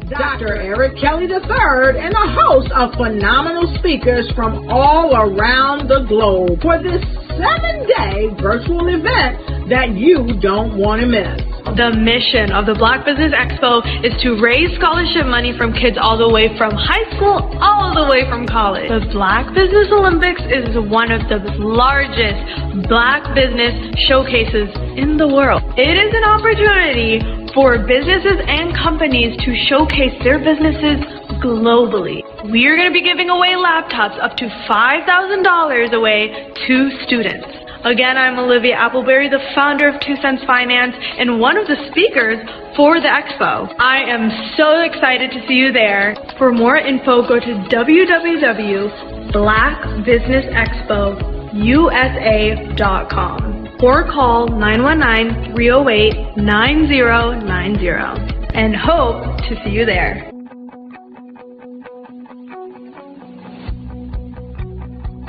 Dr. Eric Kelly III and a host of phenomenal speakers from all around the globe for this 7-day virtual event that you don't want to miss. The mission of the Black Business Expo is to raise scholarship money from kids all the way from high school all the way from college. The Black Business Olympics is one of the largest Black business showcases in the world. It is an opportunity for businesses and companies to showcase their businesses globally. We are going to be giving away laptops up to $5,000 away to students. Again, I'm Olivia Appleberry, the founder of 2 Cents Finance and one of the speakers for the expo. I am so excited to see you there. For more info, go to www.blackbusinessexpousa.com or call 919-308-9090 and hope to see you there.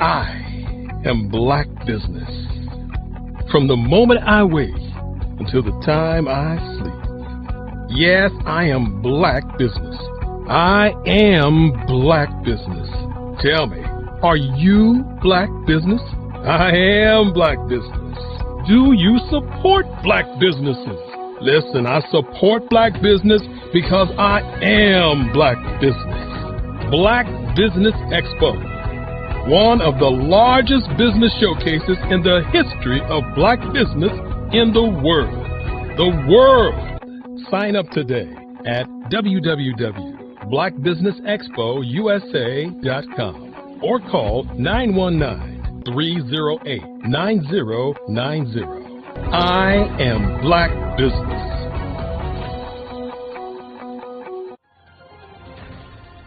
I am Black business. From the moment I wake until the time I sleep. Yes, I am Black business. I am Black business. Tell me, are you Black business? I am Black business. Do you support Black businesses? Listen, I support Black business because I am Black business. Black Business Expo, one of the largest business showcases in the history of Black business in the world. The world! Sign up today at www.blackbusinessexpousa.com or call 919-308-9090. I am Black business.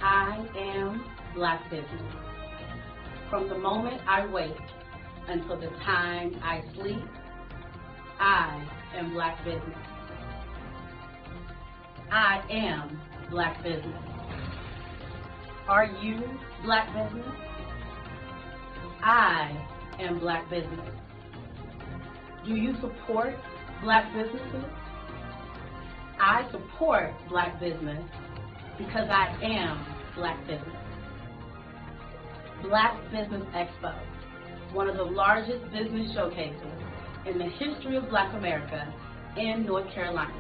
I am Black business. From the moment I wake until the time I sleep, I am Black business. I am Black business. Are you Black business? I am Black business. Do you support Black businesses? I support Black business because I am Black business. Black Business Expo, one of the largest business showcases in the history of Black America in North Carolina.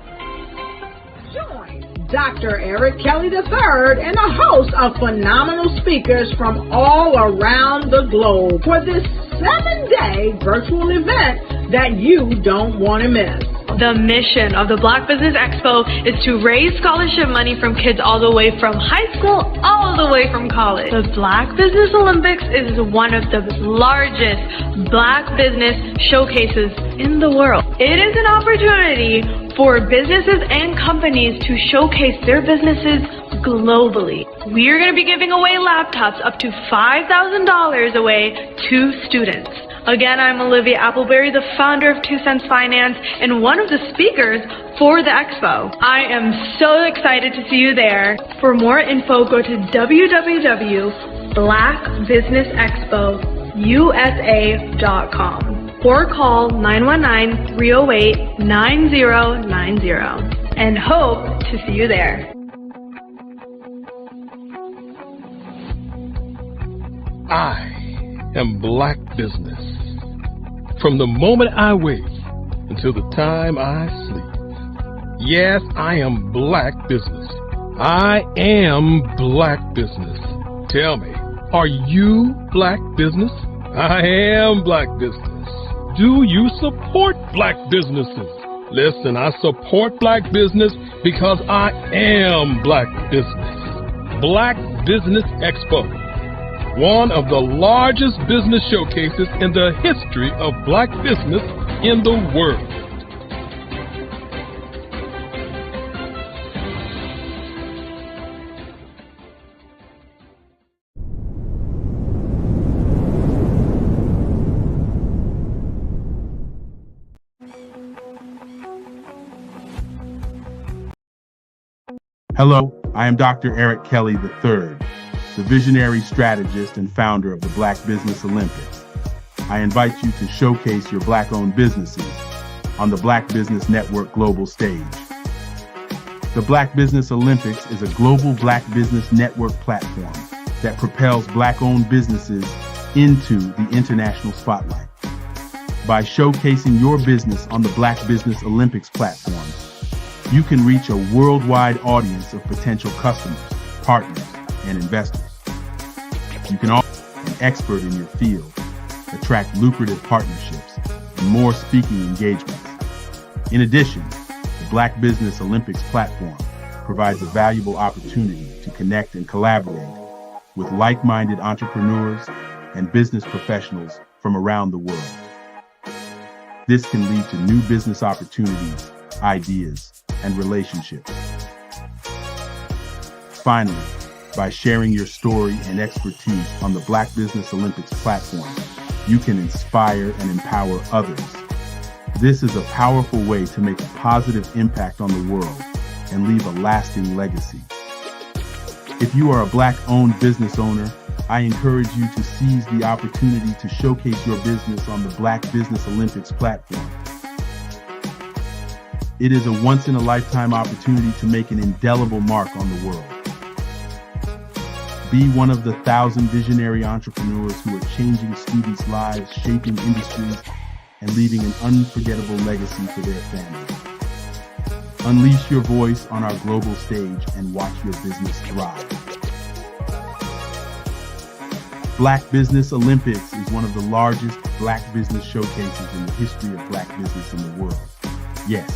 Join Dr. Eric Kelly III and a host of phenomenal speakers from all around the globe for this 7-day virtual event that you don't want to miss. The mission of the Black Business Expo is to raise scholarship money from kids all the way from high school all the way from college. The Black Business Olympics is one of the largest Black business showcases in the world. It is an opportunity for businesses and companies to showcase their businesses globally. We are going to be giving away laptops up to $5,000 away to students. Again, I'm Olivia Appleberry, the founder of 2 Cents Finance and one of the speakers for the expo. I am so excited to see you there. For more info, go to www.blackbusinessexpousa.com or call 919-308-9090 and hope to see you there. I am Black business. From the moment I wake until the time I sleep. Yes, I am Black business. I am Black business. Tell me, are you Black business? I am Black business. Do you support Black businesses? Listen, I support Black business because I am Black business. Black Business Expo, one of the largest business showcases in the history of Black business in the world. Hello, I am Dr. Eric Kelly III, the visionary strategist and founder of the Black Business Olympics. I invite you to showcase your Black-owned businesses on the Black Business Network global stage. The Black Business Olympics is a global Black business network platform that propels Black-owned businesses into the international spotlight. By showcasing your business on the Black Business Olympics platform, you can reach a worldwide audience of potential customers, partners, and investors. You can also be an expert in your field, attract lucrative partnerships, and more speaking engagements. In addition, the Black Business Olympics platform provides a valuable opportunity to connect and collaborate with like-minded entrepreneurs and business professionals from around the world. This can lead to new business opportunities, ideas, and relationships. Finally, by sharing your story and expertise on the Black Business Olympics platform, you can inspire and empower others. This is a powerful way to make a positive impact on the world and leave a lasting legacy. If you are a Black-owned business owner, I encourage you to seize the opportunity to showcase your business on the Black Business Olympics platform. It is a once-in-a-lifetime opportunity to make an indelible mark on the world. Be one of the 1,000 visionary entrepreneurs who are changing students' lives, shaping industries, and leaving an unforgettable legacy for their families. Unleash your voice on our global stage and watch your business thrive. Black Business Olympics is one of the largest Black business showcases in the history of Black business in the world. Yes,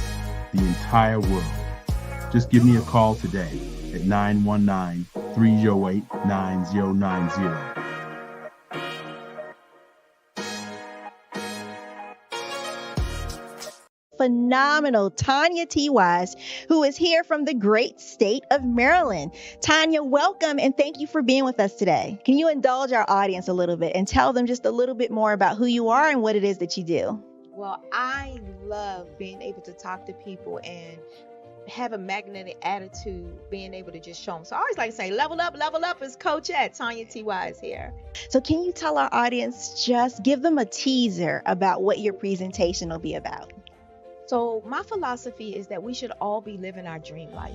the entire world. Just give me a call today at 919-308-9090. Phenomenal Tanya T. Wise, who is here from the great state of Maryland. Tanya, welcome and thank you for being with us today. Can you indulge our audience a little bit and tell them just a little bit more about who you are and what it is that you do? Well, I love being able to talk to people and have a magnetic attitude, being able to just show them. So I always like to say, level up is Coach at Tanya T. Wise here. So can you tell our audience, just give them a teaser about what your presentation will be about? So my philosophy is that we should all be living our dream life.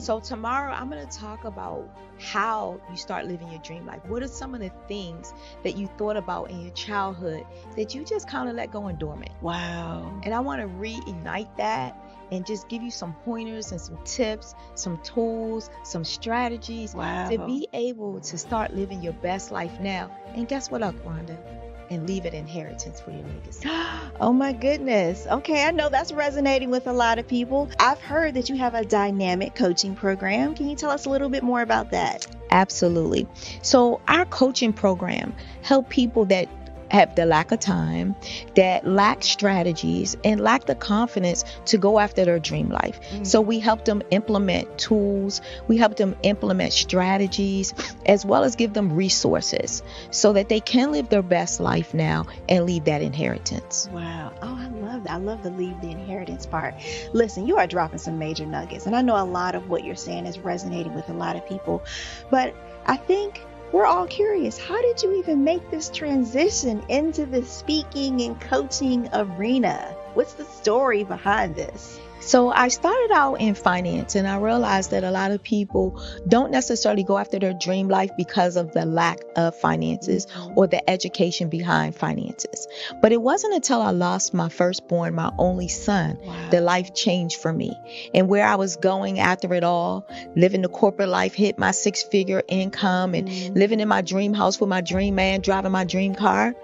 So tomorrow I'm going to talk about how you start living your dream life. What are some of the things that you thought about in your childhood that you just kind of let go and dormant? Wow. And I want to reignite that and just give you some pointers and some tips, some tools, some strategies to be able to start living your best life now. And guess what, Akwanda? And leave an inheritance for your legacy. Oh my goodness. Okay, I know that's resonating with a lot of people. I've heard that you have a dynamic coaching program. Can you tell us a little bit more about that? Absolutely. So our coaching program help people that have the lack of time, that lack strategies, and lack the confidence to go after their dream life. So we help them implement tools, we help them implement strategies, as well as give them resources so that they can live their best life now and leave that inheritance. Wow. Oh, I love that. I love the leave the inheritance part. Listen, you are dropping some major nuggets, and I know a lot of what you're saying is resonating with a lot of people, but I think we're all curious. How did you even make this transition into the speaking and coaching arena? What's the story behind this? So I started out in finance, and I realized that a lot of people don't necessarily go after their dream life because of the lack of finances or the education behind finances. But it wasn't until I lost my firstborn, my only son, that life changed for me. And where I was going after it all, living the corporate life, hit my 6-figure income and living in my dream house with my dream man, driving my dream car.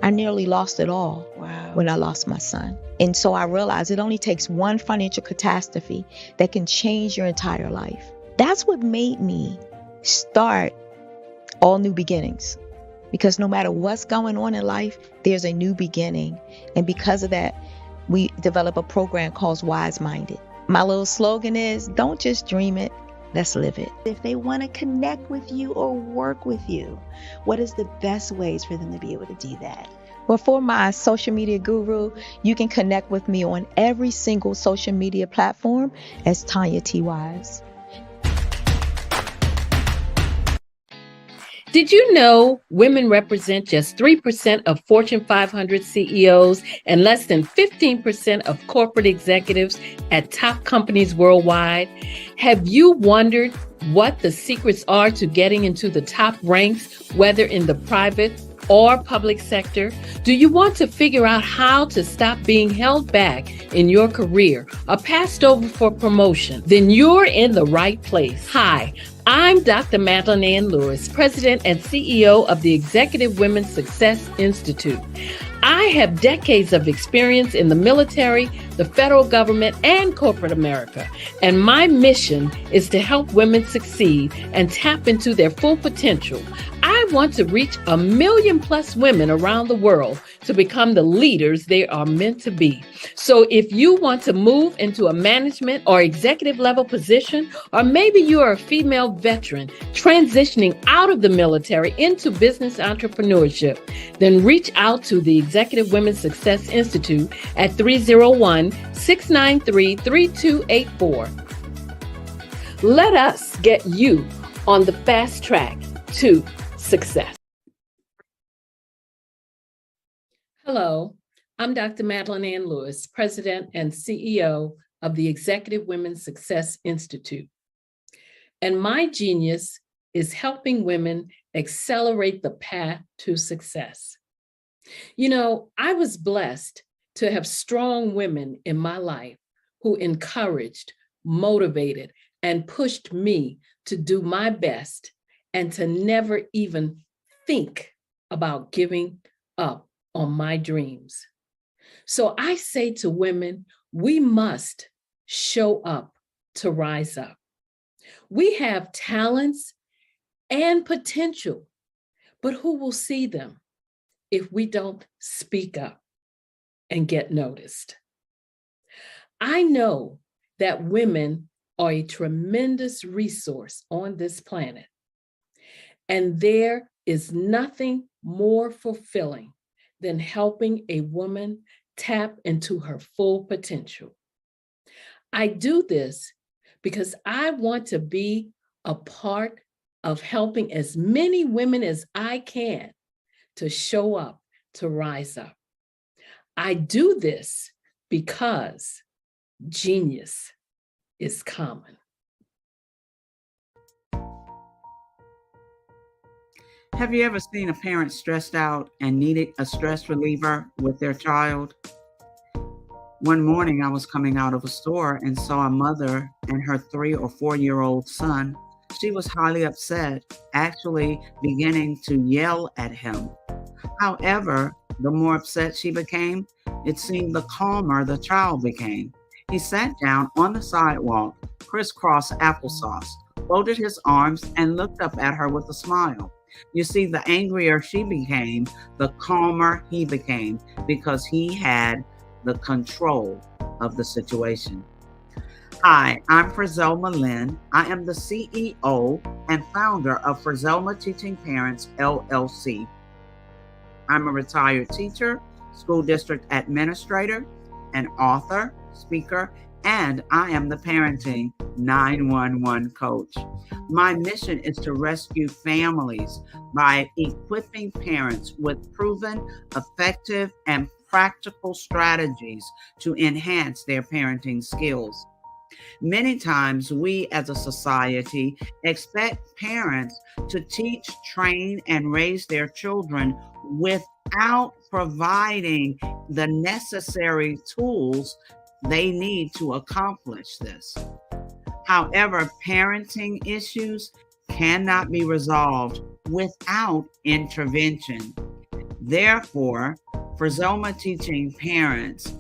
I nearly lost it all when I lost my son. And so I realized it only takes one financial catastrophe that can change your entire life. That's what made me start All New Beginnings. Because no matter what's going on in life, there's a new beginning. And because of that, we develop a program called Wise Minded. My little slogan is, don't just dream it, let's live it. If they want to connect with you or work with you, what is the best ways for them to be able to do that? Well, for my social media guru, you can connect with me on every single social media platform as Tanya T. Wise. Did you know women represent just 3% of Fortune 500 CEOs and less than 15% of corporate executives at top companies worldwide? Have you wondered what the secrets are to getting into the top ranks, whether in the private or public sector? Do you want to figure out how to stop being held back in your career or passed over for promotion? Then you're in the right place. Hi, I'm Dr. Madeline Ann Lewis, President and CEO of the Executive Women's Success Institute. I have decades of experience in the military, the federal government, and corporate America, and my mission is to help women succeed and tap into their full potential. I want to reach 1 million plus women around the world to become the leaders they are meant to be. So if you want to move into a management or executive level position, or maybe you are a female veteran transitioning out of the military into business entrepreneurship, then reach out to the Executive Women's Success Institute at 301-693-3284. Let us get you on the fast track to success. Hello, I'm Dr. Madeline Ann Lewis, President and CEO of the Executive Women's Success Institute. And my genius is helping women accelerate the path to success. You know, I was blessed to have strong women in my life who encouraged, motivated, and pushed me to do my best and to never even think about giving up on my dreams. So I say to women, we must show up to rise up. We have talents and potential, but who will see them if we don't speak up and get noticed? I know that women are a tremendous resource on this planet, and there is nothing more fulfilling than helping a woman tap into her full potential. I do this because I want to be a part of helping as many women as I can to show up, to rise up. I do this because genius is common. Have you ever seen a parent stressed out and needed a stress reliever with their child? One morning I was coming out of a store and saw a mother and her 3 or 4-year-old son. She was highly upset, actually beginning to yell at him. However, the more upset she became, it seemed the calmer the child became. He sat down on the sidewalk, crisscross applesauce, folded his arms, and looked up at her with a smile. You see, the angrier she became, the calmer he became, because he had the control of the situation. Hi, I'm Frizelma Lynn. I am the CEO and founder of Frizelma Teaching Parents, LLC. I'm a retired teacher, school district administrator, an author, speaker, and I am the parenting 911 coach. My mission is to rescue families by equipping parents with proven, effective, and practical strategies to enhance their parenting skills. Many times we as a society expect parents to teach, train, and raise their children without providing the necessary tools they need to accomplish this. However, parenting issues cannot be resolved without intervention. Therefore, Frizelma Teaching Parents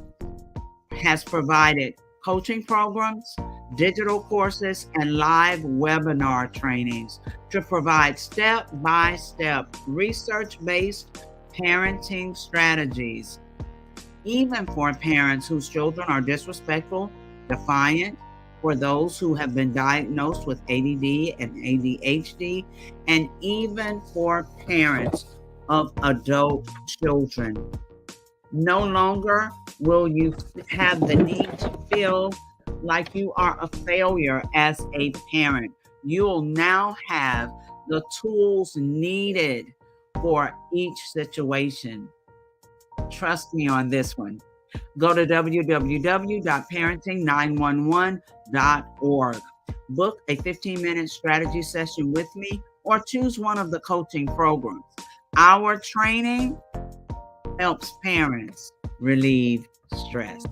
has provided coaching programs, digital courses, and live webinar trainings to provide step-by-step research-based parenting strategies, even for parents whose children are disrespectful, defiant, for those who have been diagnosed with ADD and ADHD, and even for parents of adult children. No longer will you have the need to feel like you are a failure as a parent. You'll now have the tools needed for each situation. Trust me on this one. Go to www.parenting911.org. Book a 15-minute strategy session with me or choose one of the coaching programs. Our training helps parents relieve stress.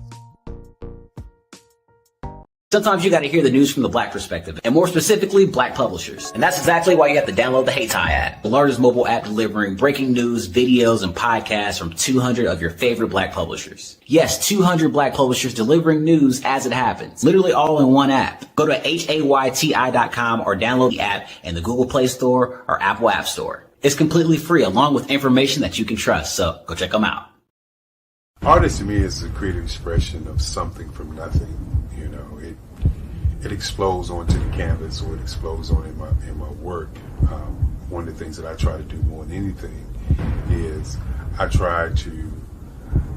Sometimes you got to hear the news from the Black perspective, and more specifically, Black publishers. And that's exactly why you have to download the HeyTie app, the largest mobile app delivering breaking news, videos, and podcasts from 200 of your favorite Black publishers. Yes, 200 Black publishers delivering news as it happens, literally all in one app. Go to HAYTI.com or download the app in the Google Play Store or Apple App Store. It's completely free, along with information that you can trust, so go check them out. Artist to me is a creative expression of something from nothing. It explodes onto the canvas, or it explodes on in my work. One of the things that I try to do more than anything is I try to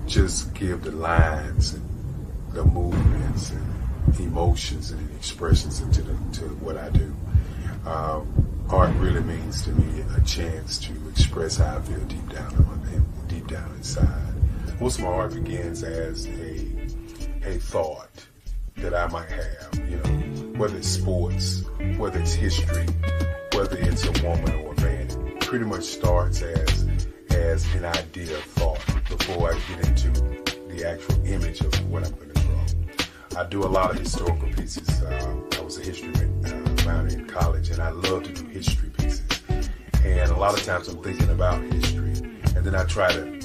just give the lines and the movements and emotions and expressions into what I do. Art really means to me a chance to express how I feel deep down inside. Most of my art begins as a thought that I might have, whether it's sports, whether it's history, whether it's a woman or a man. It pretty much starts as an idea of thought before I get into the actual image of what I'm going to draw. I do a lot of historical pieces. I was a history minor in college, and I love to do history pieces. And a lot of times I'm thinking about history, and then I try to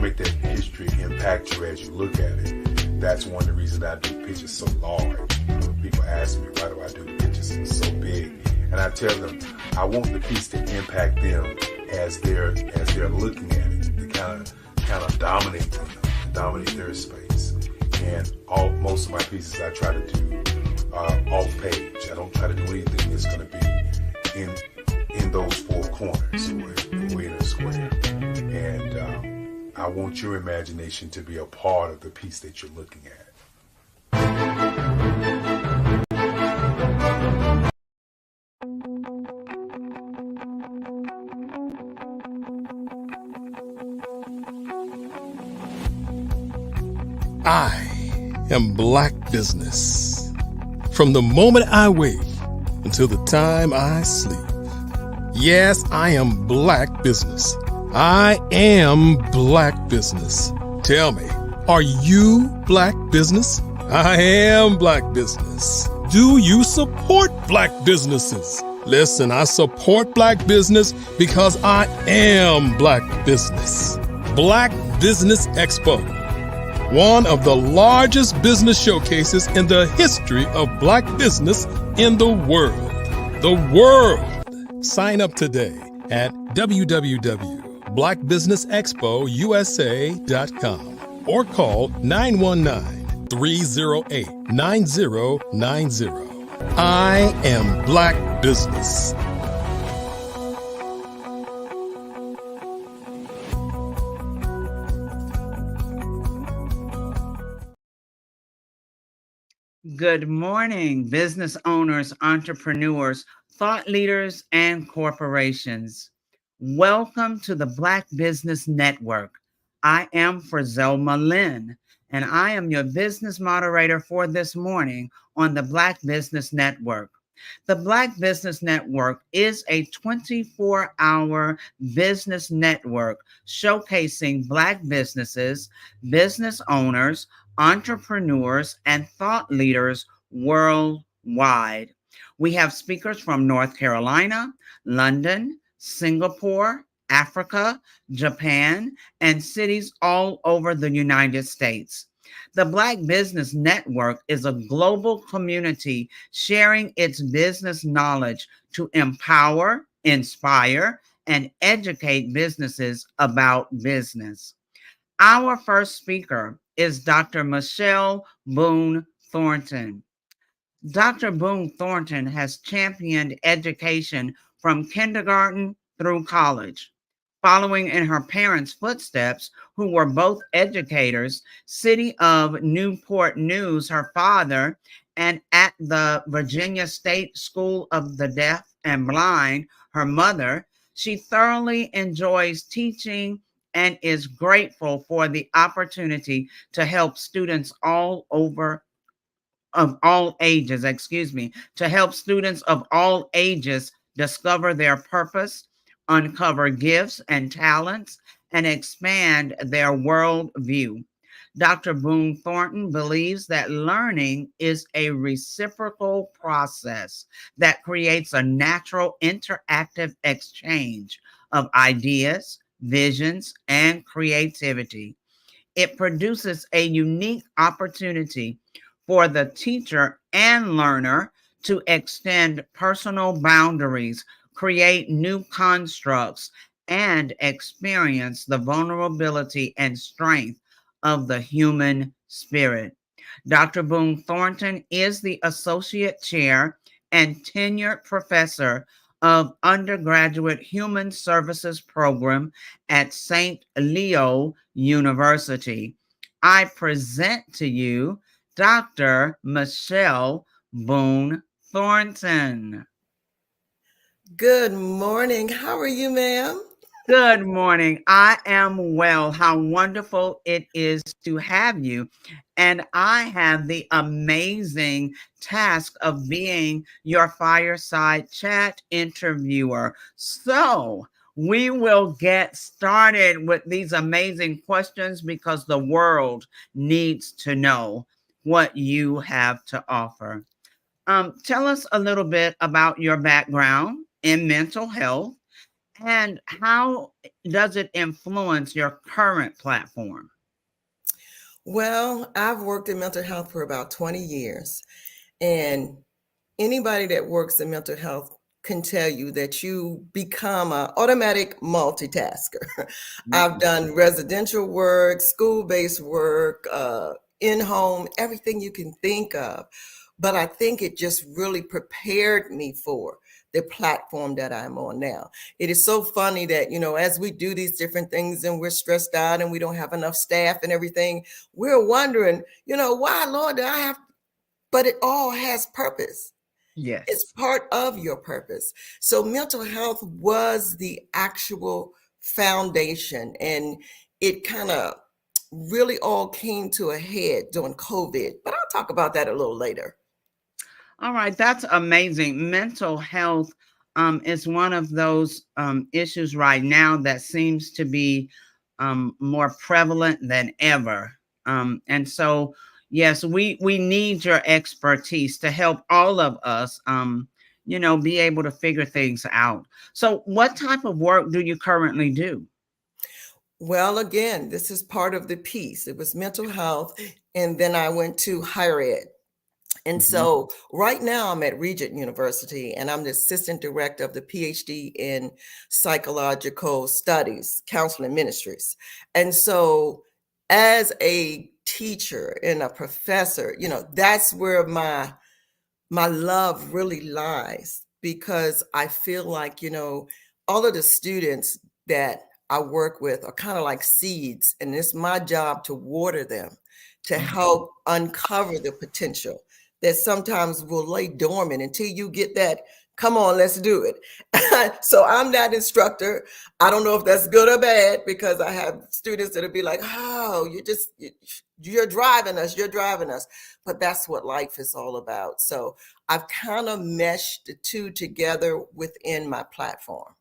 make that history impact you as you look at it. That's one of the reasons I do pictures so large. People ask me, why do I do pictures so big? And I tell them, I want the piece to impact them as they're looking at it, to kind of dominate them, dominate their space. And most of my pieces I try to do off page. I don't try to do anything that's going to be in those four corners or in a square. And I want your imagination to be a part of the piece that you're looking at. I am Black business. From the moment I wake until the time I sleep. Yes, I am Black business. I am Black business. Tell me, are you Black business? I am Black business. Do you support Black businesses? Listen, I support Black business because I am Black business. Black Business Expo, one of the largest business showcases in the history of Black business in the world. The world. Sign up today at www.blackbusinessexpousa.com or call 919-308-9090. I am Black business. Good morning, business owners, entrepreneurs, thought leaders, and corporations. Welcome to the Black Business Network. I am Frizelma Lynn, and I am your business moderator for this morning on the Black Business Network. The Black Business Network is a 24-hour business network showcasing Black businesses, business owners, entrepreneurs, and thought leaders worldwide. We have speakers from North Carolina, London, Singapore, Africa, Japan, and cities all over the United States. The Black Business Network is a global community sharing its business knowledge to empower, inspire, and educate businesses about business. Our first speaker is Dr. Michelle Boone Thornton. Dr. Boone Thornton has championed education from kindergarten through college. Following in her parents' footsteps, who were both educators, City of Newport News, her father, And at the Virginia State School of the Deaf and Blind, her mother, she thoroughly enjoys teaching and is grateful for the opportunity to help students of all ages, to help students of all ages discover their purpose, uncover gifts and talents, and expand their worldview. Dr. Boone Thornton believes that learning is a reciprocal process that creates a natural interactive exchange of ideas, visions, and creativity. It produces a unique opportunity for the teacher and learner to extend personal boundaries, create new constructs, and experience the vulnerability and strength of the human spirit. Dr. Boone Thornton is the Associate Chair and tenured professor of undergraduate human services program at St. Leo University. I present to you Dr. Michelle Boone Thornton. Good morning. How are you, ma'am? Good morning. I am well. How wonderful it is to have you. And I have the amazing task of being your fireside chat interviewer. So we will get started with these amazing questions because the world needs to know what you have to offer. Tell us a little bit about your background in mental health and how does it influence your current platform? Well, I've worked in mental health for about 20 years. And anybody that works in mental health can tell you that you become an automatic multitasker. I've done residential work, school-based work, in-home, everything you can think of. But I think it just really prepared me for the platform that I'm on now. It is so funny that, as we do these different things and we're stressed out and we don't have enough staff and everything, we're wondering, why, Lord, do I have, but it all has purpose. Yes. It's part of your purpose. So mental health was the actual foundation, and it kind of really all came to a head during COVID, but I'll talk about that a little later. All right, that's amazing. Mental health is one of those issues right now that seems to be more prevalent than ever. And so, yes, we need your expertise to help all of us, be able to figure things out. So what type of work do you currently do? Well, again, this is part of the piece. It was mental health, and then I went to higher ed. And so right now I'm at Regent University, and I'm the assistant director of the PhD in psychological studies, counseling ministries. And so as a teacher and a professor, that's where my love really lies, because I feel like, all of the students that I work with are kind of like seeds, and it's my job to water them, to help uncover the potential that sometimes will lay dormant until you get that, come on, let's do it. So I'm that instructor. I don't know if that's good or bad, because I have students that'll be like, oh, you're driving us. But that's what life is all about. So I've kind of meshed the two together within my platform.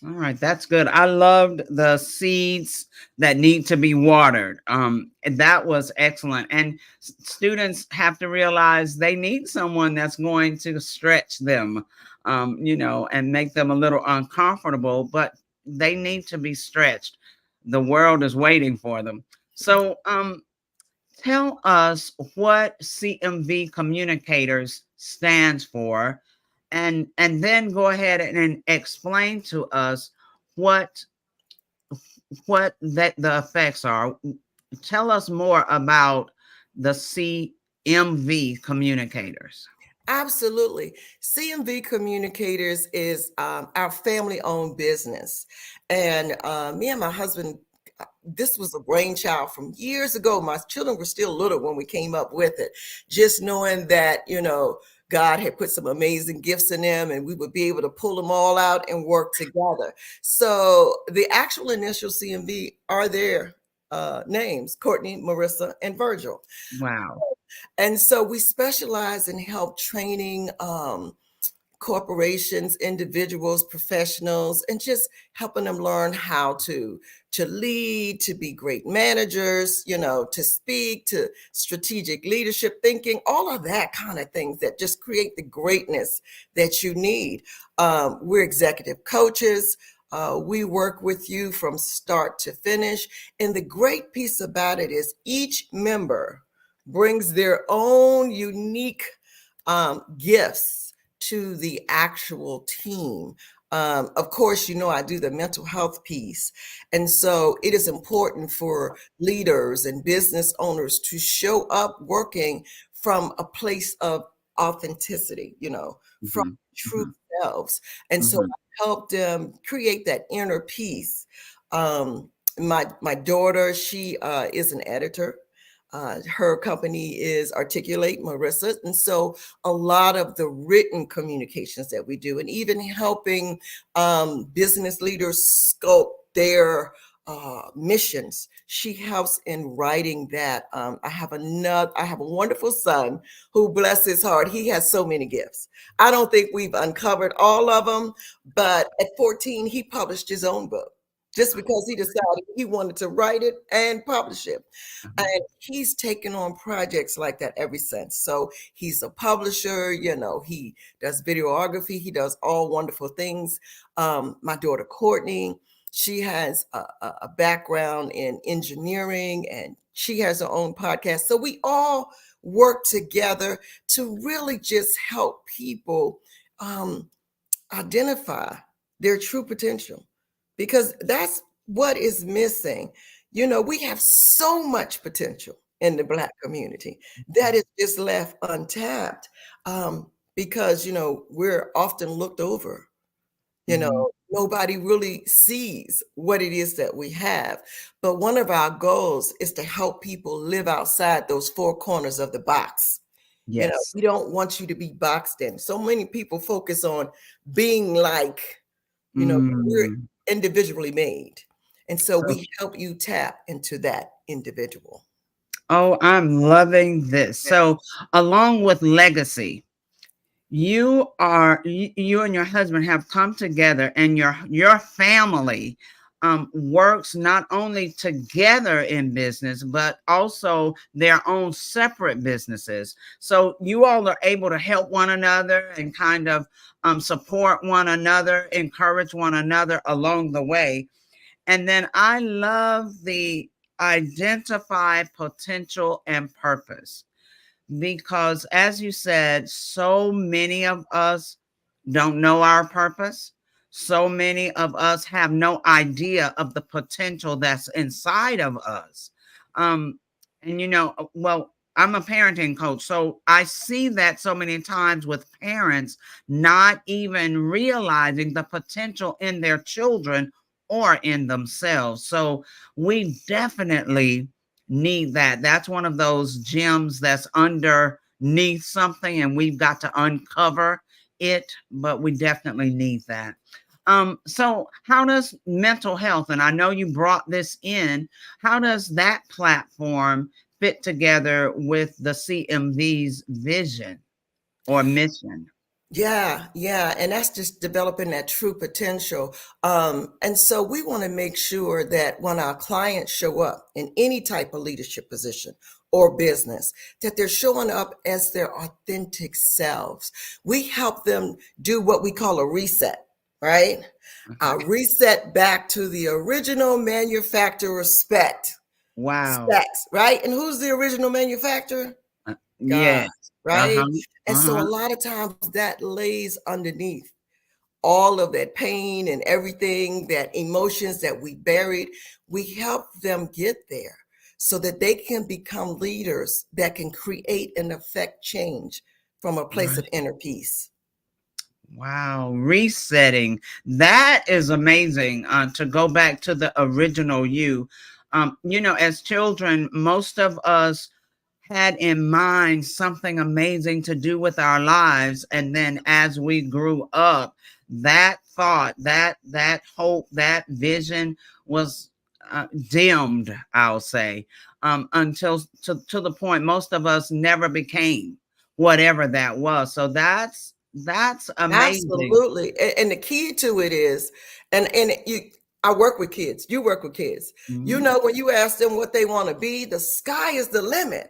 All right, that's good. I loved the seeds that need to be watered. That was excellent. And students have to realize they need someone that's going to stretch them, and make them a little uncomfortable, but they need to be stretched. The world is waiting for them. So tell us what CMV Communicators stands for. And then go ahead and explain to us what the effects are. Tell us more about the CMV Communicators. Absolutely. CMV Communicators is our family-owned business. And me and my husband this was a brainchild from years ago. My children were still little when we came up with it. Just knowing that, God had put some amazing gifts in them and we would be able to pull them all out and work together. So the actual initial CMV are their names, Courtney, Marissa, and Virgil. Wow. And so we specialize in help training corporations, individuals, professionals, and just helping them learn how to lead, to be great managers, to speak, to strategic leadership thinking, all of that kind of things that just create the greatness that you need. We're executive coaches. We work with you from start to finish. And the great piece about it is each member brings their own unique gifts to the actual team. Of course, I do the mental health piece. And so it is important for leaders and business owners to show up working from a place of authenticity, from true selves. And so I help them create that inner peace. My daughter, she is an editor. Her company is Articulate, Marissa. And so a lot of the written communications that we do, and even helping business leaders sculpt their missions, she helps in writing that. I have a wonderful son who, bless his heart, he has so many gifts. I don't think we've uncovered all of them, but at 14, he published his own book. Just because he decided he wanted to write it and publish it. And he's taken on projects like that ever since. So he's a publisher, he does videography, he does all wonderful things. My daughter, Courtney, she has a background in engineering and she has her own podcast. So we all work together to really just help people identify their true potential. Because that's what is missing. We have so much potential in the Black community that is just left untapped because, we're often looked over. Nobody really sees what it is that we have. But one of our goals is to help people live outside those four corners of the box. Yes. We don't want you to be boxed in. So many people focus on being like, we're individually made. And so we help you tap into that individual. Oh, I'm loving this. So along with legacy, you and your husband have come together and your family works not only together in business, but also their own separate businesses. So you all are able to help one another and kind of support one another, encourage one another along the way. And then I love the identify potential and purpose, because as you said, so many of us don't know our purpose. So many of us have no idea of the potential that's inside of us. I'm a parenting coach, so I see that so many times with parents not even realizing the potential in their children or in themselves. So we definitely need that. That's one of those gems that's underneath something, and we've got to uncover it, but we definitely need that. So how does mental health, and I know you brought this in, how does that platform fit together with the CMV's vision or mission? Yeah. And that's just developing that true potential. And so we want to make sure that when our clients show up in any type of leadership position or business, that they're showing up as their authentic selves. We help them do what we call a reset, right? Reset back to the original manufacturer spec. Wow. Specs, right? And who's the original manufacturer? Yeah. Right. And so a lot of times that lays underneath all of that pain and everything, that emotions that we buried. We help them get there so that they can become leaders that can create and affect change from a place of inner peace. Wow, resetting. That is amazing. To go back to the original you. As children, most of us had in mind something amazing to do with our lives. And then as we grew up, that thought, that hope, that vision was dimmed, I'll say, until to the point most of us never became whatever that was. So that's amazing. Absolutely. And the key to it is, I work with kids, you work with kids. Mm-hmm. When you ask them what they want to be, the sky is the limit.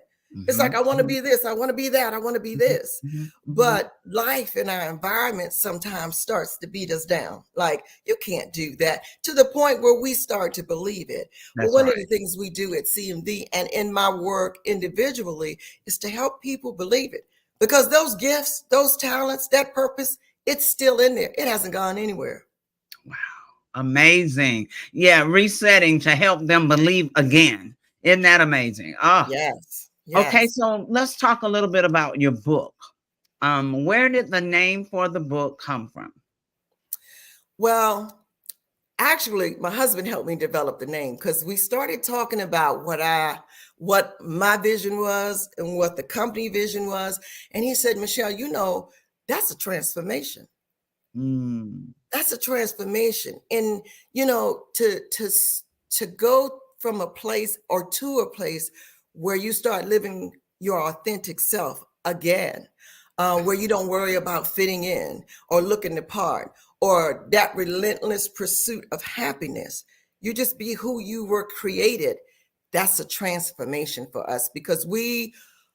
It's like, I want to be this, I want to be that, I want to be this. But life in our environment sometimes starts to beat us down. Like, you can't do that, to the point where we start to believe it. But one of the things we do at CMD and in my work individually is to help people believe it. Because those gifts, those talents, that purpose, it's still in there. It hasn't gone anywhere. Wow. Amazing. Yeah, resetting to help them believe again. Isn't that amazing? Oh, yes. Okay, so let's talk a little bit about your book. Where did the name for the book come from? Well, actually, my husband helped me develop the name, because we started talking about what my vision was and what the company vision was. And he said, Michelle, that's a transformation. That's a transformation. And, to go from a place or to a place where you start living your authentic self again, where you don't worry about fitting in or looking the part or that relentless pursuit of happiness. You just be who you were created. That's a transformation for us, because we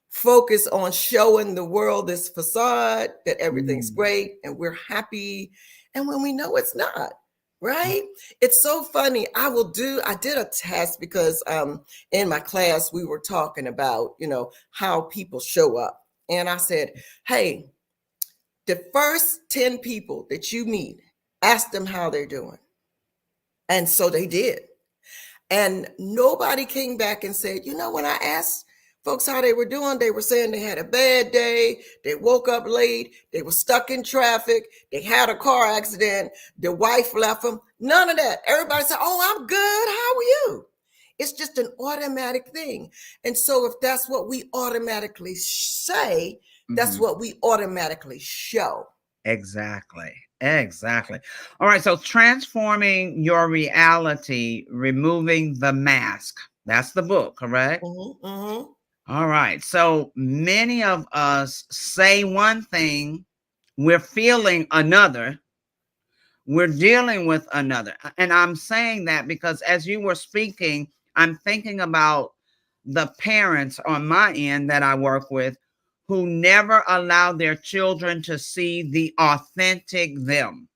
focus on showing the world this facade that everything's great and we're happy. And when we know it's not. Right? It's so funny. I did a test because in my class, we were talking about, how people show up. And I said, hey, the first 10 people that you meet, ask them how they're doing. And so they did. And nobody came back and said, when I asked folks how they were doing, they were saying they had a bad day, they woke up late, they were stuck in traffic, they had a car accident, their wife left them. None of that. Everybody said, oh, I'm good. How are you? It's just an automatic thing. And so if that's what we automatically say, that's what we automatically show. Exactly. All right. So transforming your reality, removing the mask. That's the book, correct? All right. So many of us say one thing, we're feeling another, we're dealing with another. And I'm saying that because as you were speaking, I'm thinking about the parents on my end that I work with who never allow their children to see the authentic them.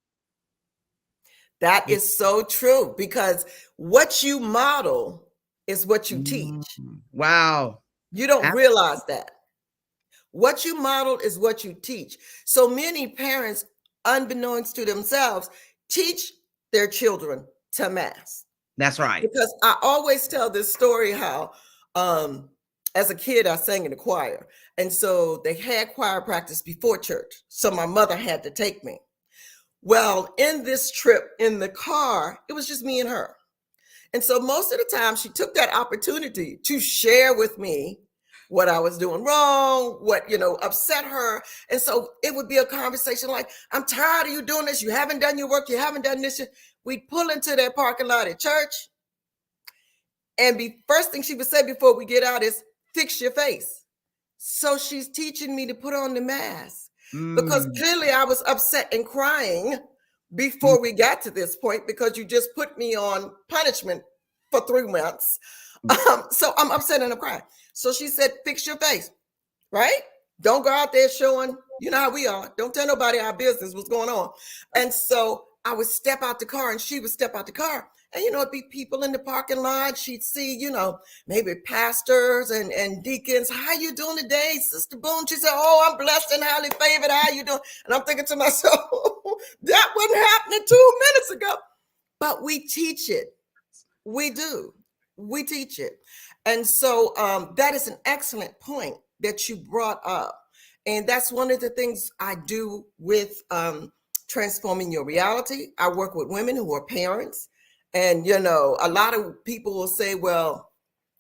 That is so true, because what you model is what you teach. Wow. You don't realize that. What you model is what you teach. So many parents, unbeknownst to themselves, teach their children to mask. That's right. Because I always tell this story how as a kid, I sang in the choir. And so they had choir practice before church. So my mother had to take me. Well, in this trip in the car, it was just me and her. And so most of the time she took that opportunity to share with me what I was doing wrong, what, upset her. And so it would be a conversation like, I'm tired of you doing this. You haven't done your work. You haven't done this. We'd pull into that parking lot at church. And the first thing she would say before we get out is, fix your face. So she's teaching me to put on the mask because clearly I was upset and crying before we got to this point, because you just put me on punishment for 3 months. So I'm upset and I'm crying. So she said, fix your face, right? Don't go out there showing, you know how we are. Don't tell nobody our business, what's going on. And so I would step out the car and she would step out the car. And, it'd be people in the parking lot. She'd see, maybe pastors and deacons. How you doing today, Sister Boone? She said, oh, I'm blessed and highly favored. How you doing? And I'm thinking to myself, that wasn't happening 2 minutes ago. But we teach it. We do. We teach it. And so that is an excellent point that you brought up. And that's one of the things I do with transforming your reality. I work with women who are parents. And, you know, a lot of people will say, well,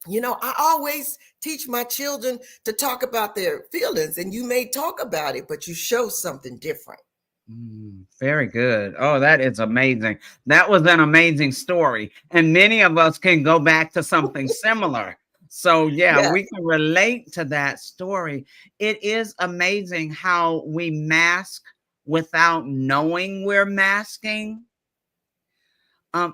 you know, I always teach my children to talk about their feelings, and you may talk about it, but you show something different. Very good. Oh, that is amazing. That was an amazing story. And many of us can go back to something similar. So, yeah, Yes. we can relate to that story. It is amazing how we mask without knowing we're masking.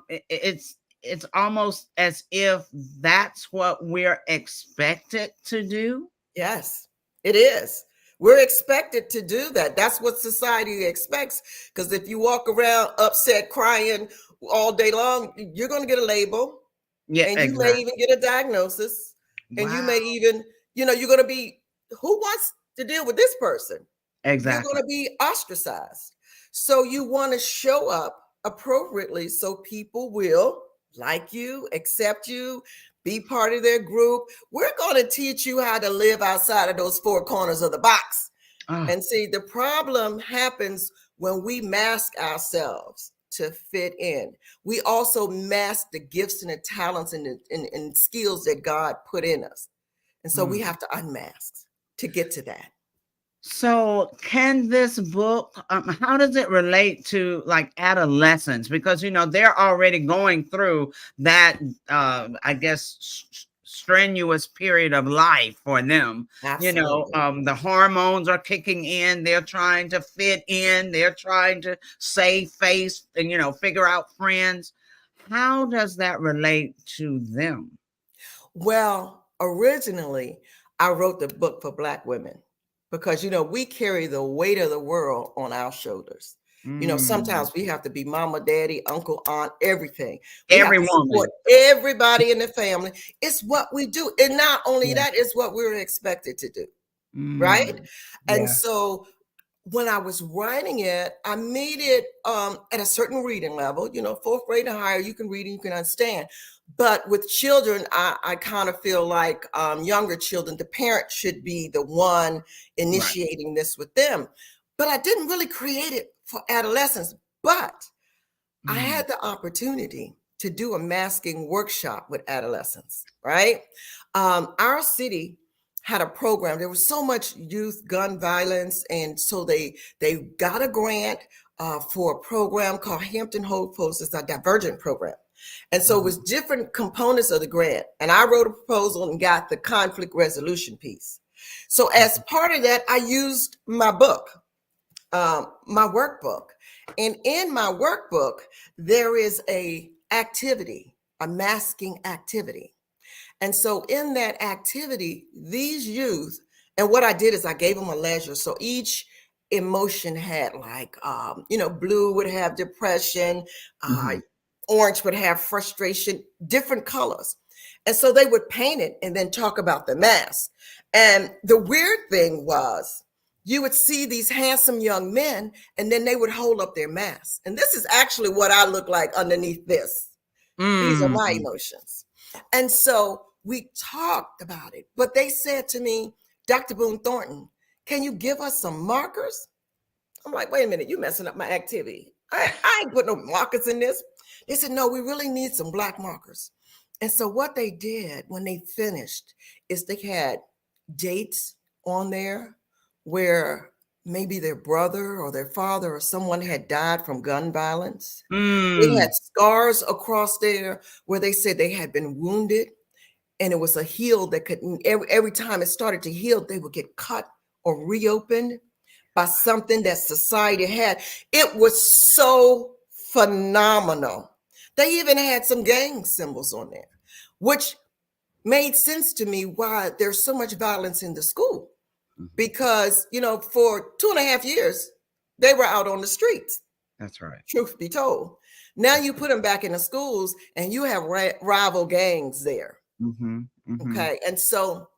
It's almost as if that's what we're expected to do. Yes, it is. We're expected to do that. That's what society expects. Because if you walk around upset, crying all day long, you're going to get a label. Yeah, And you may exactly. even get a diagnosis. And you may Wow. even, you know, you're going to be, who wants to deal with this person? You're Exactly. going to be ostracized. So you want to show up appropriately so people will like you, accept you, be part of their group. We're going to teach you how to live outside of those four corners of the box. And see, the problem happens when we mask ourselves to fit in. We also mask the gifts and the talents and the skills that God put in us. And so we have to unmask to get to that. So can this book, how does it relate to like adolescents? Because, you know, they're already going through that, I guess, strenuous period of life for them. Absolutely. You know, the hormones are kicking in. They're trying to fit in. They're trying to save face and, you know, figure out friends. How does that relate to them? Well, originally, I wrote the book for Black women because, you know, we carry the weight of the world on our shoulders. You know, sometimes we have to be mama, daddy, uncle, aunt, everything. We have Every to woman. support everybody in the family. It's what we do. And not only that, it's what we're expected to do. Right? And Yeah. so when I was writing it, I made it at a certain reading level, you know, 4th grade and higher, you can read and you can understand. But with children, I kind of feel like younger children, the parent should be the one initiating this with them. But I didn't really create it for adolescents. But I had the opportunity to do a masking workshop with adolescents, right? Our city had a program. There was so much youth gun violence. And so they got a grant for a program called Hampton Hold Post. It's a divergent program. And so it was different components of the grant. And I wrote a proposal and got the conflict resolution piece. So as part of that, I used my book, my workbook. And in my workbook, there is a activity, a masking activity. And so in that activity, these youth, and what I did is I gave them a ledger. So each emotion had like, you know, blue would have depression, orange would have frustration, different colors. And so they would paint it and then talk about the mask. And the weird thing was, you would see these handsome young men, and then they would hold up their masks. And this is actually what I look like underneath this. These are my emotions. And so we talked about it, but they said to me, Dr. Boone Thornton, can you give us some markers? I'm like, wait a minute, you messing up my activity. I ain't put no markers in this. They said, no, we really need some Black markers. And so what they did when they finished is they had dates on there where maybe their brother or their father or someone had died from gun violence. They had scars across there where they said they had been wounded, and it was a heal that could, every time it started to heal, they would get cut or reopened by something that society had. It was so phenomenal. They even had some gang symbols on there, which made sense to me why there's so much violence in the school. Because, you know, for 2.5 years, they were out on the streets. That's right. Truth be told. Now you put them back in the schools and you have rival gangs there. Okay. And so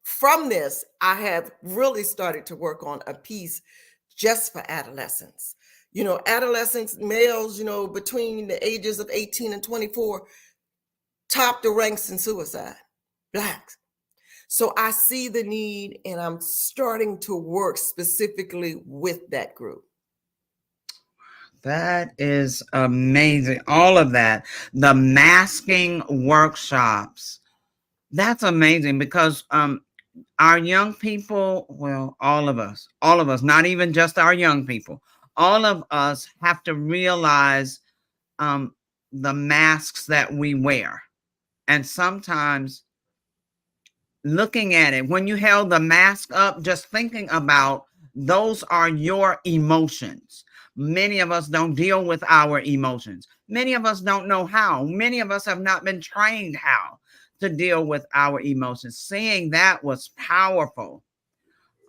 from this, I have really started to work on a piece just for adolescents. You know, adolescents, males, you know, between the ages of 18 and 24, top the ranks in suicide, Blacks. So I see the need, and I'm starting to work specifically with that group. That is amazing. All of that. The masking workshops. That's amazing because our young people, well, all of us, not even just our young people, all of us have to realize the masks that we wear. And sometimes looking at it, when you held the mask up, just thinking about those are your emotions. Many of us don't deal with our emotions. Many of us don't know how. Many of us have not been trained how to deal with our emotions. Seeing that was powerful.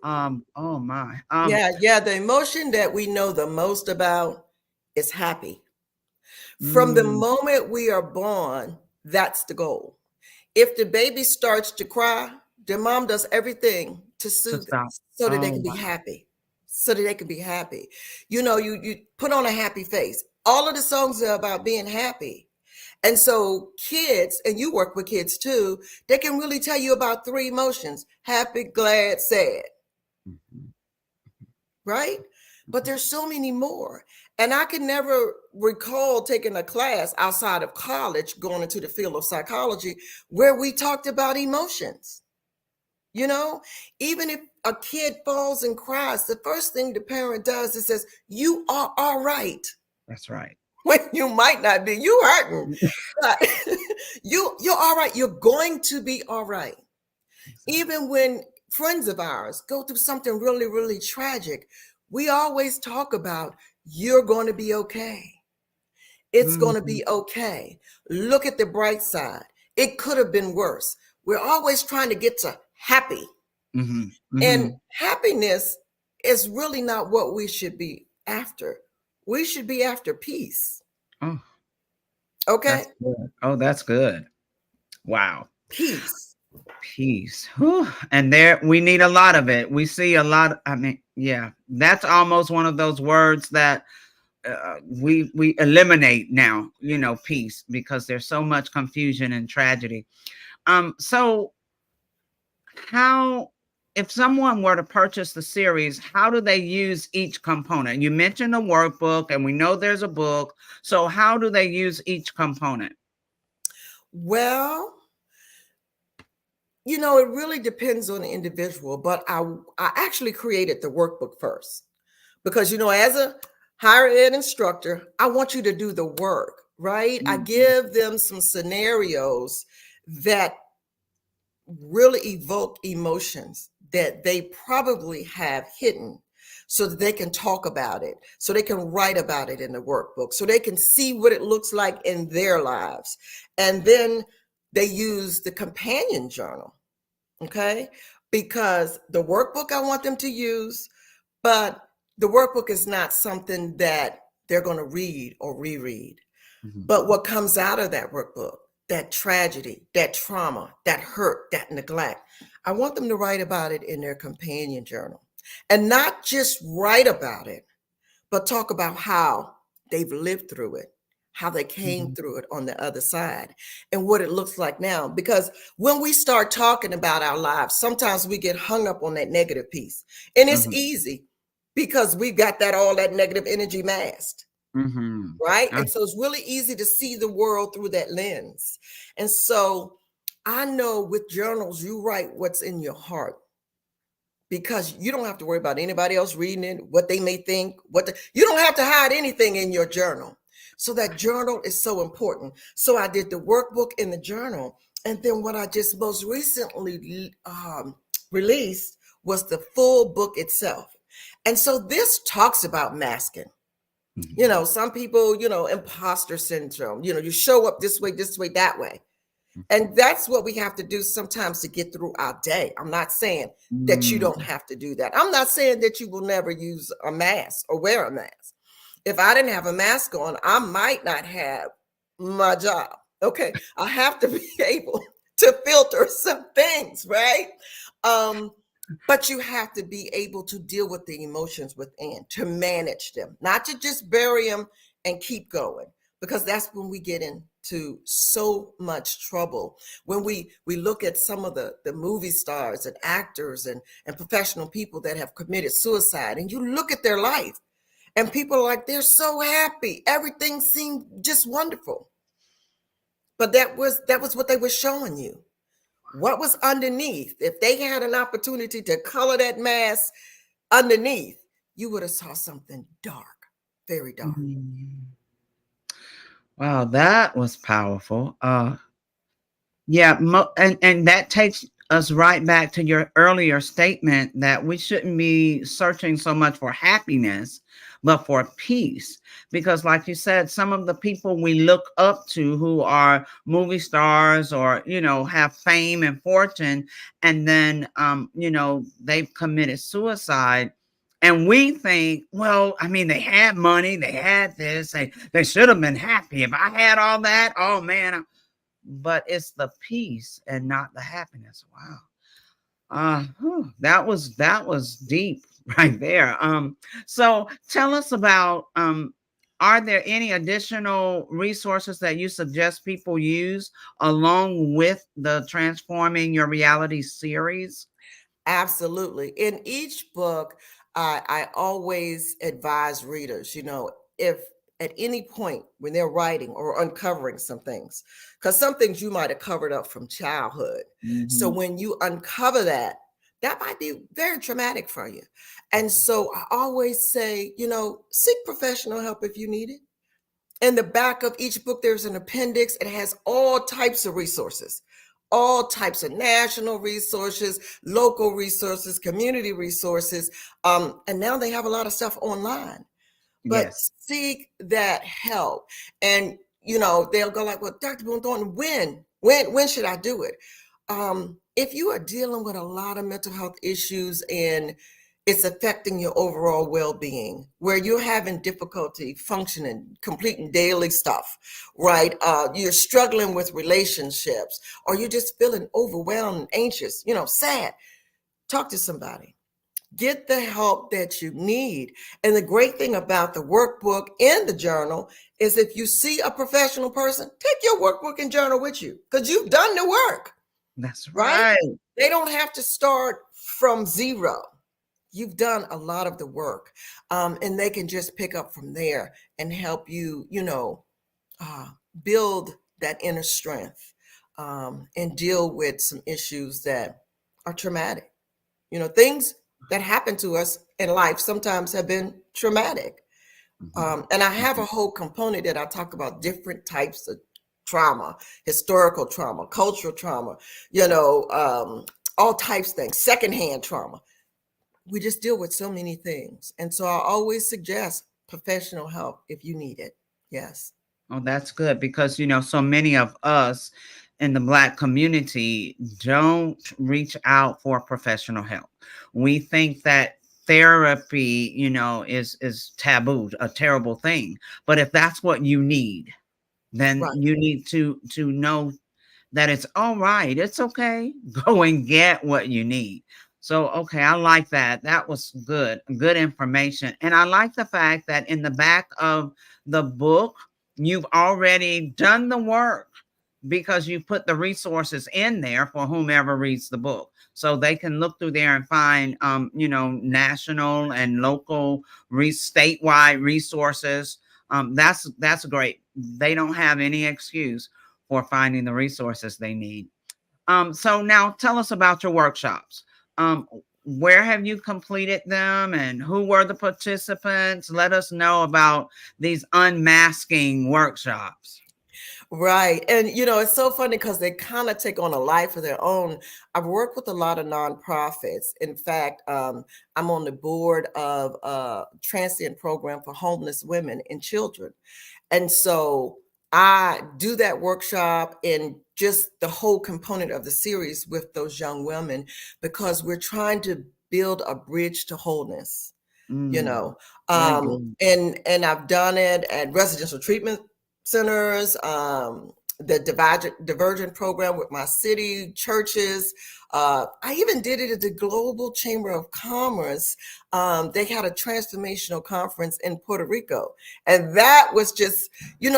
Oh my. Yeah, the emotion that we know the most about is happy. From the moment we are born, that's the goal. If the baby starts to cry, their mom does everything to soothe them so that they can be happy. So that they can be happy. You know, you put on a happy face. All of the songs are about being happy. And so kids, and you work with kids too, they can really tell you about 3 emotions: happy, glad, sad. Right? But there's so many more. And I can never recall taking a class outside of college, going into the field of psychology, where we talked about emotions. You know, even if a kid falls and cries, the first thing the parent does is says, "You are all right." That's right. When you might not be, you hurting, but you're all right. You're going to be all right. Even when friends of ours go through something really, really tragic, we always talk about, you're going to be okay. It's going to be okay. Look at the bright side. It could have been worse. We're always trying to get to happy. And happiness is really not what we should be after. We should be after peace. Oh, okay. That's good. Oh, that's good. Wow. Peace. Whew. And there, we need a lot of it. We see a lot. I mean, yeah, that's almost one of those words that we eliminate now, you know, peace, because there's so much confusion and tragedy. So how, if someone were to purchase the series, how do they use each component? You mentioned a workbook, and we know there's a book. So how do they use each component? Well, you know, it really depends on the individual, but I actually created the workbook first because, you know, as a higher ed instructor, I want you to do the work, right? I give them some scenarios that really evoke emotions that they probably have hidden so that they can talk about it, so they can write about it in the workbook, so they can see what it looks like in their lives. And then they use the companion journal, okay? Because the workbook I want them to use, but the workbook is not something that they're going to read or reread. But what comes out of that workbook, that tragedy, that trauma, that hurt, that neglect, I want them to write about it in their companion journal. And not just write about it, but talk about how they've lived through it, how they came through it on the other side, and what it looks like now. Because when we start talking about our lives, sometimes we get hung up on that negative piece. And it's easy because we've got all that negative energy masked. Right? And so it's really easy to see the world through that lens. And so I know with journals, you write what's in your heart because you don't have to worry about anybody else reading it, what they may think, you don't have to hide anything in your journal. So that journal is so important. So I did the workbook in the journal. And then what I just most recently released was the full book itself. And so this talks about masking. You know, some people, you know, imposter syndrome, you know, you show up this way, that way. And that's what we have to do sometimes to get through our day. I'm not saying that you don't have to do that. I'm not saying that you will never use a mask or wear a mask. If I didn't have a mask on, I might not have my job. Okay. I have to be able to filter some things, right? But you have to be able to deal with the emotions within, to manage them, not to just bury them and keep going, because that's when we get into so much trouble. When we look at some of the movie stars and actors and professional people that have committed suicide, and you look at their life And people are like, they're so happy. Everything seemed just wonderful. But that was what they were showing you. What was underneath? If they had an opportunity to color that mask underneath, you would have saw something dark, very dark. Wow, that was powerful. Yeah, and that takes us right back to your earlier statement that we shouldn't be searching so much for happiness, but for peace. Because like you said, some of the people we look up to who are movie stars or, have fame and fortune, and then, they've committed suicide. And we think, well, I mean, they had money, they had this, they should have been happy. If I had all that, oh man. But it's the peace and not the happiness. Wow. That was deep right there. So tell us about, are there any additional resources that you suggest people use along with the Transforming Your Reality series? Absolutely. In each book, I always advise readers, if at any point when they're writing or uncovering some things, because some things you might have covered up from childhood. So when you uncover that might be very traumatic for you. And so I always say, seek professional help if you need it. In the back of each book, there's an appendix. It has all types of resources, all types of national resources, local resources, community resources. And now they have a lot of stuff online. But seek that help. And, they'll go like, well, Dr. Boone Thornton, when should I do it? If you are dealing with a lot of mental health issues and it's affecting your overall well-being, where you're having difficulty functioning, completing daily stuff, right? You're struggling with relationships, or you're just feeling overwhelmed, anxious, sad, talk to somebody. Get the help that you need. And the great thing about the workbook and the journal is if you see a professional person, take your workbook and journal with you because you've done the work. That's right. They don't have to start from zero. You've done a lot of the work, and they can just pick up from there and help you, build that inner strength and deal with some issues that are traumatic. Things that happen to us in life sometimes have been traumatic. And I have a whole component that I talk about different types of trauma, historical trauma, cultural trauma, all types of things, secondhand trauma. We just deal with so many things. And so I always suggest professional help if you need it. Yes. Oh, that's good because, so many of us in the Black community don't reach out for professional help. We think that therapy, is taboo, a terrible thing. But if that's what you need, then you need to know that it's all right. It's okay. Go and get what you need. So, okay, I like that. That was good information. And I like the fact that in the back of the book, you've already done the work because you put the resources in there for whomever reads the book. So they can look through there and find, national and local, statewide resources. That's great. They don't have any excuse for finding the resources they need. So now tell us about your workshops. Where have you completed them and who were the participants? Let us know about these unmasking workshops. Right. And, it's so funny because they kind of take on a life of their own. I've worked with a lot of nonprofits. In fact, I'm on the board of a transient program for homeless women and children. And so I do that workshop and just the whole component of the series with those young women because we're trying to build a bridge to wholeness, and I've done it at residential treatment centers, the Divergent program with my city, churches. I even did it at the Global Chamber of Commerce. They had a transformational conference in Puerto Rico. And that was just,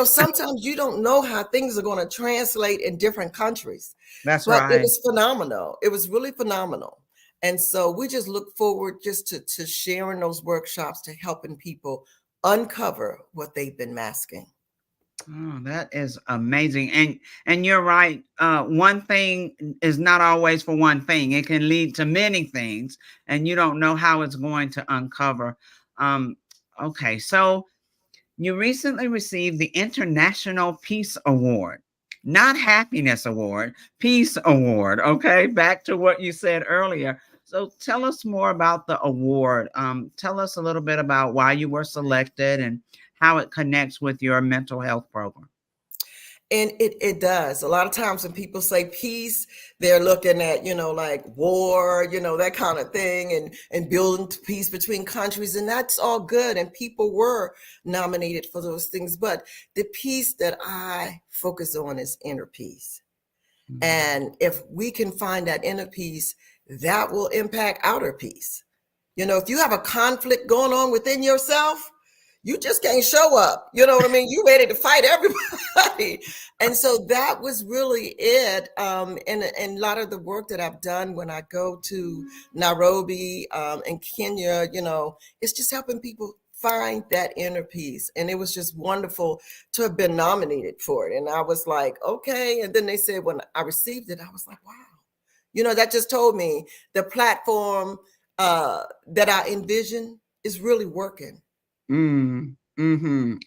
sometimes you don't know how things are going to translate in different countries. That's right. It was phenomenal. It was really phenomenal. And so we just look forward just to sharing those workshops, to helping people uncover what they've been masking. Oh, that is amazing. And you're right. One thing is not always for one thing. It can lead to many things, and you don't know how it's going to uncover. Okay, so you recently received the International Peace Award, not Happiness Award, Peace Award. Okay, back to what you said earlier. So tell us more about the award. Tell us a little bit about why you were selected and how it connects with your mental health program. And it does. A lot of times when people say peace, they're looking at, like war, that kind of thing, and building peace between countries. And that's all good. And people were nominated for those things. But the piece that I focus on is inner peace. Mm-hmm. And if we can find that inner peace, that will impact outer peace. If you have a conflict going on within yourself, you just can't show up. You know what I mean? You ready to fight everybody. And so that was really it. And a lot of the work that I've done when I go to Nairobi and Kenya, it's just helping people find that inner peace. And it was just wonderful to have been nominated for it. And I was like, okay. And then they said, when I received it, I was like, wow. That just told me the platform that I envision is really working.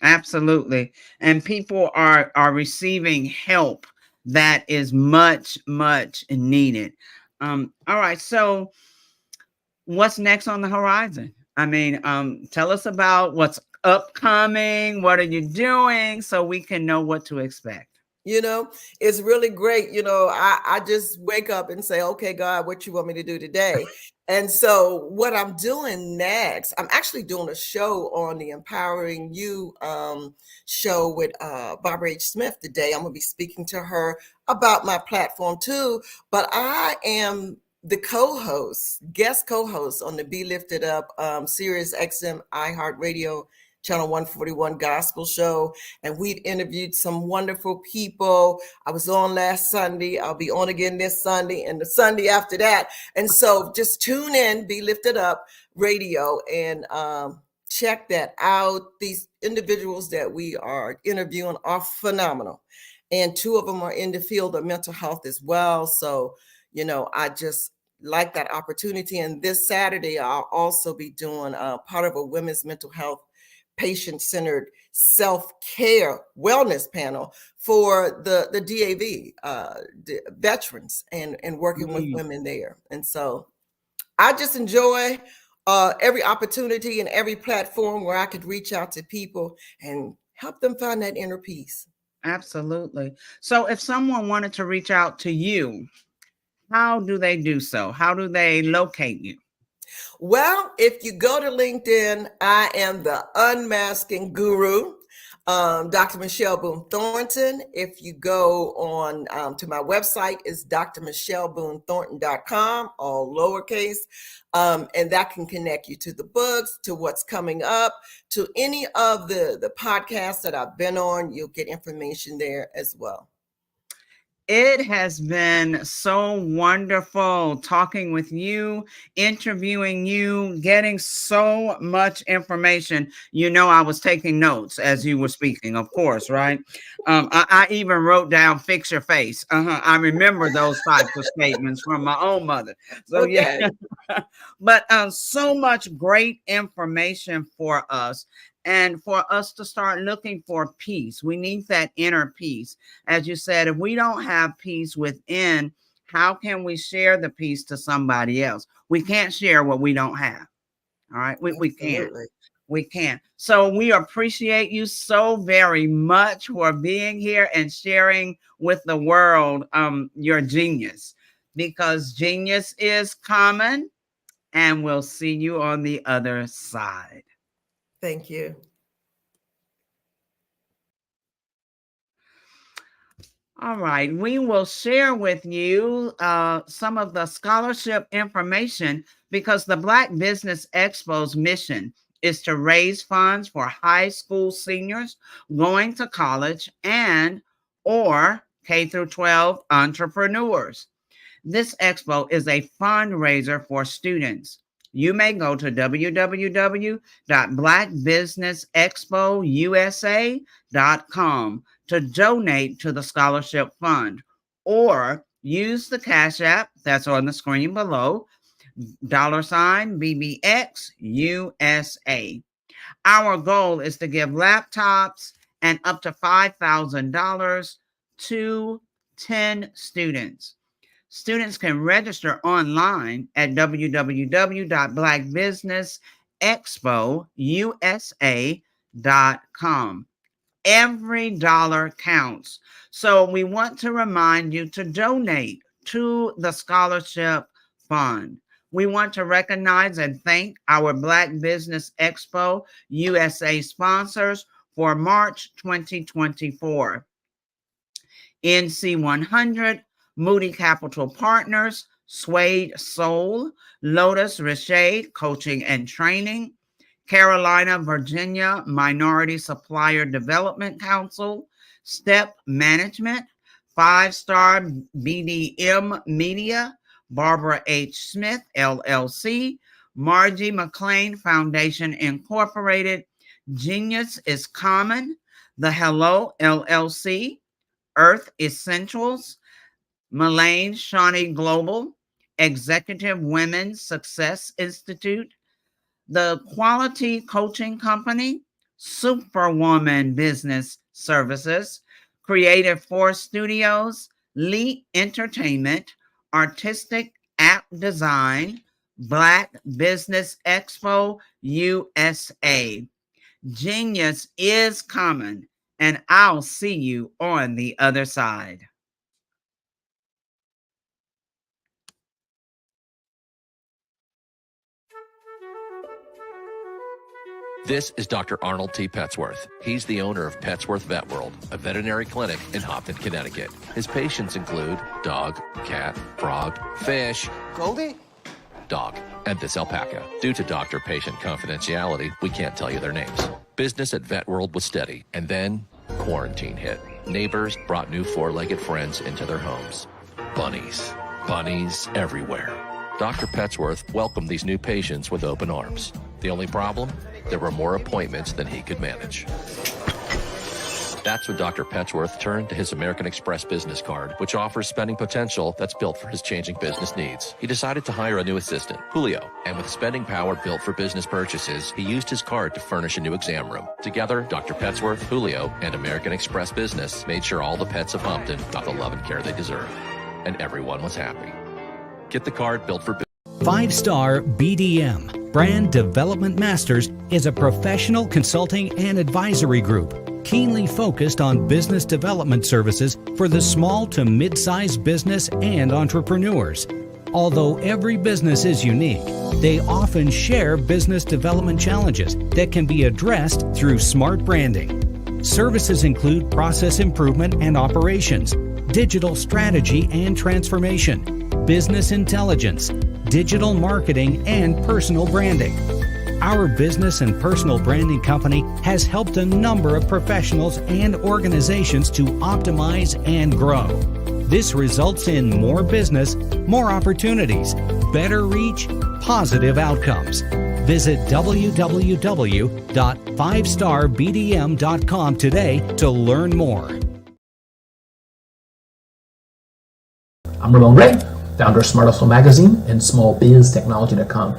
Absolutely. And people are receiving help that is much, much needed. All right. So what's next on the horizon? I mean, tell us about what's upcoming. What are you doing so we can know what to expect? It's really great. I just wake up and say, okay, God, what you want me to do today? And so what I'm doing next, I'm actually doing a show on the Empowering You show with Barbara H. Smith today. I'm going to be speaking to her about my platform too. But I am the guest co-host on the Be Lifted Up Sirius XM iHeartRadio Channel 141 Gospel Show. And we've interviewed some wonderful people. I was on last Sunday. I'll be on again this Sunday and the Sunday after that. And so just tune in, Be Lifted Up Radio, and check that out. These individuals that we are interviewing are phenomenal. And two of them are in the field of mental health as well. So, I just like that opportunity. And this Saturday, I'll also be doing part of a women's mental health patient-centered self-care wellness panel for the DAV, the veterans, and working with women there. And so I just enjoy every opportunity and every platform where I could reach out to people and help them find that inner peace. Absolutely. So if someone wanted to reach out to you, how do they do so? How do they locate you? Well, if you go to LinkedIn, I am the unmasking guru, Dr. Michelle Boone Thornton. If you go on to my website, is drmichellebooneThornton.com, all lowercase, and that can connect you to the books, to what's coming up, to any of the podcasts that I've been on. You'll get information there as well. It has been so wonderful talking with you, interviewing you, getting so much information. I was taking notes as you were speaking, of course, right? I even wrote down, fix your face. I remember those types of statements from my own mother. So, okay. Yeah. But so much great information for us. And for us to start looking for peace, we need that inner peace. As you said, if we don't have peace within, how can we share the peace to somebody else? We can't share what we don't have. All right. We can't. We can't. So we appreciate you so very much for being here and sharing with the world your genius, because genius is common, and we'll see you on the other side. Thank you. All right. We will share with you some of the scholarship information, because the Black Business Expo's mission is to raise funds for high school seniors going to college or K-12 entrepreneurs. This expo is a fundraiser for students, you may go to www.blackbusinessexpousa.com to donate to the scholarship fund, or use the Cash App that's on the screen below, $BBXUSA. Our goal is to give laptops and up to $5,000 to 10 students. Students can register online at www.blackbusinessexpousa.com. Every dollar counts. So we want to remind you to donate to the scholarship fund. We want to recognize and thank our Black Business Expo USA sponsors for March 2024. NC100, Moody Capital Partners, Suede Soul, Lotus Richade Coaching and Training, Carolina, Virginia Minority Supplier Development Council, Step Management, 5-Star BDM Media, Barbara H. Smith, LLC, Margie McLean Foundation, Incorporated, Genius is Common, The Hello, LLC, Earth Essentials, Mullane Shawnee Global, Executive Women's Success Institute, the Quality Coaching Company, Superwoman Business Services, Creative Force Studios, Lee Entertainment, Artistic App Design, Black Business Expo USA. Genius is common, and I'll see you on the other side. This is Dr. Arnold T. Petsworth. He's the owner of Petsworth Vet World, a veterinary clinic in Hopton, Connecticut. His patients include dog, cat, frog, fish, Goldie, dog, and this alpaca. Due to doctor-patient confidentiality, we can't tell you their names. Business at Vet World was steady, and then quarantine hit. Neighbors brought new four-legged friends into their homes. Bunnies. Bunnies everywhere. Dr. Petsworth welcomed these new patients with open arms. The only problem? There were more appointments than he could manage. That's when Dr. Petsworth turned to his American Express business card, which offers spending potential that's built for his changing business needs. He decided to hire a new assistant, Julio, and with spending power built for business purchases, he used his card to furnish a new exam room. Together, Dr. Petsworth, Julio, and American Express Business made sure all the pets of Hopton got the love and care they deserve. And everyone was happy. Get the card built for business. 5-Star BDM, Brand Development Masters, is a professional consulting and advisory group keenly focused on business development services for the small to mid-sized business and entrepreneurs. Although every business is unique, they often share business development challenges that can be addressed through smart branding. Services include process improvement and operations, digital strategy and transformation, business intelligence, digital marketing, and personal branding. Our business and personal branding company has helped a number of professionals and organizations to optimize and grow. This results in more business, more opportunities, better reach, positive outcomes. Visit www.5starbdm.com today to learn more. I'm Ramon Ray, founder of Smart Hustle Magazine and smallbiztechnology.com.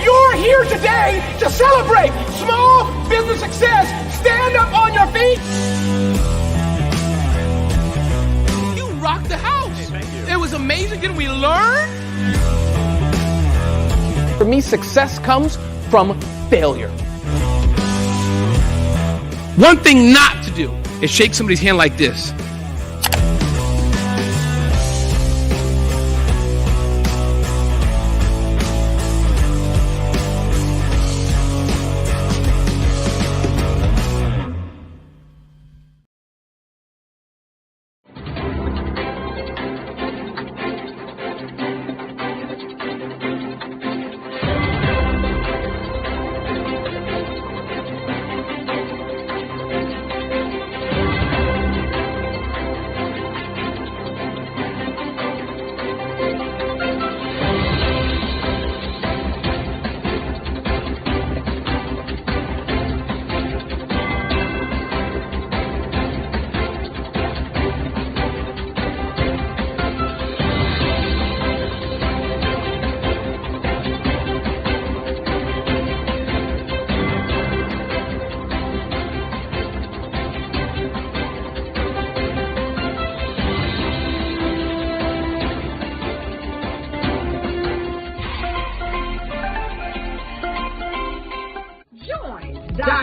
you're here today to celebrate small business success. Stand up on your feet. You rocked the house. It was amazing. Didn't we learn? For me, success comes from failure. One thing not to do is shake somebody's hand like this.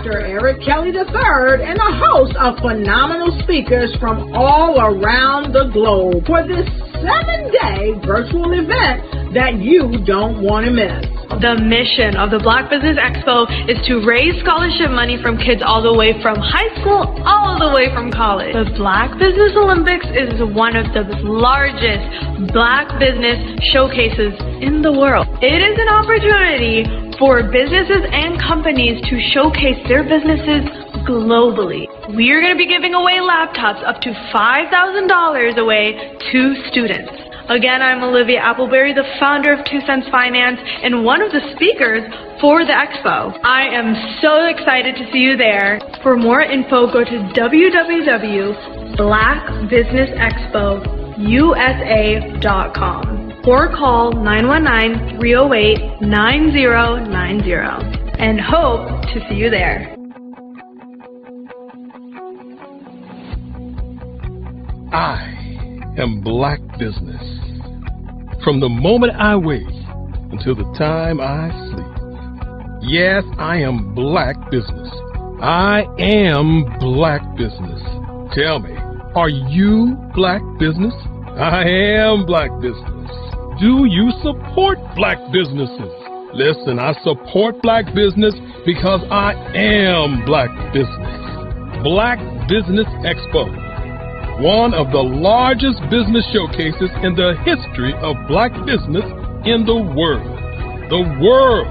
Dr. Eric Kelly III and a host of phenomenal speakers from all around the globe for this 7-day virtual event that you don't want to miss. The mission of the Black Business Expo is to raise scholarship money from kids all the way from high school all the way from college. The Black Business Olympics is one of the largest Black business showcases in the world. It is an opportunity for businesses and companies to showcase their businesses globally. We are going to be giving away laptops up to $5,000 away to students. Again, I'm Olivia Appleberry, the founder of 2 Cents Finance and one of the speakers for the expo. I am so excited to see you there. For more info, go to www.blackbusinessexpousa.com or call 919-308-9090 and hope to see you there. I am Black business. From the moment I wake until the time I sleep. Yes, I am Black business. I am Black business. Tell me, are you Black business? I am Black business. Do you support Black businesses? Listen, I support Black business because I am Black business. Black Business Expo, one of the largest business showcases in the history of Black business in the world. The world!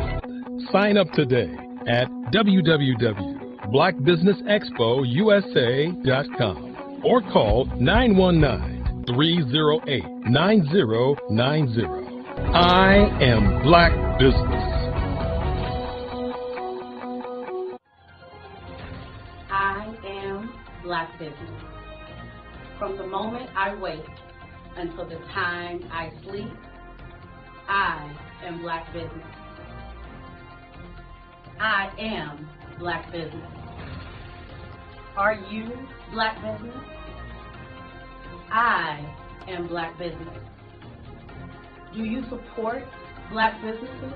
Sign up today at www.blackbusinessexpousa.com or call 919-308-9090. I am Black business. I am Black business. From the moment I wake until the time I sleep, I am Black business. I am Black business. Are you Black business? I am Black business. Do you support Black businesses?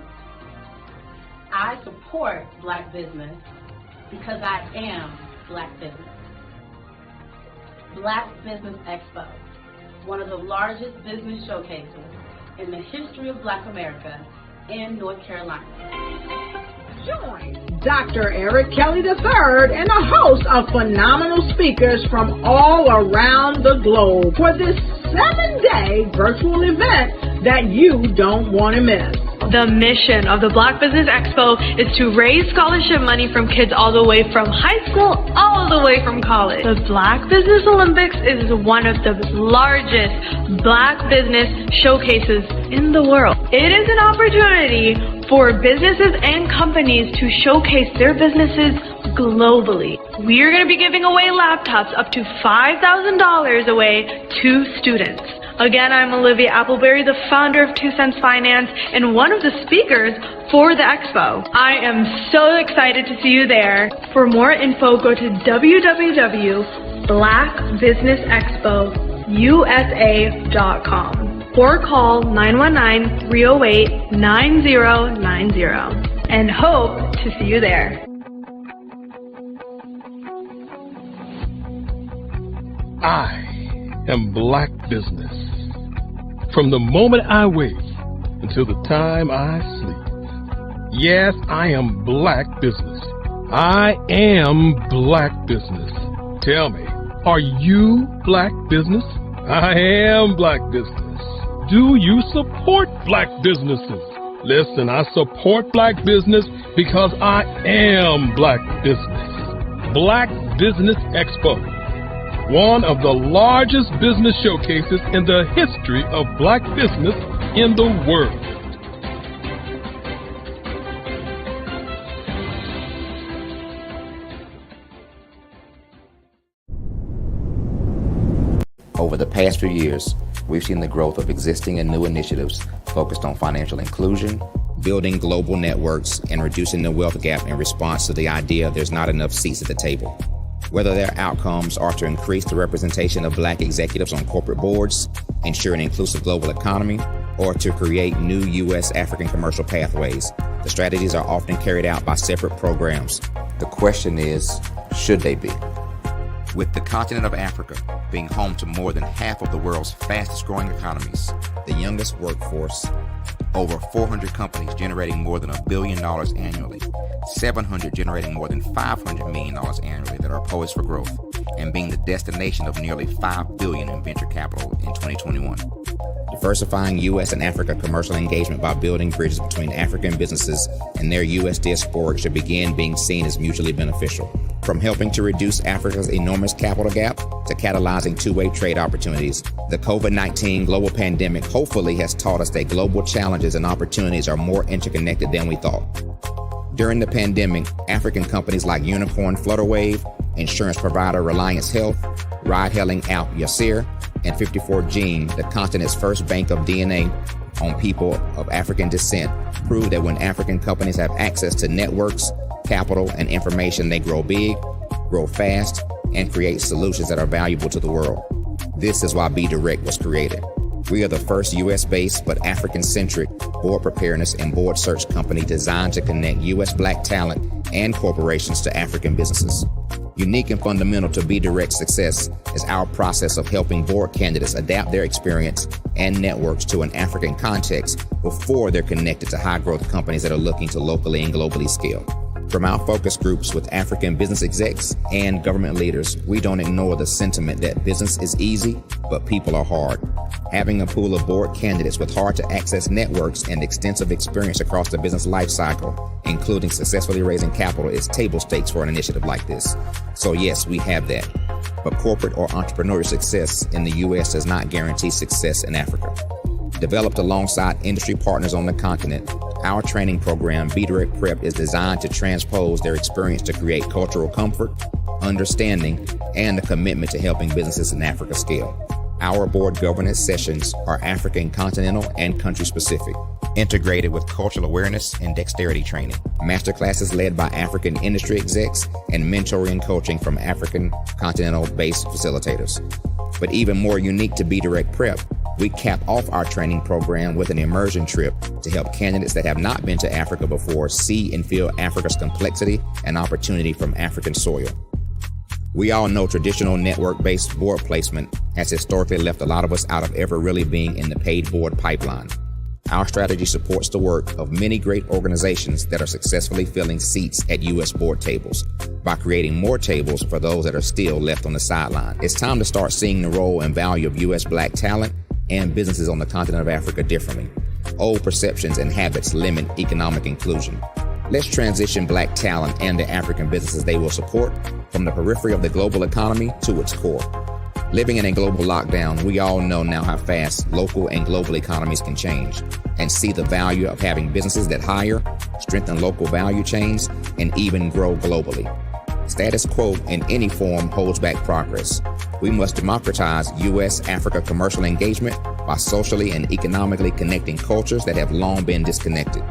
I support Black business because I am Black business. Black Business Expo, one of the largest business showcases in the history of Black America in North Carolina. Join Dr. Eric Kelly III and a host of phenomenal speakers from all around the globe for this 7-day virtual event that you don't want to miss. The mission of the Black Business Expo is to raise scholarship money from kids all the way from high school all the way from college. The Black Business Olympics is one of the largest Black business showcases in the world. It is an opportunity for businesses and companies to showcase their businesses globally. We are going to be giving away laptops up to $5,000 away to students. Again, I'm Olivia Appleberry, the founder of 2 Cents Finance and one of the speakers for the expo. I am so excited to see you there. For more info, go to www.blackbusinessexpousa.com or call 919-308-9090 and hope to see you there. I am Black business. From the moment I wake until the time I sleep. Yes, I am Black business. I am Black business. Tell me, are you Black business? I am Black business. Do you support Black businesses? Listen, I support Black business because I am Black business. Black Business Expo, one of the largest business showcases in the history of Black business in the world. Over the past few years, we've seen the growth of existing and new initiatives focused on financial inclusion, building global networks, and reducing the wealth gap in response to the idea there's not enough seats at the table. Whether their outcomes are to increase the representation of Black executives on corporate boards, ensure an inclusive global economy, or to create new U.S. African commercial pathways, the strategies are often carried out by separate programs. The question is, should they be? With the continent of Africa being home to more than half of the world's fastest growing economies, the youngest workforce, over 400 companies generating more than $1 billion annually, 700 generating more than $500 million annually that are poised for growth, and being the destination of nearly $5 billion in venture capital in 2021. Diversifying U.S. and Africa commercial engagement by building bridges between African businesses and their U.S. diaspora should begin being seen as mutually beneficial. From helping to reduce Africa's enormous capital gap to catalyzing two-way trade opportunities, the COVID-19 global pandemic hopefully has taught us that global challenges and opportunities are more interconnected than we thought. During the pandemic, African companies like Unicorn Flutterwave, insurance provider Reliance Health, ride-hailing app Yasir, and 54Gene, the continent's first bank of DNA on people of African descent, proved that when African companies have access to networks, capital, and information, they grow big, grow fast, and create solutions that are valuable to the world. This is why BDirect was created. We are the first U.S.-based but African-centric board preparedness and board search company designed to connect U.S. Black talent and corporations to African businesses. Unique and fundamental to BDirect's success is our process of helping board candidates adapt their experience and networks to an African context before they're connected to high-growth companies that are looking to locally and globally scale. From our focus groups with African business execs and government leaders, we don't ignore the sentiment that business is easy, but people are hard. Having a pool of board candidates with hard-to-access networks and extensive experience across the business lifecycle, including successfully raising capital, is table stakes for an initiative like this. So yes, we have that. But corporate or entrepreneurial success in the U.S. does not guarantee success in Africa. Developed alongside industry partners on the continent, our training program, BDirect Prep, is designed to transpose their experience to create cultural comfort, understanding, and a commitment to helping businesses in Africa scale. Our board governance sessions are African continental and country specific, integrated with cultural awareness and dexterity training, masterclasses led by African industry execs, and mentoring and coaching from African continental-based facilitators. But even more unique to BDirect Prep, we cap off our training program with an immersion trip to help candidates that have not been to Africa before see and feel Africa's complexity and opportunity from African soil. We all know traditional network-based board placement has historically left a lot of us out of ever really being in the paid board pipeline. Our strategy supports the work of many great organizations that are successfully filling seats at U.S. board tables by creating more tables for those that are still left on the sideline. It's time to start seeing the role and value of U.S. Black talent and businesses on the continent of Africa differently. Old perceptions and habits limit economic inclusion. Let's transition Black talent and the African businesses they will support from the periphery of the global economy to its core. Living in a global lockdown, we all know now how fast local and global economies can change, and see the value of having businesses that hire, strengthen local value chains, and even grow globally. Status quo in any form holds back progress. We must democratize U.S.-Africa commercial engagement by socially and economically connecting cultures that have long been disconnected.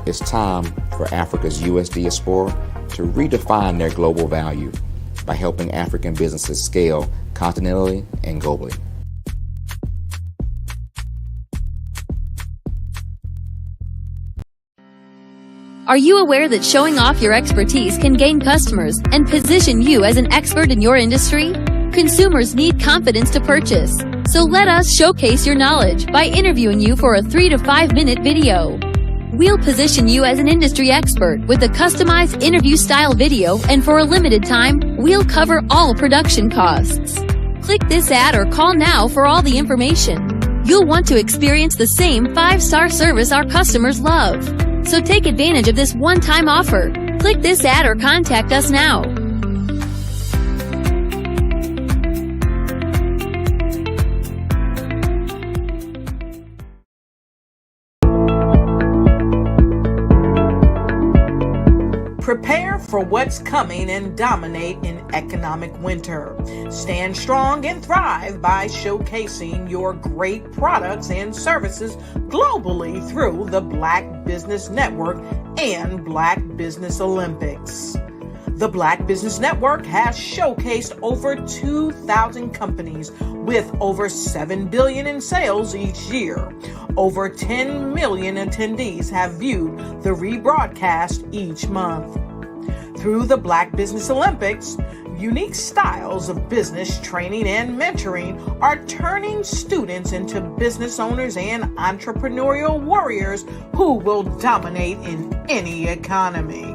It's time for Africa's U.S. diaspora to redefine their global value by helping African businesses scale continentally and globally. Are you aware that showing off your expertise can gain customers and position you as an expert in your industry? Consumers need confidence to purchase, so let us showcase your knowledge by interviewing you for a 3 to 5 minute video. We'll position you as an industry expert with a customized interview-style video, and for a limited time, we'll cover all production costs. Click this ad or call now for all the information. You'll want to experience the same 5-star service our customers love. So take advantage of this one-time offer. Click this ad or contact us now. Prepare for what's coming and dominate in economic winter. Stand strong and thrive by showcasing your great products and services globally through the Black Business Network and Black Business Olympics. The Black Business Network has showcased over 2,000 companies with over $7 billion in sales each year. Over 10 million attendees have viewed the rebroadcast each month. Through the Black Business Olympics, unique styles of business training and mentoring are turning students into business owners and entrepreneurial warriors who will dominate in any economy.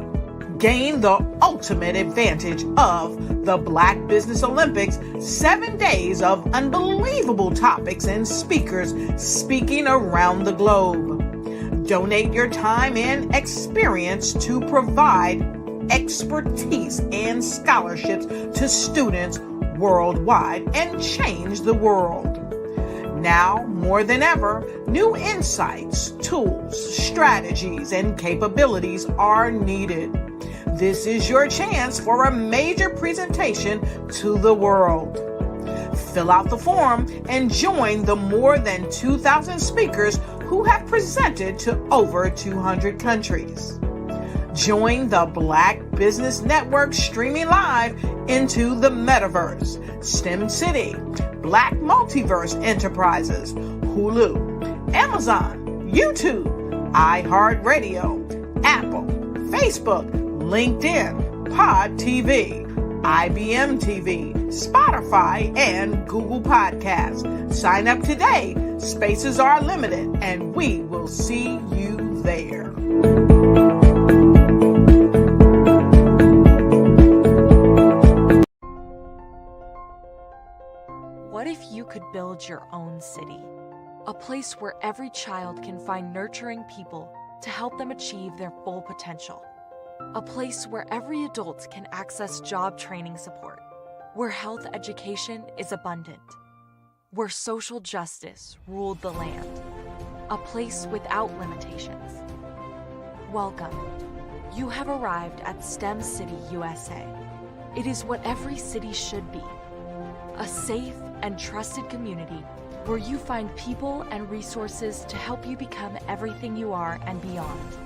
Gain the ultimate advantage of the Black Business Olympics, 7 days of unbelievable topics and speakers speaking around the globe. Donate your time and experience to provide expertise and scholarships to students worldwide and change the world. Now, more than ever, new insights, tools, strategies, and capabilities are needed. This is your chance for a major presentation to the world. Fill out the form and join the more than 2,000 speakers who have presented to over 200 countries. Join the Black Business Network streaming live into the metaverse, STEM City, Black Multiverse Enterprises, Hulu, Amazon, YouTube, iHeartRadio, Apple, Facebook, LinkedIn, Pod TV, IBM TV, Spotify, and Google Podcasts. Sign up today. Spaces are limited, and we will see you there. What if you could build your own city? A place where every child can find nurturing people to help them achieve their full potential. A place where every adult can access job training support. Where health education is abundant. Where social justice ruled the land. A place without limitations. Welcome. You have arrived at STEM City, USA. It is what every city should be. A safe and trusted community where you find people and resources to help you become everything you are and beyond.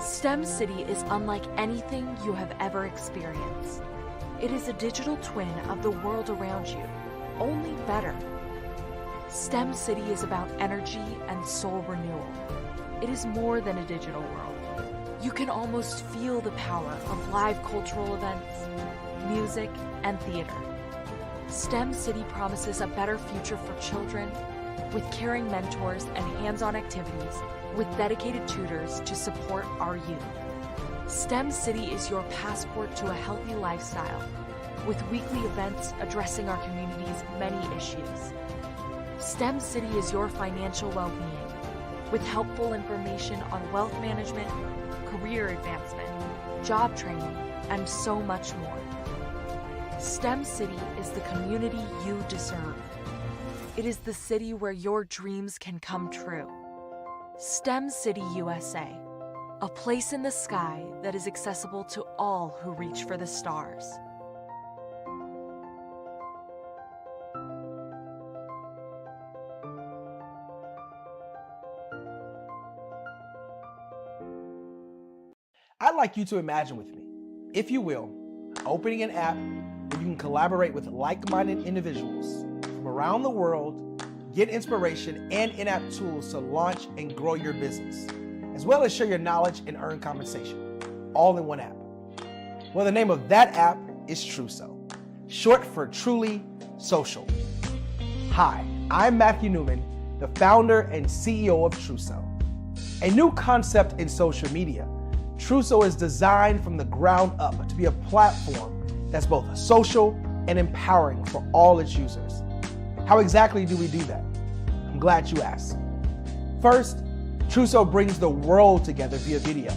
STEM City is unlike anything you have ever experienced. It is a digital twin of the world around you, only better. STEM City is about energy and soul renewal. It is more than a digital world. You can almost feel the power of live cultural events, music, and theater. STEM City promises a better future for children with caring mentors and hands-on activities with dedicated tutors to support our youth. STEM City is your passport to a healthy lifestyle with weekly events addressing our community's many issues. STEM City is your financial well-being with helpful information on wealth management, career advancement, job training, and so much more. STEM City is the community you deserve. It is the city where your dreams can come true. STEM City USA, a place in the sky that is accessible to all who reach for the stars. I'd like you to imagine with me, if you will, opening an app where you can collaborate with like-minded individuals from around the world, get inspiration and in-app tools to launch and grow your business, as well as share your knowledge and earn compensation, all in one app. Well, the name of that app is Truso, short for Truly Social. Hi, I'm Matthew Newman, the founder and CEO of Truso. A new concept in social media, Truso is designed from the ground up to be a platform that's both social and empowering for all its users. How exactly do we do that? I'm glad you asked. First, Truso brings the world together via video.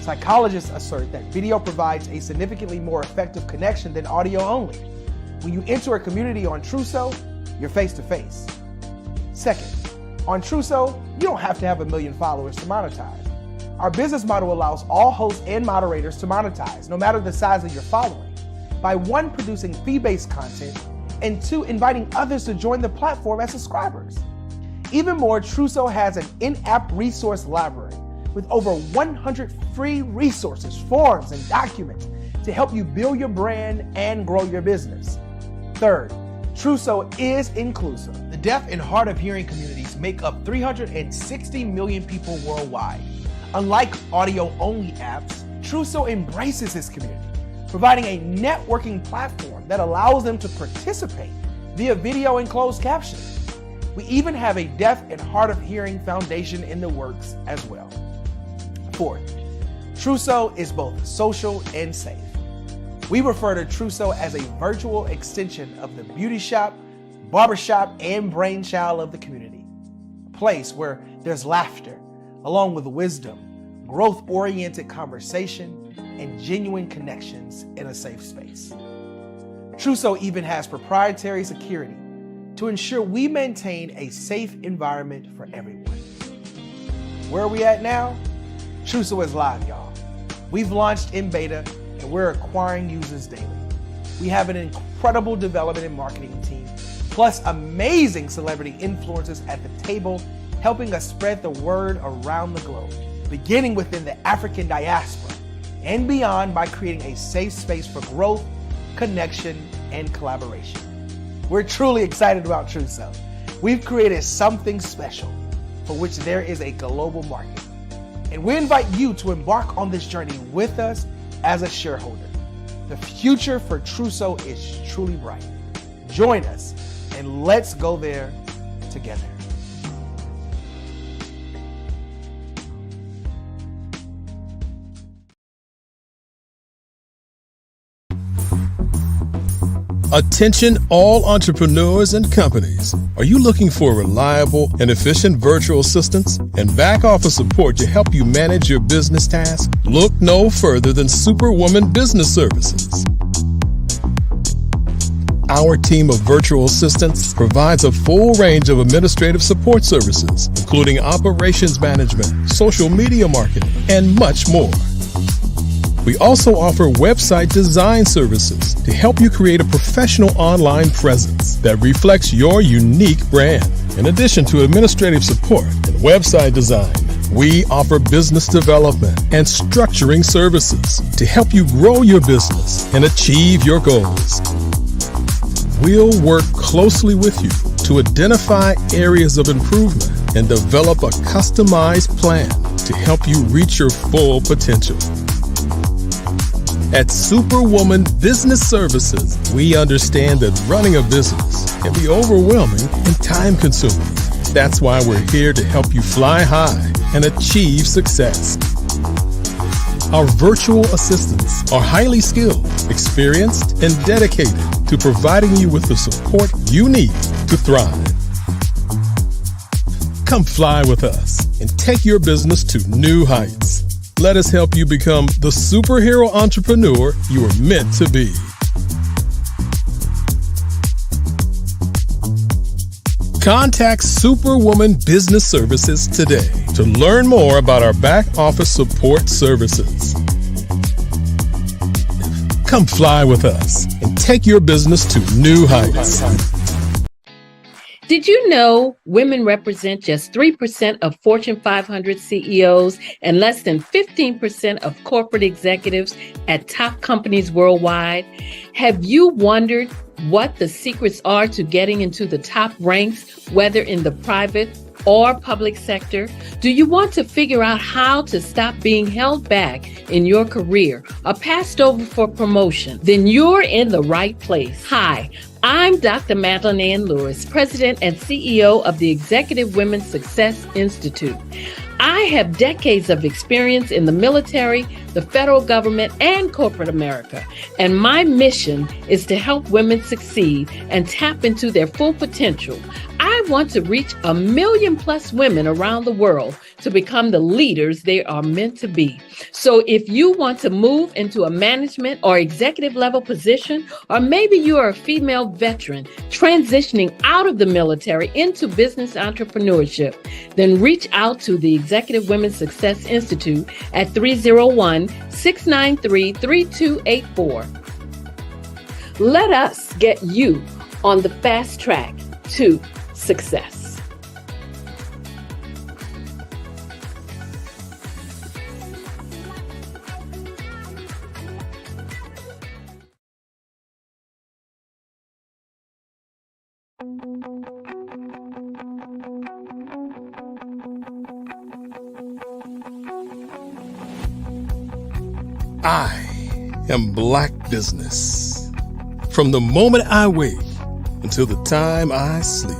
Psychologists assert that video provides a significantly more effective connection than audio only. When you enter a community on Truso, you're face to face. Second, on Truso, you don't have to have 1 million followers to monetize. Our business model allows all hosts and moderators to monetize, no matter the size of your following, by 1, producing fee-based content, and 2, inviting others to join the platform as subscribers. Even more, Truso has an in-app resource library with over 100 free resources, forms, and documents to help you build your brand and grow your business. Third, Truso is inclusive. The deaf and hard of hearing communities make up 360 million people worldwide. Unlike audio-only apps, Truso embraces his community, providing a networking platform that allows them to participate via video and closed captioning. We even have a deaf and hard of hearing foundation in the works as well. Fourth, Truso is both social and safe. We refer to Truso as a virtual extension of the beauty shop, barbershop, and brainchild of the community. A place where there's laughter, along with wisdom, growth-oriented conversation, and genuine connections in a safe space. Truso even has proprietary security to ensure we maintain a safe environment for everyone. Where are we at now? Truso is live, y'all. We've launched in beta and we're acquiring users daily. We have an incredible development and marketing team, plus amazing celebrity influencers at the table, helping us spread the word around the globe, beginning within the African diaspora and beyond by creating a safe space for growth, connection, and collaboration. We're truly excited about Truso. We've created something special for which there is a global market. And we invite you to embark on this journey with us as a shareholder. The future for Truso is truly bright. Join us and let's go there together. Attention all entrepreneurs and companies. Are you looking for reliable and efficient virtual assistants and back office support to help you manage your business tasks? Look no further than Superwoman Business Services. Our team of virtual assistants provides a full range of administrative support services, including operations management, social media marketing, and much more. We also offer website design services to help you create a professional online presence that reflects your unique brand. In addition to administrative support and website design, we offer business development and structuring services to help you grow your business and achieve your goals. We'll work closely with you to identify areas of improvement and develop a customized plan to help you reach your full potential. At Superwoman Business Services, we understand that running a business can be overwhelming and time-consuming. That's why we're here to help you fly high and achieve success. Our virtual assistants are highly skilled, experienced, and dedicated to providing you with the support you need to thrive. Come fly with us and take your business to new heights. Let us help you become the superhero entrepreneur you are meant to be. Contact Superwoman Business Services today to learn more about our back office support services. Come fly with us and take your business to new heights. Did you know women represent just 3% of Fortune 500 CEOs and less than 15% of corporate executives at top companies worldwide? Have you wondered what the secrets are to getting into the top ranks, whether in the private or public sector? Do you want to figure out how to stop being held back in your career or passed over for promotion? Then you're in the right place. Hi, I'm Dr. Madeline Ann Lewis, President and CEO of the Executive Women's Success Institute. I have decades of experience in the military, the federal government, and corporate America, and my mission is to help women succeed and tap into their full potential. I want to reach 1 million+ women around the world to become the leaders they are meant to be. So if you want to move into a management or executive level position, or maybe you are a female veteran transitioning out of the military into business entrepreneurship, then reach out to the Executive Women's Success Institute at 301-693-3284. Let us get you on the fast track to success. I am Black business. From the moment I wake until the time I sleep.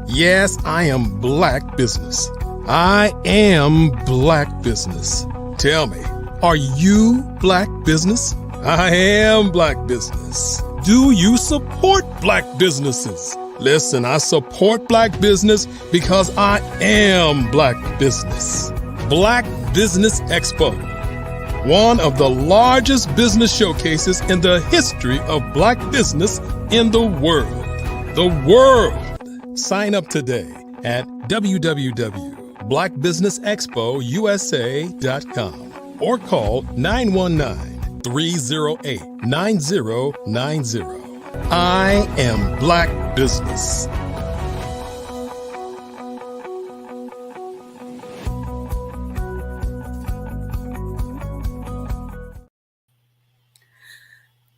Yes, I am Black business. I am Black business. Tell me, are you Black business? I am Black business. Do you support Black businesses? Listen, I support Black business because I am Black business. Black Business Expo, one of the largest business showcases in the history of Black business in the world. The world! Sign up today at www.blackbusinessexpousa.com or call 919-308-9090. I am Black business.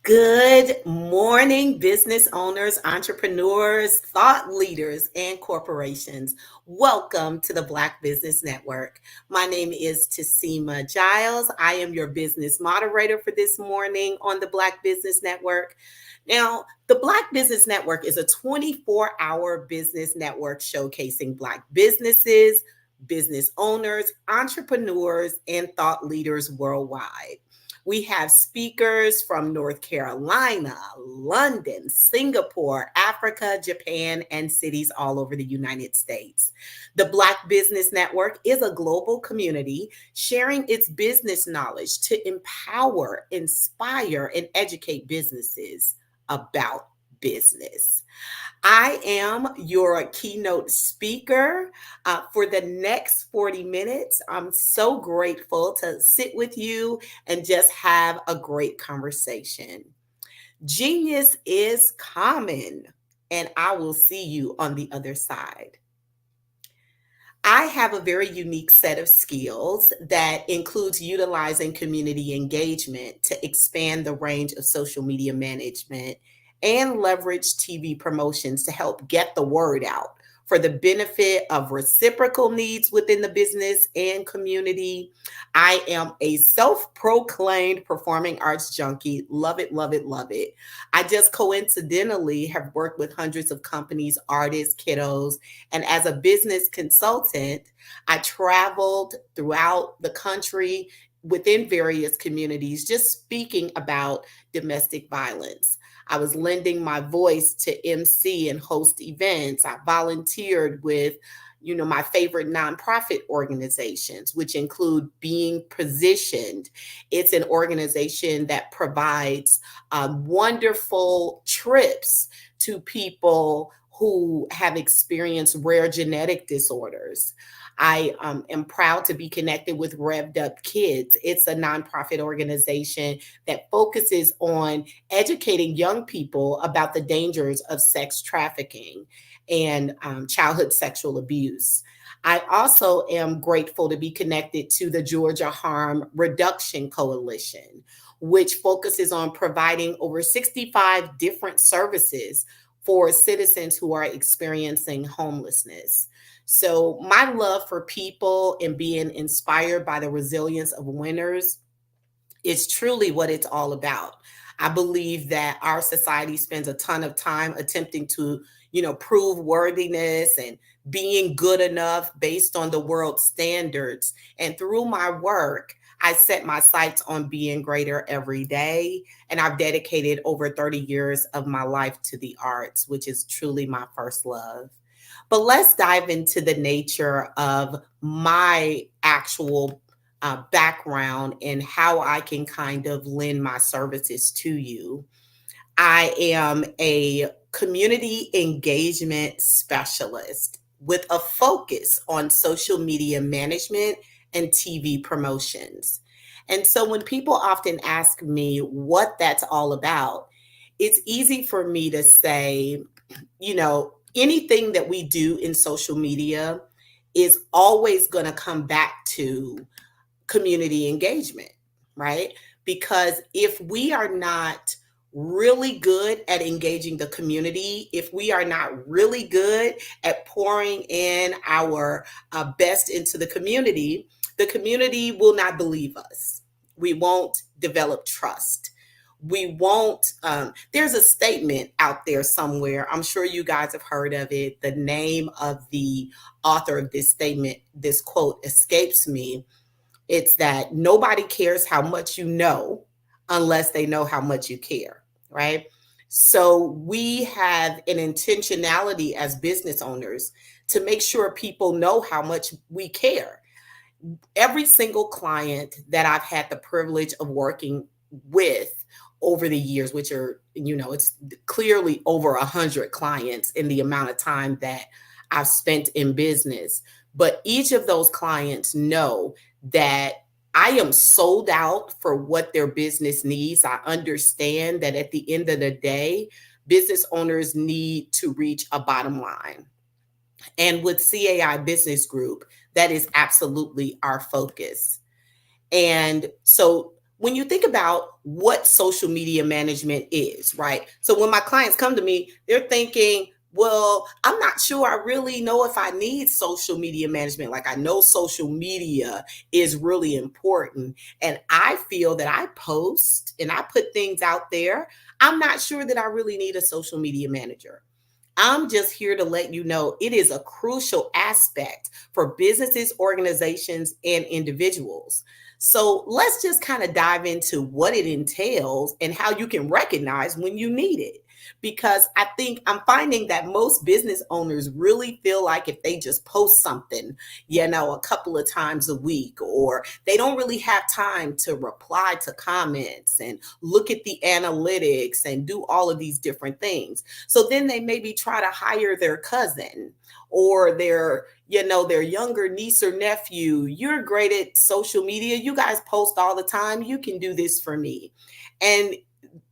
Good morning, business owners, entrepreneurs, thought leaders, and corporations. Welcome to the Black Business Network. My name is Tassima Giles. I am your business moderator for this morning on the Black Business Network. Now, the Black Business Network is a 24-hour business network showcasing Black businesses, business owners, entrepreneurs, and thought leaders worldwide. We have speakers from North Carolina, London, Singapore, Africa, Japan, and cities all over the United States. The Black Business Network is a global community sharing its business knowledge to empower, inspire, and educate businesses about business. I am your keynote speaker for the next 40 minutes. I'm so grateful to sit with you and just have a great conversation. Genius is common, and I will see you on the other side. I have a very unique set of skills that includes utilizing community engagement to expand the range of social media management and leverage TV promotions to help get the word out for the benefit of reciprocal needs within the business and community. I am a self-proclaimed performing arts junkie. Love it, love it, love it. I just coincidentally have worked with hundreds of companies, artists, kiddos, and as a business consultant, I traveled throughout the country within various communities, just speaking about domestic violence. I was lending my voice to MC and host events. I volunteered with, my favorite nonprofit organizations, which include Being Positioned. It's an organization that provides wonderful trips to people who have experienced rare genetic disorders. I am proud to be connected with Revved Up Kids. It's a nonprofit organization that focuses on educating young people about the dangers of sex trafficking and childhood sexual abuse. I also am grateful to be connected to the Georgia Harm Reduction Coalition, which focuses on providing over 65 different services for citizens who are experiencing homelessness. So my love for people and being inspired by the resilience of winners is truly what it's all about. I believe that our society spends a ton of time attempting to, prove worthiness and being good enough based on the world's standards. And through my work, I set my sights on being greater every day. And I've dedicated over 30 years of my life to the arts, which is truly my first love. But let's dive into the nature of my actual background and how I can kind of lend my services to you. I am a community engagement specialist with a focus on social media management and TV promotions. And so when people often ask me what that's all about, it's easy for me to say, anything that we do in social media is always going to come back to community engagement, right? Because if we are not really good at engaging the community, if we are not really good at pouring in our best into the community will not believe us. We won't develop trust. We won't, there's a statement out there somewhere. I'm sure you guys have heard of it. The name of the author of this statement, this quote escapes me. It's that nobody cares how much you know unless they know how much you care, right? So we have an intentionality as business owners to make sure people know how much we care. Every single client that I've had the privilege of working with over the years, which are, it's clearly over 100 clients in the amount of time that I've spent in business. But each of those clients know that I am sold out for what their business needs. I understand that at the end of the day, business owners need to reach a bottom line. And with CAI Business Group, that is absolutely our focus. And so when you think about what social media management is, right? So when my clients come to me, they're thinking, well, I'm not sure I really know if I need social media management. Like, I know social media is really important, and I feel that I post and I put things out there. I'm not sure that I really need a social media manager. I'm just here to let you know it is a crucial aspect for businesses, organizations, and individuals. So let's just kind of dive into what it entails and how you can recognize when you need it. Because I think I'm finding that most business owners really feel like if they just post something, a couple of times a week, or they don't really have time to reply to comments and look at the analytics and do all of these different things. So then they maybe try to hire their cousin or their younger niece or nephew. You're great at social media. You guys post all the time. You can do this for me. And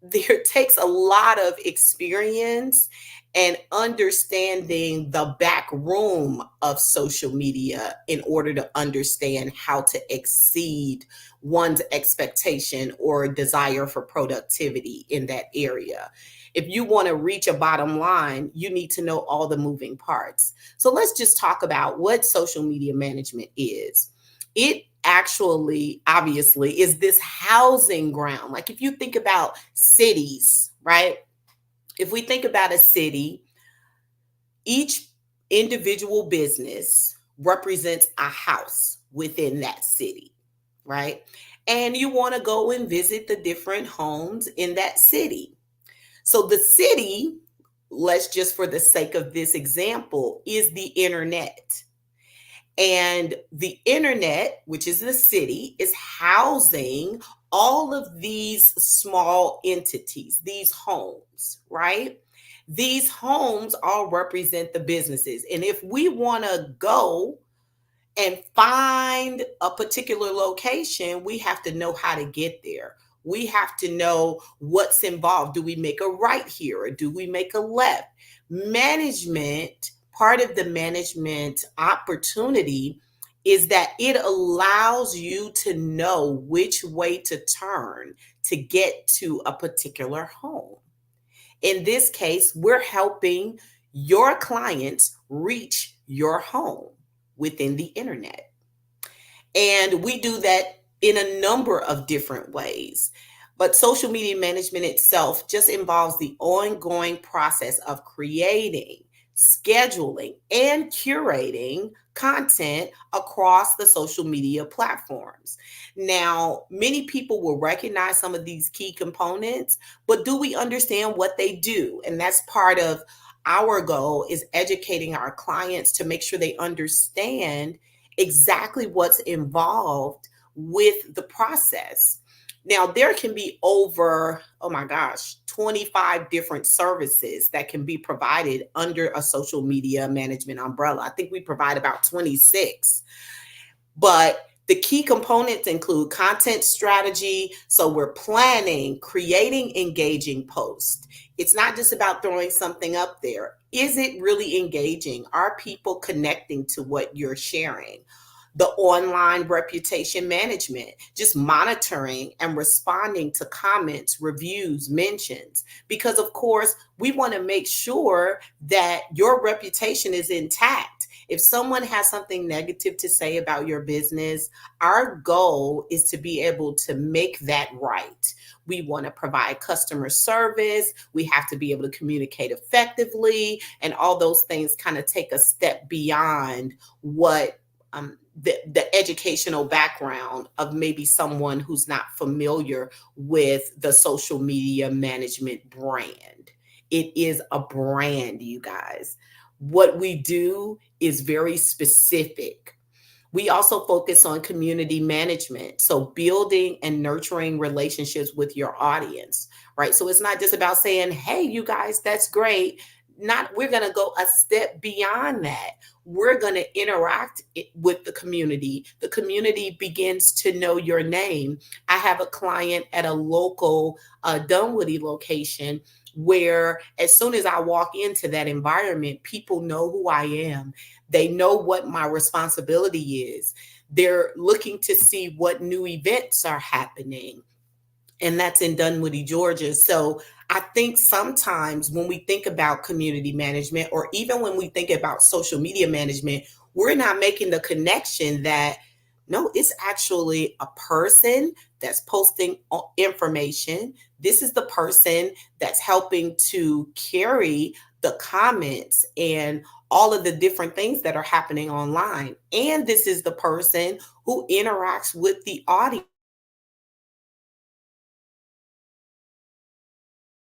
there takes a lot of experience and understanding the back room of social media in order to understand how to exceed one's expectation or desire for productivity in that area. If you want to reach a bottom line, you need to know all the moving parts. So let's just talk about what social media management is. It actually, obviously, is this housing ground. Like, if you think about cities, right? If we think about a city, each individual business represents a house within that city, right? And you want to go and visit the different homes in that city. So the city, let's just for the sake of this example, is the internet. And the internet, which is the city, is housing all of these small entities, these homes, right? These homes all represent the businesses. And if we want to go and find a particular location, we have to know how to get there. We have to know what's involved. Do we make a right here or do we make a left? Management, part of the management opportunity is that it allows you to know which way to turn to get to a particular home. In this case, we're helping your clients reach your home within the internet. And we do that in a number of different ways. But social media management itself just involves the ongoing process of creating, scheduling, and curating content across the social media platforms. Now, many people will recognize some of these key components, but do we understand what they do? And that's part of our goal, is educating our clients to make sure they understand exactly what's involved with the process. Now, there can be over, 25 different services that can be provided under a social media management umbrella. I think we provide about 26. But the key components include content strategy. So we're planning, creating engaging posts. It's not just about throwing something up there. Is it really engaging? Are people connecting to what you're sharing? The online reputation management, just monitoring and responding to comments, reviews, mentions, because of course we want to make sure that your reputation is intact. If someone has something negative to say about your business, our goal is to be able to make that right. We want to provide customer service. We have to be able to communicate effectively, and all those things kind of take a step beyond what the educational background of maybe someone who's not familiar with the social media management brand. It is a brand, you guys. What we do is very specific. We also focus on community management. So building and nurturing relationships with your audience, right? So it's not just about saying, hey, you guys, that's great. We're going to go a step beyond that. We're going to interact with the community. The community begins to know your name. I have a client at a local Dunwoody location where as soon as I walk into that environment, people know who I am. They know what my responsibility is. They're looking to see what new events are happening. And that's in Dunwoody, Georgia. So I think sometimes when we think about community management, or even when we think about social media management, we're not making the connection that, no, it's actually a person that's posting information. This is the person that's helping to carry the comments and all of the different things that are happening online. And this is the person who interacts with the audience.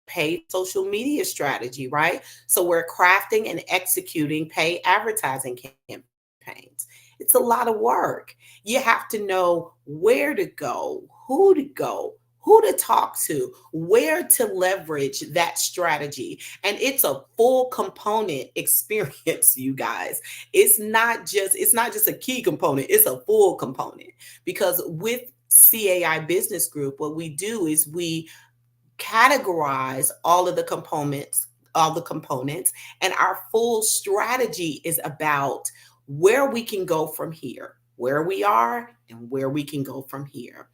Paid social media strategy, right? So we're crafting and executing paid advertising campaigns. It's a lot of work. You have to know where to go, who to talk to, where to leverage that strategy. And it's a full component experience, you guys. It's not just a key component, it's a full component. Because with CAI Business Group, what we do is we categorize all the components, and our full strategy is about where we can go from here, where we are and where we can go from here.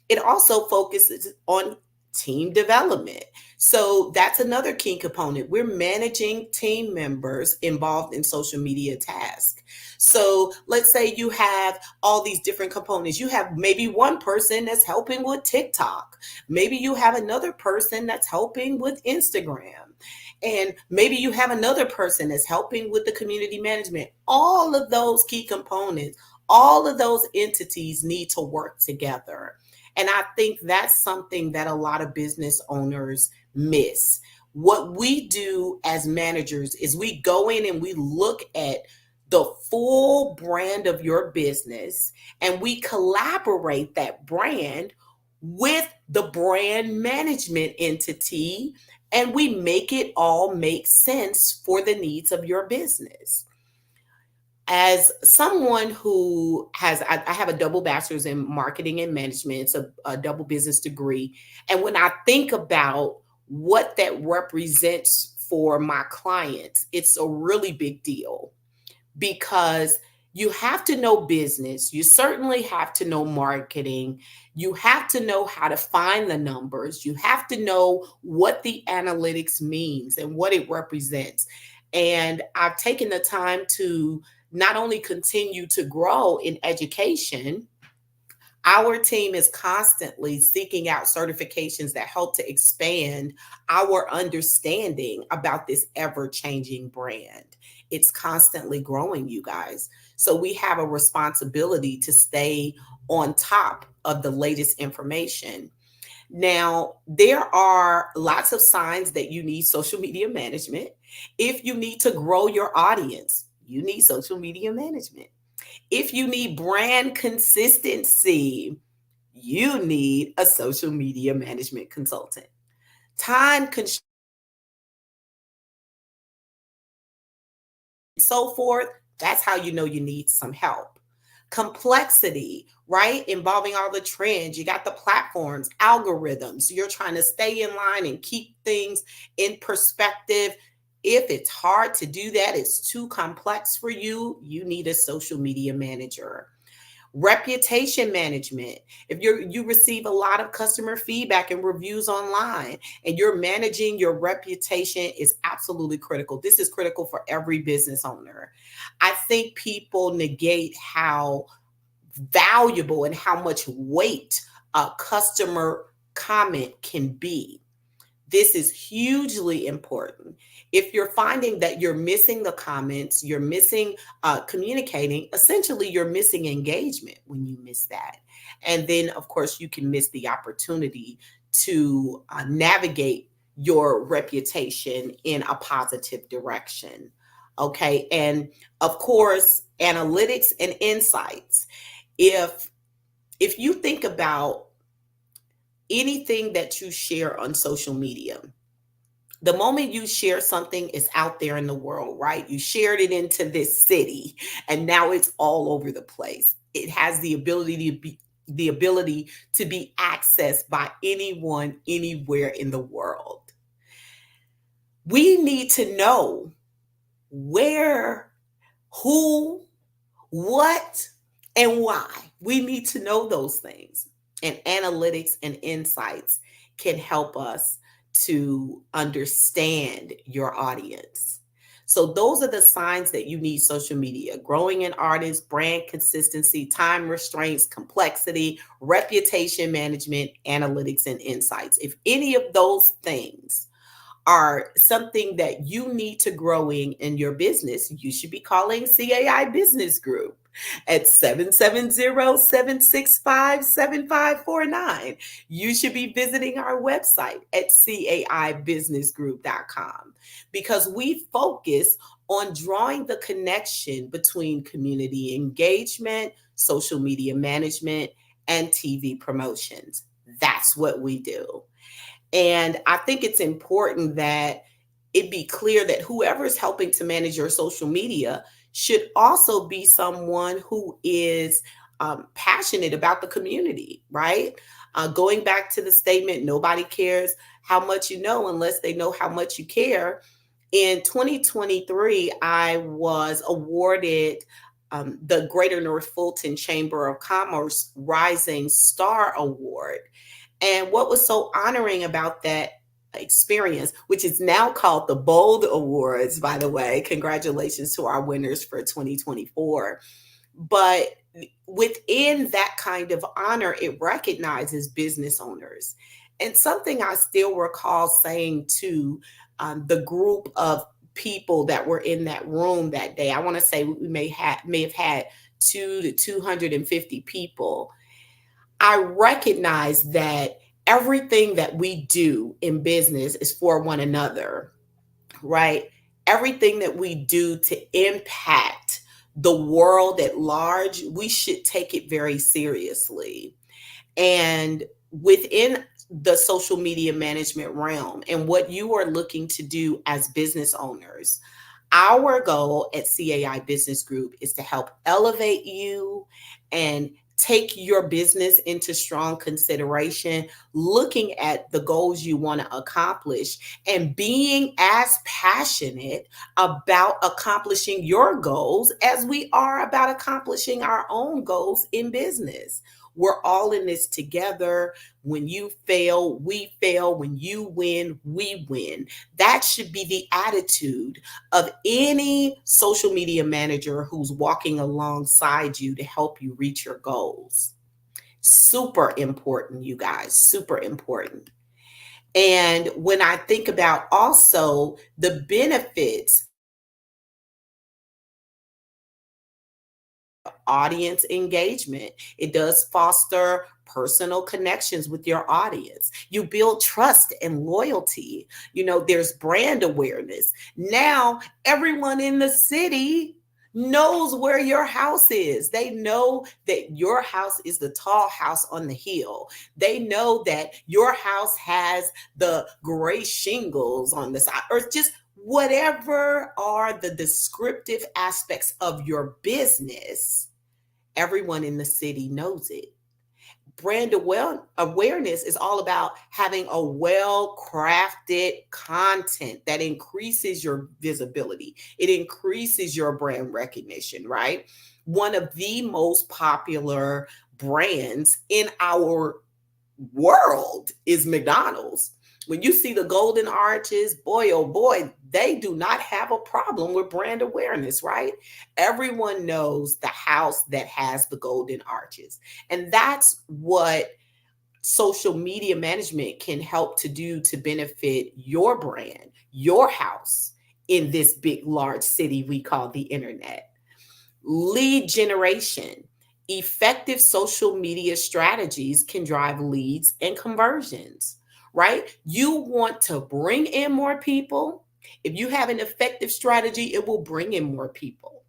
It also focuses on team development. So that's another key component. We're managing team members involved in social media tasks. So let's say you have all these different components. You have maybe one person that's helping with TikTok. Maybe you have another person that's helping with Instagram. And maybe you have another person that's helping with the community management. All of those key components, all of those entities need to work together. And I think that's something that a lot of business owners miss. What we do as managers is we go in and we look at the full brand of your business, and we collaborate that brand with the brand management entity, and we make it all make sense for the needs of your business. As someone who I have a double bachelor's in marketing and management, it's a double business degree. And when I think about what that represents for my clients, it's a really big deal, because you have to know business. You certainly have to know marketing. You have to know how to find the numbers. You have to know what the analytics means and what it represents. And I've taken the time to not only continue to grow in education, our team is constantly seeking out certifications that help to expand our understanding about this ever-changing brand. It's constantly growing, you guys. So we have a responsibility to stay on top of the latest information. Now, there are lots of signs that you need social media management. If you need to grow your audience, you need social media management. If you need brand consistency, you need a social media management consultant. Time constraints, and so forth, that's how you know you need some help. Complexity, right? Involving all the trends. You got the platforms, algorithms. You're trying to stay in line and keep things in perspective. If it's hard to do that, it's too complex for you, you need a social media manager. Reputation management. If you receive a lot of customer feedback and reviews online and you're managing your reputation, is absolutely critical. This is critical for every business owner. I think people negate how valuable and how much weight a customer comment can be. This is hugely important. If you're finding that you're missing the comments, you're missing communicating, essentially you're missing engagement when you miss that. And then, of course, you can miss the opportunity to navigate your reputation in a positive direction. Okay. And of course, analytics and insights. If you think about anything that you share on social media, the moment you share something, it's out there in the world, right? You shared it into this city and now it's all over the place. It has the ability to be accessed by anyone, anywhere in the world. We need to know where, who, what, and why. We need to know those things. And analytics and insights can help us to understand your audience. So those are the signs that you need social media: growing an artist, brand consistency, time restraints, complexity, reputation management, analytics, and insights. If any of those things are something that you need to grow in your business, you should be calling CAI Business Group at 770-765-7549. You should be visiting our website at caibusinessgroup.com, because we focus on drawing the connection between community engagement, social media management, and TV promotions. That's what we do. And I think it's important that it be clear that whoever is helping to manage your social media should also be someone who is passionate about the community, right? Going back to the statement, nobody cares how much you know unless they know how much you care. In 2023, I was awarded the Greater North Fulton Chamber of Commerce Rising Star Award. And what was so honoring about that experience, which is now called the Bold Awards, by the way, congratulations to our winners for 2024. But within that kind of honor, it recognizes business owners. And something I still recall saying to the group of people that were in that room that day, I want to say we may have had 200 to 250 people. I recognize that everything that we do in business is for one another, right? Everything that we do to impact the world at large, we should take it very seriously. And within the social media management realm and what you are looking to do as business owners, our goal at CAI Business Group is to help elevate you and take your business into strong consideration, looking at the goals you want to accomplish and being as passionate about accomplishing your goals as we are about accomplishing our own goals in business. We're all in this together. When you fail, we fail. When you win, we win. That should be the attitude of any social media manager who's walking alongside you to help you reach your goals. Super important, you guys, super important. And when I think about also the benefits, audience engagement, it does foster personal connections with your audience. You build trust and loyalty. You know, there's brand awareness. Now, everyone in the city knows where your house is. They know that your house is the tall house on the hill. They know that your house has the gray shingles on the side, or just whatever are the descriptive aspects of your business. Everyone in the city knows it. brand awareness is all about having a well-crafted content that increases your visibility. It increases your brand recognition, right? One of the most popular brands in our world is McDonald's. When you see the golden arches, boy, oh boy, they do not have a problem with brand awareness, right? Everyone knows the house that has the golden arches. And that's what social media management can help to do to benefit your brand, your house in this big, large city we call the internet. Lead generation. Effective social media strategies can drive leads and conversions, right? You want to bring in more people. If you have an effective strategy, it will bring in more people.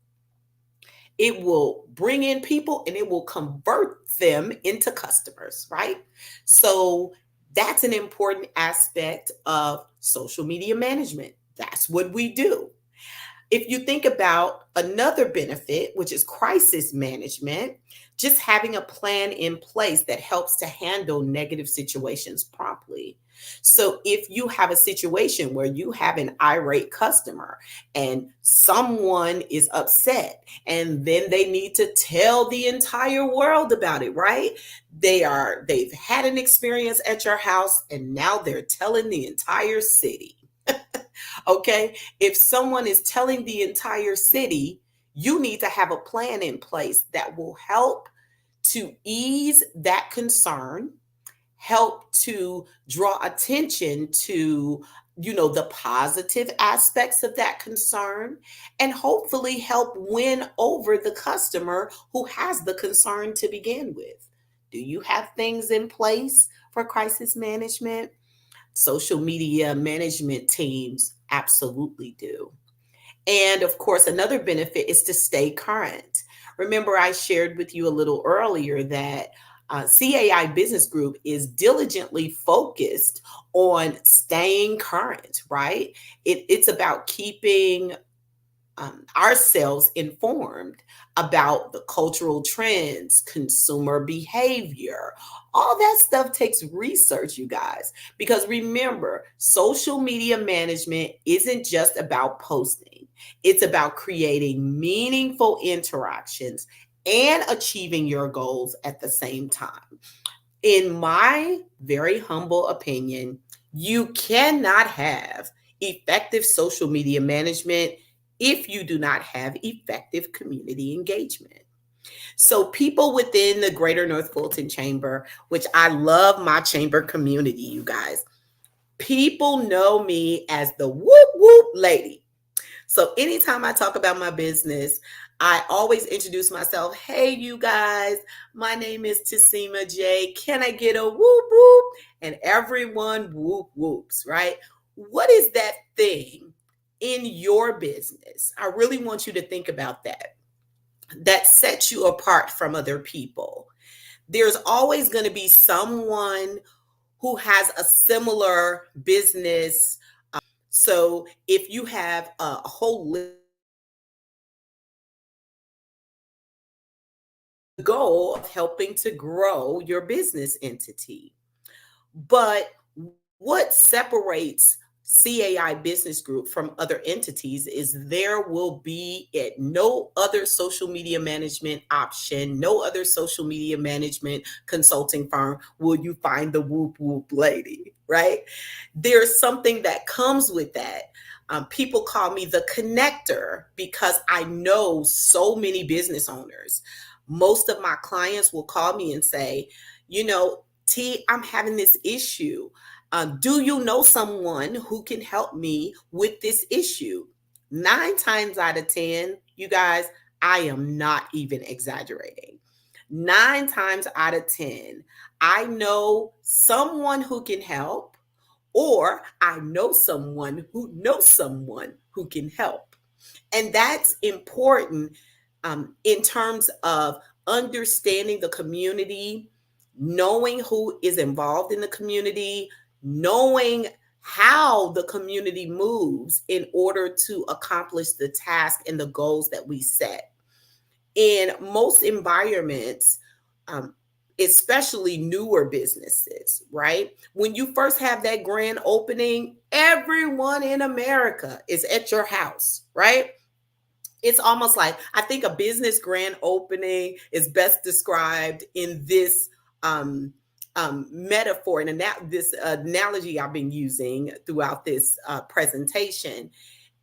It will bring in people and it will convert them into customers, right? So that's an important aspect of social media management. That's what we do. If you think about another benefit, which is crisis management, just having a plan in place that helps to handle negative situations promptly. So if you have a situation where you have an irate customer and someone is upset and then they need to tell the entire world about it, right? They've had an experience at your house and now they're telling the entire city. Okay, if someone is telling the entire city, you need to have a plan in place that will help to ease that concern, help to draw attention to, the positive aspects of that concern, and hopefully help win over the customer who has the concern to begin with. Do you have things in place for crisis management? Social media management teams absolutely do. And of course, another benefit is to stay current. Remember, I shared with you a little earlier that CAI Business Group is diligently focused on staying current, right? It's about keeping ourselves informed about the cultural trends, consumer behavior. All that stuff takes research, you guys, because remember, social media management isn't just about posting. It's about creating meaningful interactions and achieving your goals at the same time. In my very humble opinion, you cannot have effective social media management if you do not have effective community engagement. So people within the Greater North Fulton Chamber, which I love my chamber community, you guys, people know me as the whoop whoop lady. So anytime I talk about my business, I always introduce myself. Hey, you guys, my name is Tessima J. Can I get a whoop whoop? And everyone whoop whoops, right? What is that thing in your business? I really want you to think about that sets you apart from other people. There's always going to be someone who has a similar business. So if you have a whole goal of helping to grow your business entity. But what separates CAI Business Group from other entities is there will be at no other social media management option, no other social media management consulting firm will you find the whoop whoop lady, right? There's something that comes with that. People call me the connector because I know so many business owners. Most of my clients will call me and say, T, I'm having this issue. Do you know someone who can help me with this issue? 9 times out of 10, you guys, I am not even exaggerating. 9 times out of 10, I know someone who can help, or I know someone who knows someone who can help. And that's important in terms of understanding the community, knowing who is involved in the community, knowing how the community moves in order to accomplish the task and the goals that we set. In most environments, especially newer businesses, right? When you first have that grand opening, everyone in America is at your house, right? It's almost like, I think a business grand opening is best described in this metaphor and this analogy I've been using throughout this presentation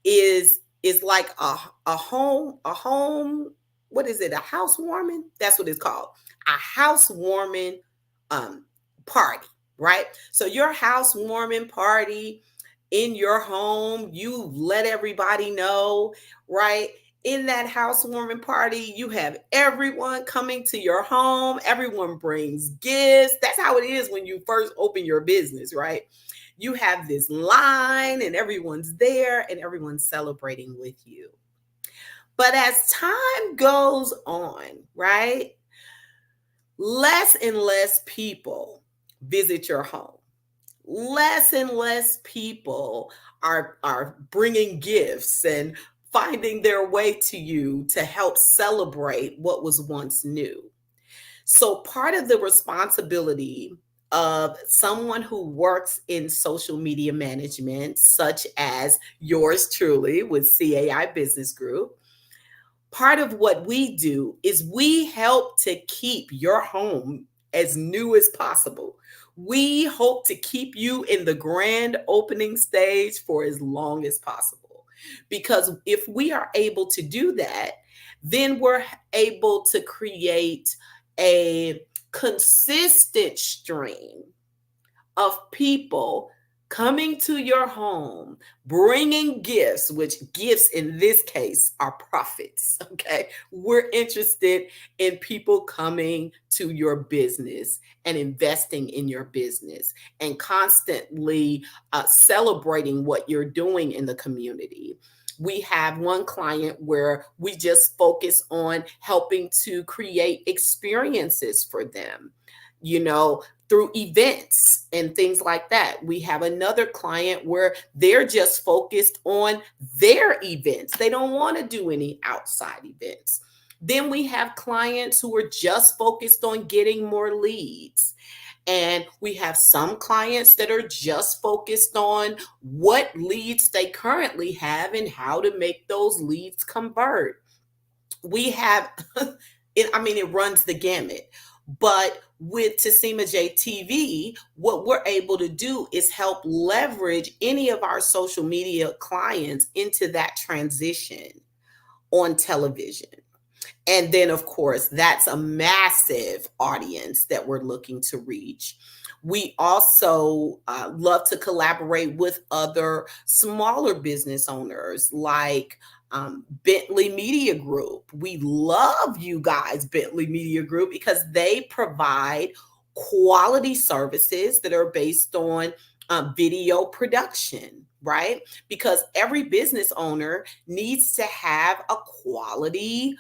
is like a home, what is it? A housewarming? That's what it's called. A housewarming party, right? So your housewarming party in your home, you let everybody know, right? In that housewarming party, you have everyone coming to your home. Everyone brings gifts. That's how it is when you first open your business, right? You have this line and everyone's there and everyone's celebrating with you. But as time goes on, right, less and less people visit your home. Less and less people are bringing gifts and finding their way to you to help celebrate what was once new. So part of the responsibility of someone who works in social media management, such as yours truly with CAI Business Group, part of what we do is we help to keep your home as new as possible. We hope to keep you in the grand opening stage for as long as possible. Because if we are able to do that, then we're able to create a consistent stream of people coming to your home, bringing gifts, which gifts in this case are profits, okay? We're interested in people coming to your business and investing in your business and constantly celebrating what you're doing in the community. We have one client where we just focus on helping to create experiences for them, you know, through events and things like that. We have another client where they're just focused on their events. They don't want to do any outside events. Then we have clients who are just focused on getting more leads. And we have some clients that are just focused on what leads they currently have and how to make those leads convert. We have, it runs the gamut. But with Tassima J TV, what we're able to do is help leverage any of our social media clients into that transition on television. And then, of course, that's a massive audience that we're looking to reach. We also love to collaborate with other smaller business owners like Bentley Media Group. We love you guys, Bentley Media Group, because they provide quality services that are based on video production, right? Because every business owner needs to have a quality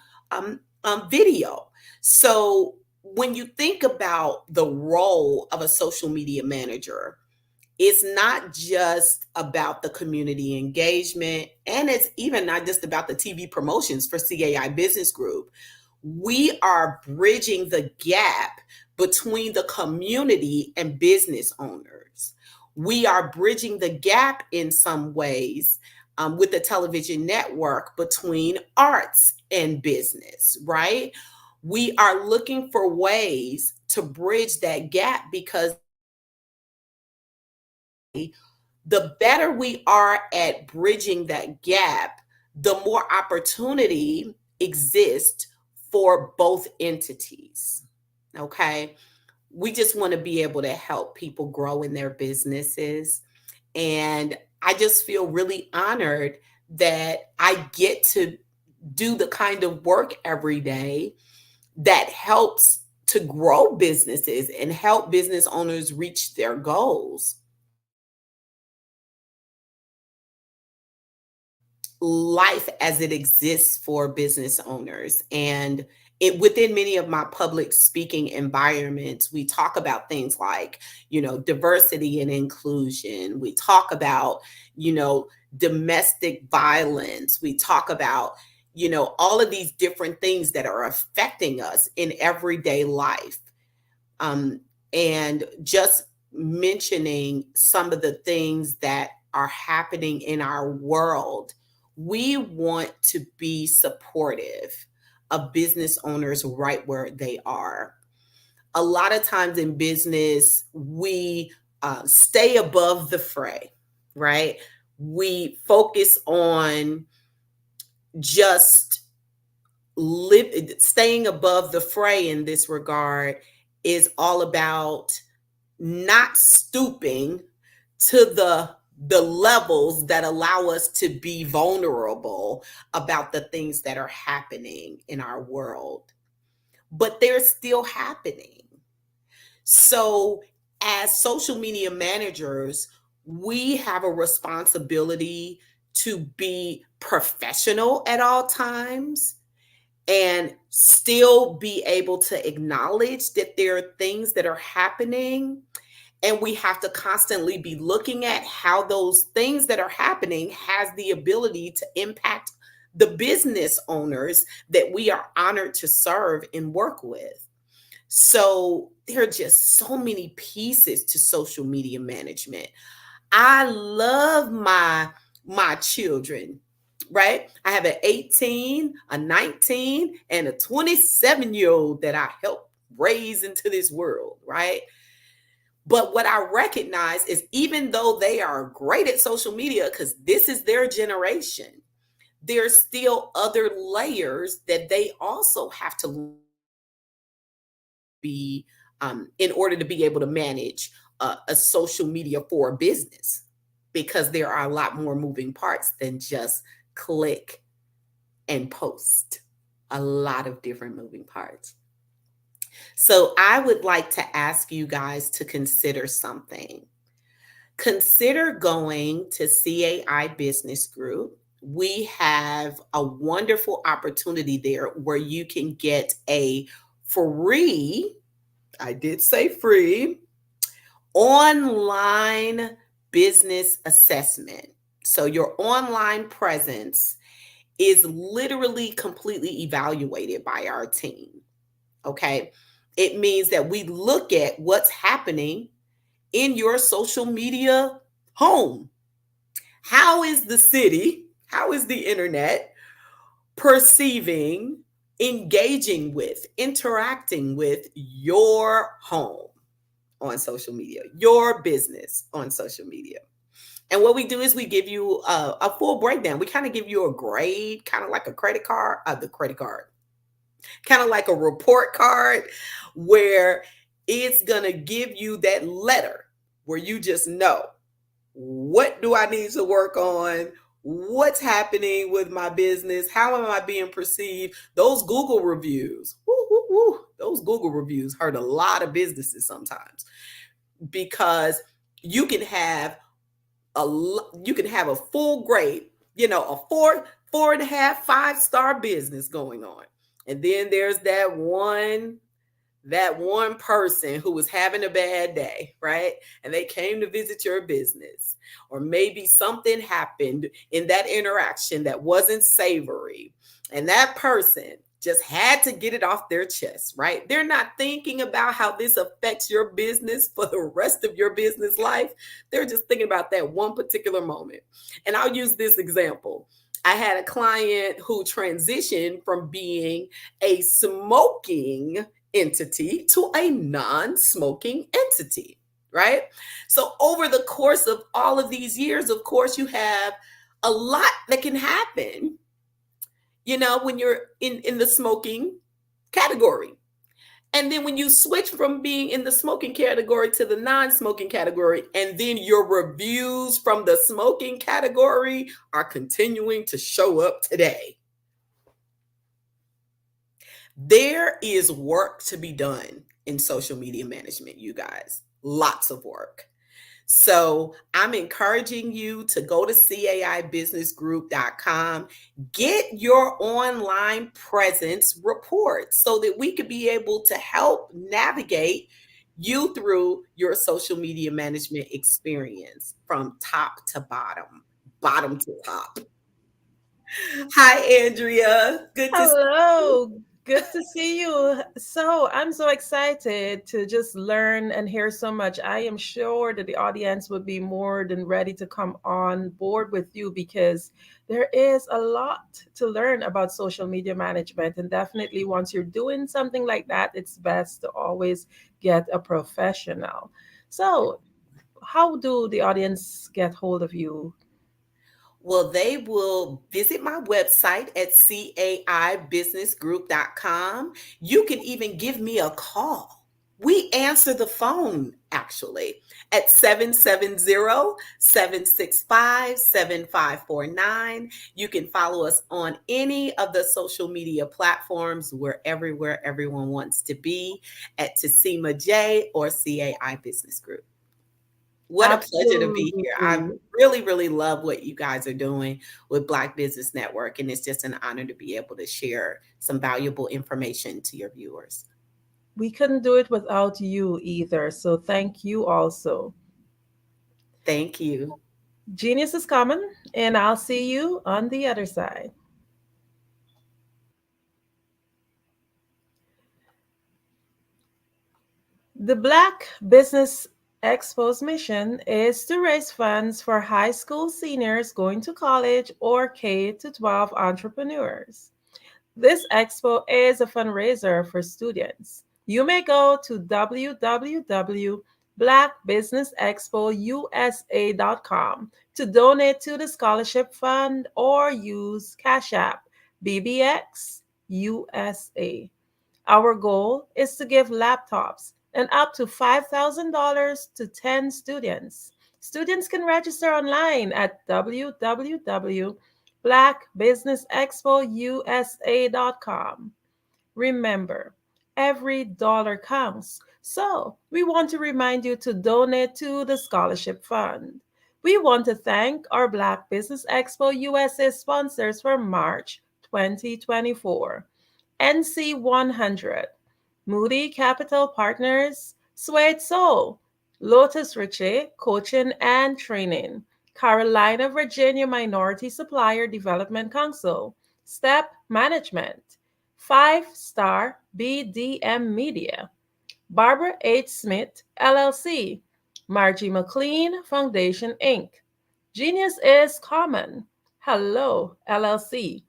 video. So when you think about the role of a social media manager, it's not just about the community engagement, and it's even not just about the TV promotions for CAI Business Group. We are bridging the gap between the community and business owners. We are bridging the gap in some ways with the television network between arts and business, right? We are looking for ways to bridge that gap because the better we are at bridging that gap, the more opportunity exists for both entities, okay? We just want to be able to help people grow in their businesses. And I just feel really honored that I get to do the kind of work every day that helps to grow businesses and help business owners reach their goals. Life as it exists for business owners. And within many of my public speaking environments, we talk about things like, diversity and inclusion. We talk about, domestic violence. We talk about, all of these different things that are affecting us in everyday life. And just mentioning some of the things that are happening in our world, we want to be supportive of business owners right where they are. A lot of times in business, we stay above the fray, right? We focus on just staying above the fray in this regard is all about not stooping to the levels that allow us to be vulnerable about the things that are happening in our world. But they're still happening. So as social media managers, we have a responsibility to be professional at all times and still be able to acknowledge that there are things that are happening. And we have to constantly be looking at how those things that are happening has the ability to impact the business owners that we are honored to serve and work with. So there are just so many pieces to social media management. I love my children, right? I have an 18, a 19, and a 27-year-old that I helped raise into this world, right? But what I recognize is even though they are great at social media, because this is their generation, there's still other layers that they also have to be in order to be able to manage a social media for a business, because there are a lot more moving parts than just click and post. A lot of different moving parts. So I would like to ask you guys to consider something. Consider going to CAI Business Group. We have a wonderful opportunity there where you can get a free, I did say free, online business assessment. So your online presence is literally completely evaluated by our team. Okay. It means that we look at what's happening in your social media home. How is the city, how is the internet perceiving, engaging with, interacting with your home on social media, your business on social media? And what we do is we give you a full breakdown. We kind of give you a grade, kind of like a credit card, kind of like a report card, where it's going to give you that letter where you just know, what do I need to work on? What's happening with my business? How am I being perceived? Those Google reviews, those Google reviews hurt a lot of businesses sometimes, because you can have a full grade, a 4.5, 5-star business going on. And then there's that one person who was having a bad day, right? And they came to visit your business. Or maybe something happened in that interaction that wasn't savory. And that person just had to get it off their chest, right? They're not thinking about how this affects your business for the rest of your business life. They're just thinking about that one particular moment. And I'll use this example. I had a client who transitioned from being a smoking entity to a non-smoking entity, right? So over the course of all of these years, of course, you have a lot that can happen, when you're in the smoking category. And then when you switch from being in the smoking category to the non-smoking category, and then your reviews from the smoking category are continuing to show up today. There is work to be done in social media management, you guys. Lots of work. So I'm encouraging you to go to CAIbusinessgroup.com, get your online presence report so that we could be able to help navigate you through your social media management experience from top to bottom to top. Hi, Andrea. Hello. Good to see you. So I'm so excited to just learn and hear so much. I am sure that the audience would be more than ready to come on board with you because there is a lot to learn about social media management. And definitely once you're doing something like that, it's best to always get a professional. So how do the audience get hold of you? Well, they will visit my website at caibusinessgroup.com. You can even give me a call. We answer the phone, actually, at 770-765-7549. You can follow us on any of the social media platforms. We're everywhere everyone wants to be at Tassima J or CAI Business Group. What Absolutely. a pleasure to be here. I really, really love what you guys are doing with Black Business Network. And it's just an honor to be able to share some valuable information to your viewers. We couldn't do it without you either. So thank you also. Thank you. Genius is coming, and I'll see you on the other side. The Black Business Expo's mission is to raise funds for high school seniors going to college or K-12 entrepreneurs. This expo is a fundraiser for students. You may go to www.blackbusinessexpousa.com to donate to the scholarship fund or use Cash App BBX USA. Our goal is to give laptops and up to $5,000 to 10 students. Students can register online at www.blackbusinessexpousa.com. Remember, every dollar counts, so we want to remind you to donate to the scholarship fund. We want to thank our Black Business Expo USA sponsors for March 2024. NC100, Moody Capital Partners, Suede Soul, Lotus Riche Coaching and Training, Carolina, Virginia Minority Supplier Development Council, Step Management, 5-Star BDM Media, Barbara H. Smith, LLC, Margie McLean Foundation, Inc., Genius is Common, Hello, LLC,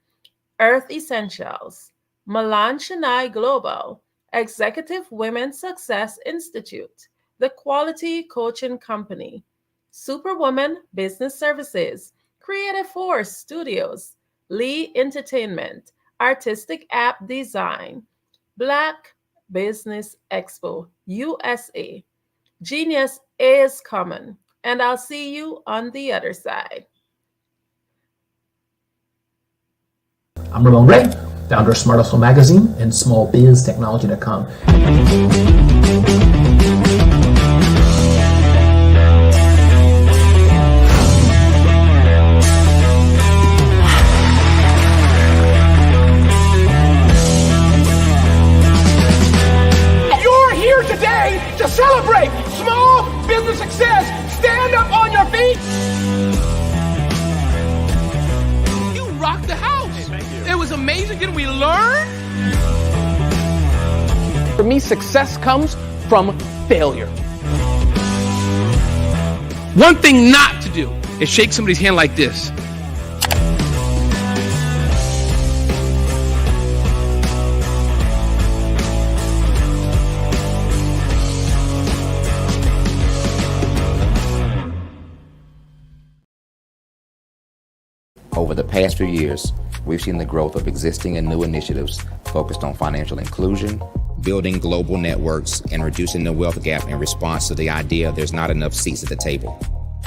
Earth Essentials, Milan Chennai Global, Executive Women's Success Institute, The Quality Coaching Company, Superwoman Business Services, Creative Force Studios, Lee Entertainment, Artistic App Design, Black Business Expo USA. Genius is coming, and I'll see you on the other side. I'm Ramon Ray, founder of Smart Hustle Magazine and smallbiztechnology.com. You're here today to celebrate small business success. Stand up on your feet. You rocked the house. It was amazing. Didn't we learn? For me, success comes from failure. One thing not to do is shake somebody's hand like this. Over the past few years, we've seen the growth of existing and new initiatives focused on financial inclusion, building global networks, and reducing the wealth gap in response to the idea there's not enough seats at the table.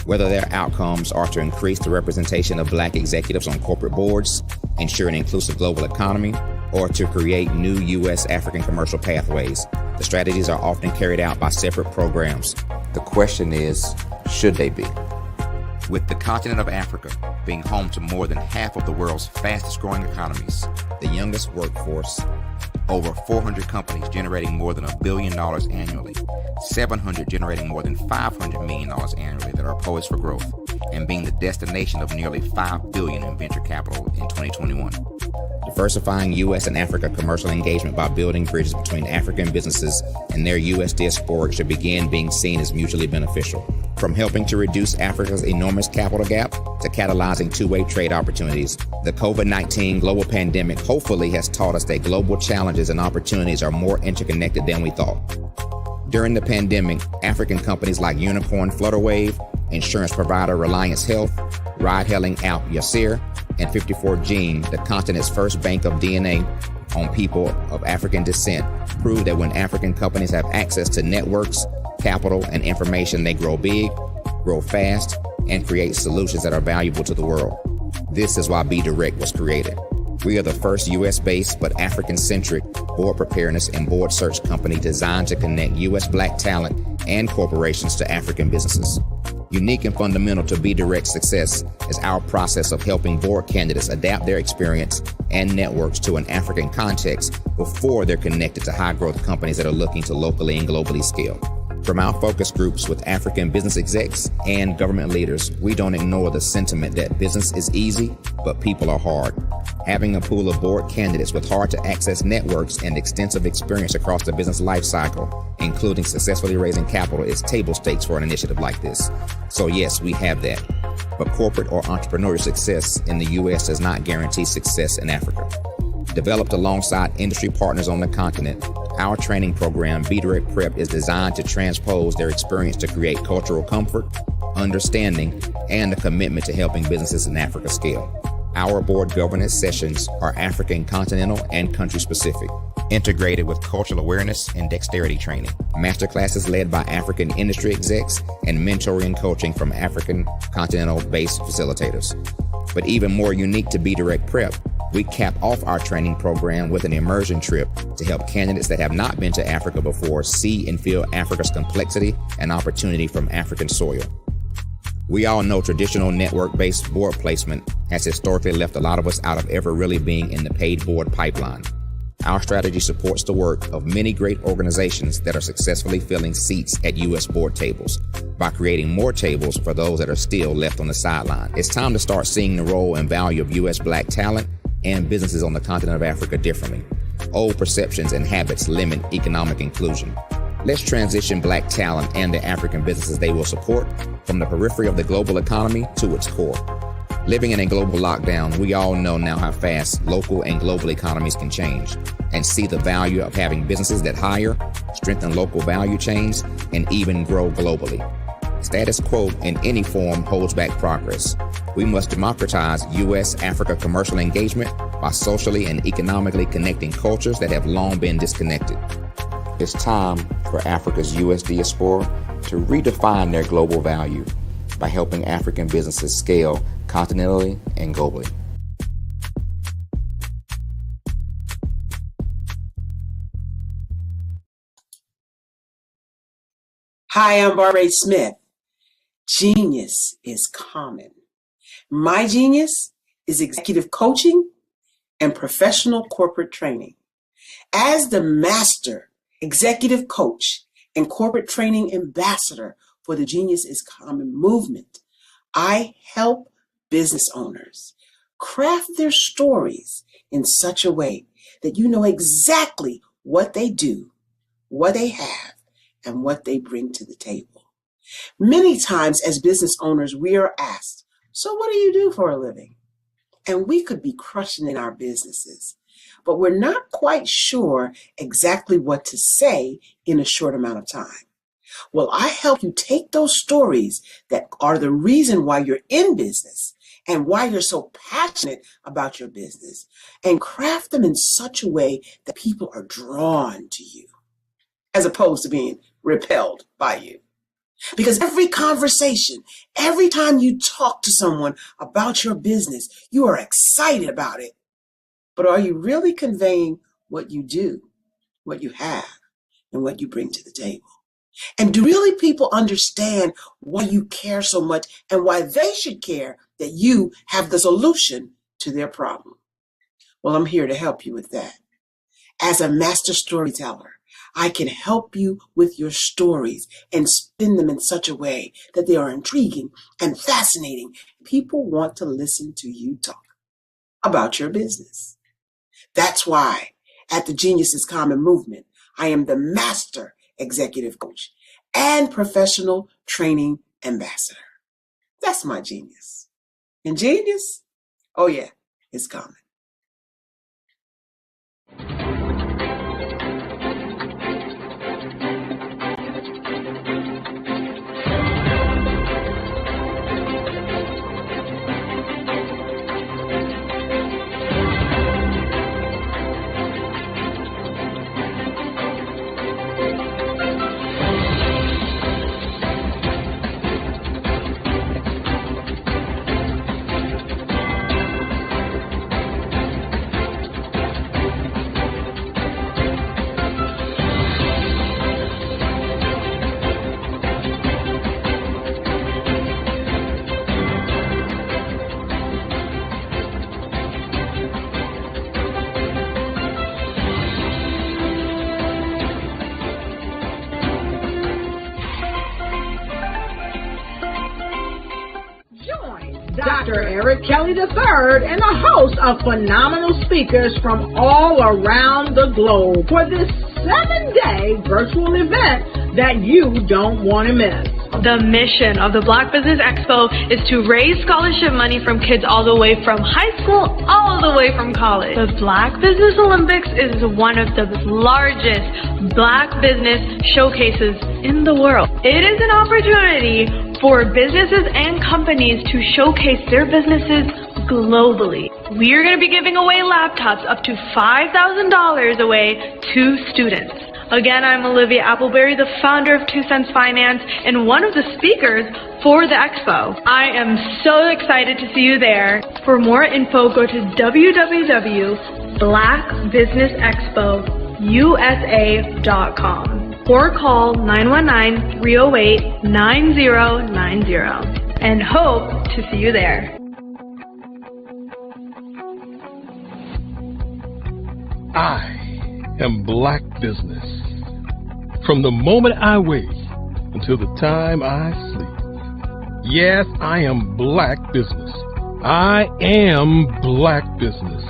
Whether their outcomes are to increase the representation of Black executives on corporate boards, ensure an inclusive global economy, or to create new U.S. African commercial pathways, the strategies are often carried out by separate programs. The question is, should they be? With the continent of Africa being home to more than half of the world's fastest growing economies, the youngest workforce, over 400 companies generating more than $1 billion annually, 700 generating more than $500 million annually that are poised for growth, and being the destination of nearly $5 billion in venture capital in 2021. The diversifying U.S. and Africa commercial engagement by building bridges between African businesses and their U.S. diaspora should begin being seen as mutually beneficial. From helping to reduce Africa's enormous capital gap to catalyzing two-way trade opportunities, the COVID-19 global pandemic hopefully has taught us that global challenges and opportunities are more interconnected than we thought. During the pandemic, African companies like Unicorn Flutterwave, insurance provider Reliance Health, ride-hailing app Yasir, and 54Gene, the continent's first bank of DNA on people of African descent, proved that when African companies have access to networks, capital, and information, they grow big, grow fast, and create solutions that are valuable to the world. This is why BDirect was created. We are the first U.S.-based but African-centric board preparedness and board search company designed to connect U.S. Black talent and corporations to African businesses. Unique and fundamental to BDirect's success is our process of helping board candidates adapt their experience and networks to an African context before they're connected to high-growth companies that are looking to locally and globally scale. From our focus groups with African business execs and government leaders, we don't ignore the sentiment that business is easy, but people are hard. Having a pool of board candidates with hard-to-access networks and extensive experience across the business life cycle, including successfully raising capital, is table stakes for an initiative like this. So yes, we have that. But corporate or entrepreneurial success in the U.S. does not guarantee success in Africa. Developed alongside industry partners on the continent, our training program, BDirect Prep, is designed to transpose their experience to create cultural comfort, understanding, and a commitment to helping businesses in Africa scale. Our board governance sessions are African, continental, and country-specific, integrated with cultural awareness and dexterity training, masterclasses led by African industry execs, and mentoring coaching from African continental-based facilitators. But even more unique to BDirect Prep, we cap off our training program with an immersion trip to help candidates that have not been to Africa before see and feel Africa's complexity and opportunity from African soil. We all know traditional network-based board placement has historically left a lot of us out of ever really being in the paid board pipeline. Our strategy supports the work of many great organizations that are successfully filling seats at U.S. board tables by creating more tables for those that are still left on the sideline. It's time to start seeing the role and value of U.S. Black talent and businesses on the continent of Africa differently. Old perceptions and habits limit economic inclusion. Let's transition Black talent and the African businesses they will support from the periphery of the global economy to its core. Living in a global lockdown, we all know now how fast local and global economies can change, and see the value of having businesses that hire, strengthen local value chains, and even grow globally. Status quo in any form holds back progress. We must democratize U.S.-Africa commercial engagement by socially and economically connecting cultures that have long been disconnected. It's time for Africa's U.S. diaspora to redefine their global value by helping African businesses scale continentally and globally. Hi, I'm Barbara Smith. Genius is common. My genius is executive coaching and professional corporate training. As the master executive coach and corporate training ambassador for the Genius is Common movement, I help business owners craft their stories in such a way that you know exactly what they do, what they have, and what they bring to the table. Many times as business owners, we are asked, so what do you do for a living? And we could be crushing in our businesses, but we're not quite sure exactly what to say in a short amount of time. Well, I help you take those stories that are the reason why you're in business and why you're so passionate about your business and craft them in such a way that people are drawn to you as opposed to being repelled by you. Because every conversation, every time you talk to someone about your business, you are excited about it. But are you really conveying what you do, what you have, and what you bring to the table? And do really people understand why you care so much and why they should care that you have the solution to their problem? Well, I'm here to help you with that. As a master storyteller, I can help you with your stories and spin them in such a way that they are intriguing and fascinating. People want to listen to you talk about your business. That's why at the Genius is Common movement, I am the master executive coach and professional training ambassador. That's my genius. And genius, oh yeah, it's common. Dr. Eric Kelly III and a host of phenomenal speakers from all around the globe for this 7-day virtual event that you don't want to miss. The mission of the Black Business Expo is to raise scholarship money from kids all the way from high school, all the way from college. The Black Business Olympics is one of the largest Black business showcases in the world. It is an opportunity for businesses and companies to showcase their businesses globally. We are going to be giving away laptops up to $5,000 away to students. Again, I'm Olivia Appleberry, the founder of 2 Cents Finance and one of the speakers for the expo. I am so excited to see you there. For more info, go to www.blackbusinessexpousa.com or call 919-308-9090 and hope to see you there. I am Black business. From the moment I wake until the time I sleep. Yes, I am Black business. I am Black business.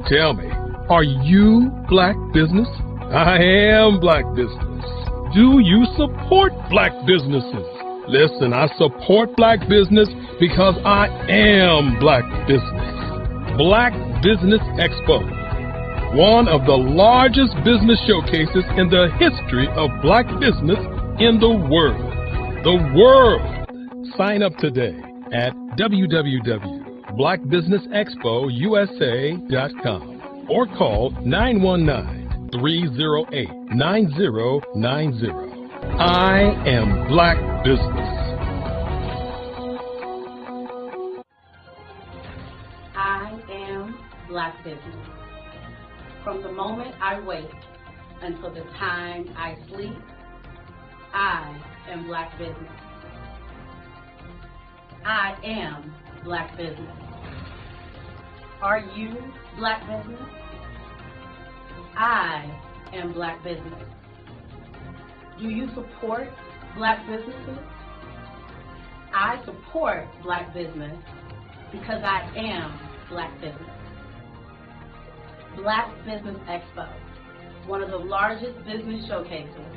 Tell me, are you Black business? I am Black business. Do you support Black businesses? Listen, I support Black business because I am Black business. Black Business Expo, one of the largest business showcases in the history of Black business in the world. The world! Sign up today at www.blackbusinessexpousa.com or call 919-308-9090. I am Black business. I am Black business. From the moment I wake until the time I sleep, I am Black business. I am Black business. Are you Black business? I am Black business. Do you support Black businesses? I support Black business because I am Black business. Black Business Expo, one of the largest business showcases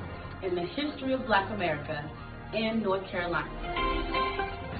in the history of Black America in North Carolina.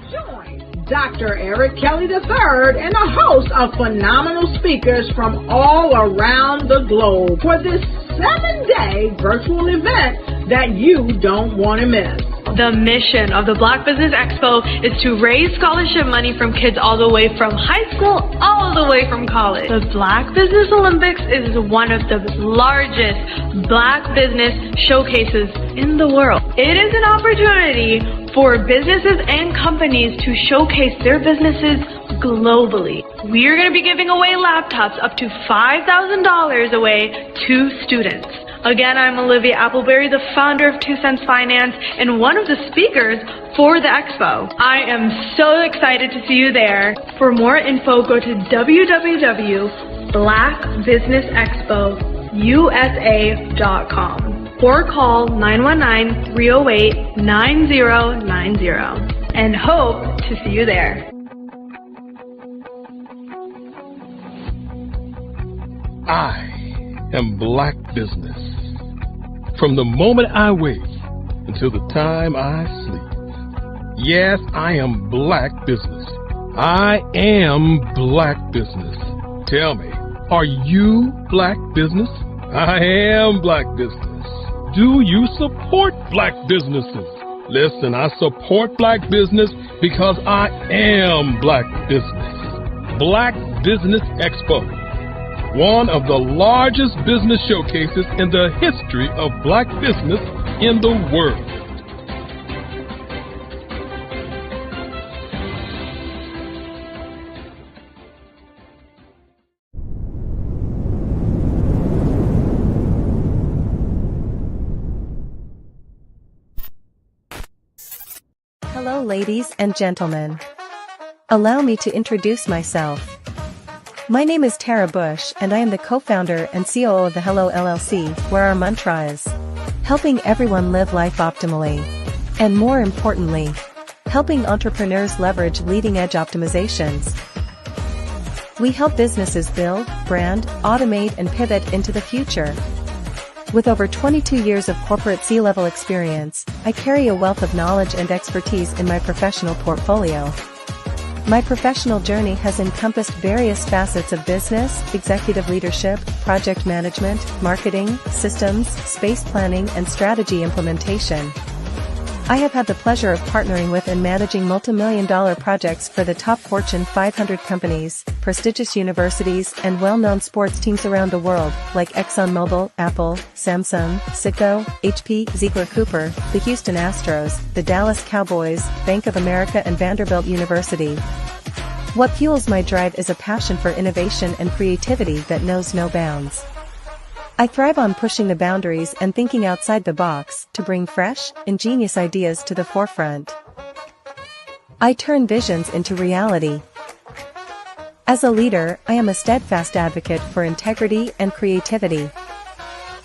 Join Dr. Eric Kelly III and a host of phenomenal speakers from all around the globe for this 7-day virtual event that you don't want to miss. The mission of the Black Business Expo is to raise scholarship money from kids all the way from high school, all the way from college. The Black Business Olympics is one of the largest Black business showcases in the world. It is an opportunity for businesses and companies to showcase their businesses globally. We are going to be giving away laptops up to $5,000 away to students. Again, I'm Olivia Appleberry, the founder of 2 Cents Finance and one of the speakers for the expo. I am so excited to see you there. For more info, go to www.blackbusinessexpousa.com or call 919-308-9090 and hope to see you there. I am black business. From the moment I wake until the time I sleep. Yes, I am black business. I am black business. Tell me, are you black business? I am black business. Do you support black businesses? Listen, I support black business because I am black business. Black Business Expo, one of the largest business showcases in the history of black business in the world. Hello, ladies and gentlemen. Allow me to introduce myself. My name is Tara Bush, and I am the co-founder and COO of the Hello LLC, where our mantra is helping everyone live life optimally. And more importantly, helping entrepreneurs leverage leading-edge optimizations. We help businesses build, brand, automate, and pivot into the future. With over 22 years of corporate C-level experience, I carry a wealth of knowledge and expertise in my professional portfolio. My professional journey has encompassed various facets of business, executive leadership, project management, marketing, systems, space planning, and strategy implementation. I have had the pleasure of partnering with and managing multi-million-dollar projects for the top Fortune 500 companies, prestigious universities, and well-known sports teams around the world, like ExxonMobil, Apple, Samsung, Citgo, HP, Ziegler Cooper, the Houston Astros, the Dallas Cowboys, Bank of America, and Vanderbilt University. What fuels my drive is a passion for innovation and creativity that knows no bounds. I thrive on pushing the boundaries and thinking outside the box to bring fresh, ingenious ideas to the forefront. I turn visions into reality. As a leader, I am a steadfast advocate for integrity and creativity.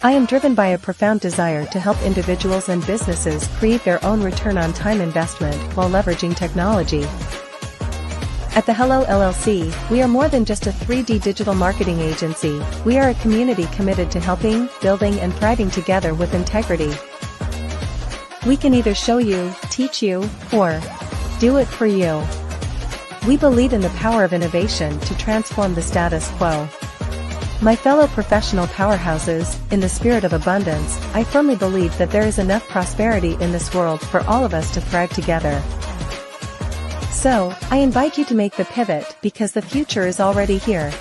I am driven by a profound desire to help individuals and businesses create their own return on time investment while leveraging technology. At the Hello LLC, we are more than just a 3D digital marketing agency. We are a community committed to helping, building, and thriving together with integrity. We can either show you, teach you, or do it for you. We believe in the power of innovation to transform the status quo. My fellow professional powerhouses, in the spirit of abundance, I firmly believe that there is enough prosperity in this world for all of us to thrive together. So, I invite you to make the pivot because the future is already here.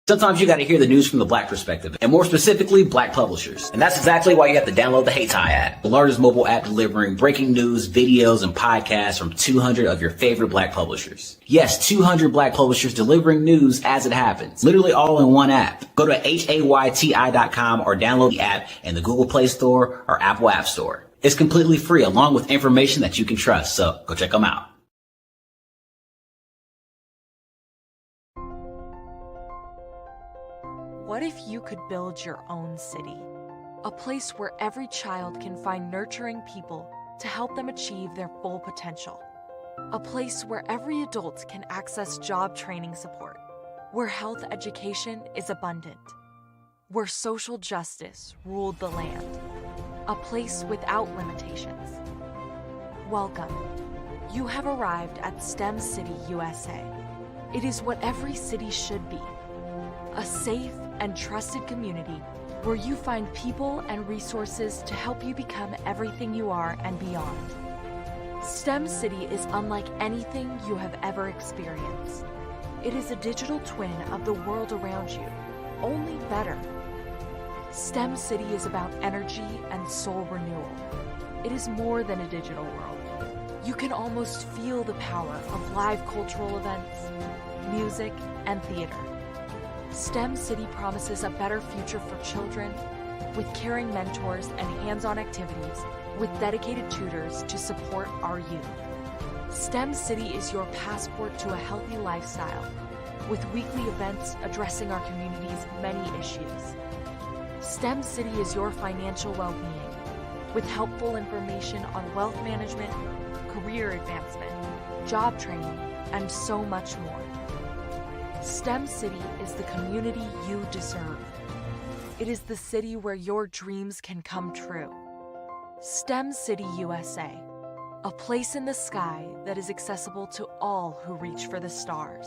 Sometimes you got to hear the news from the Black perspective, and more specifically, Black publishers. And that's exactly why you have to download the HeyTie app, the largest mobile app delivering breaking news, videos, and podcasts from 200 of your favorite Black publishers. Yes, 200 Black publishers delivering news as it happens, literally all in one app. Go to HAYTI.com or download the app in the Google Play Store or Apple App Store. It's completely free, along with information that you can trust, so go check them out. What if you could build your own city? A place where every child can find nurturing people to help them achieve their full potential. A place where every adult can access job training support. Where health education is abundant. Where social justice ruled the land. A place without limitations. Welcome. You have arrived at STEM City, USA. It is what every city should be. A safe and trusted community where you find people and resources to help you become everything you are and beyond. STEM City is unlike anything you have ever experienced. It is a digital twin of the world around you, only better. STEM City is about energy and soul renewal. It is more than a digital world. You can almost feel the power of live cultural events, music, and theater. STEM City promises a better future for children with caring mentors and hands-on activities with dedicated tutors to support our youth. STEM City is your passport to a healthy lifestyle with weekly events addressing our community's many issues. STEM City is your financial well-being with helpful information on wealth management, career advancement, job training, and so much more. STEM City is the community you deserve. It is the city where your dreams can come true. STEM City USA, a place in the sky that is accessible to all who reach for the stars.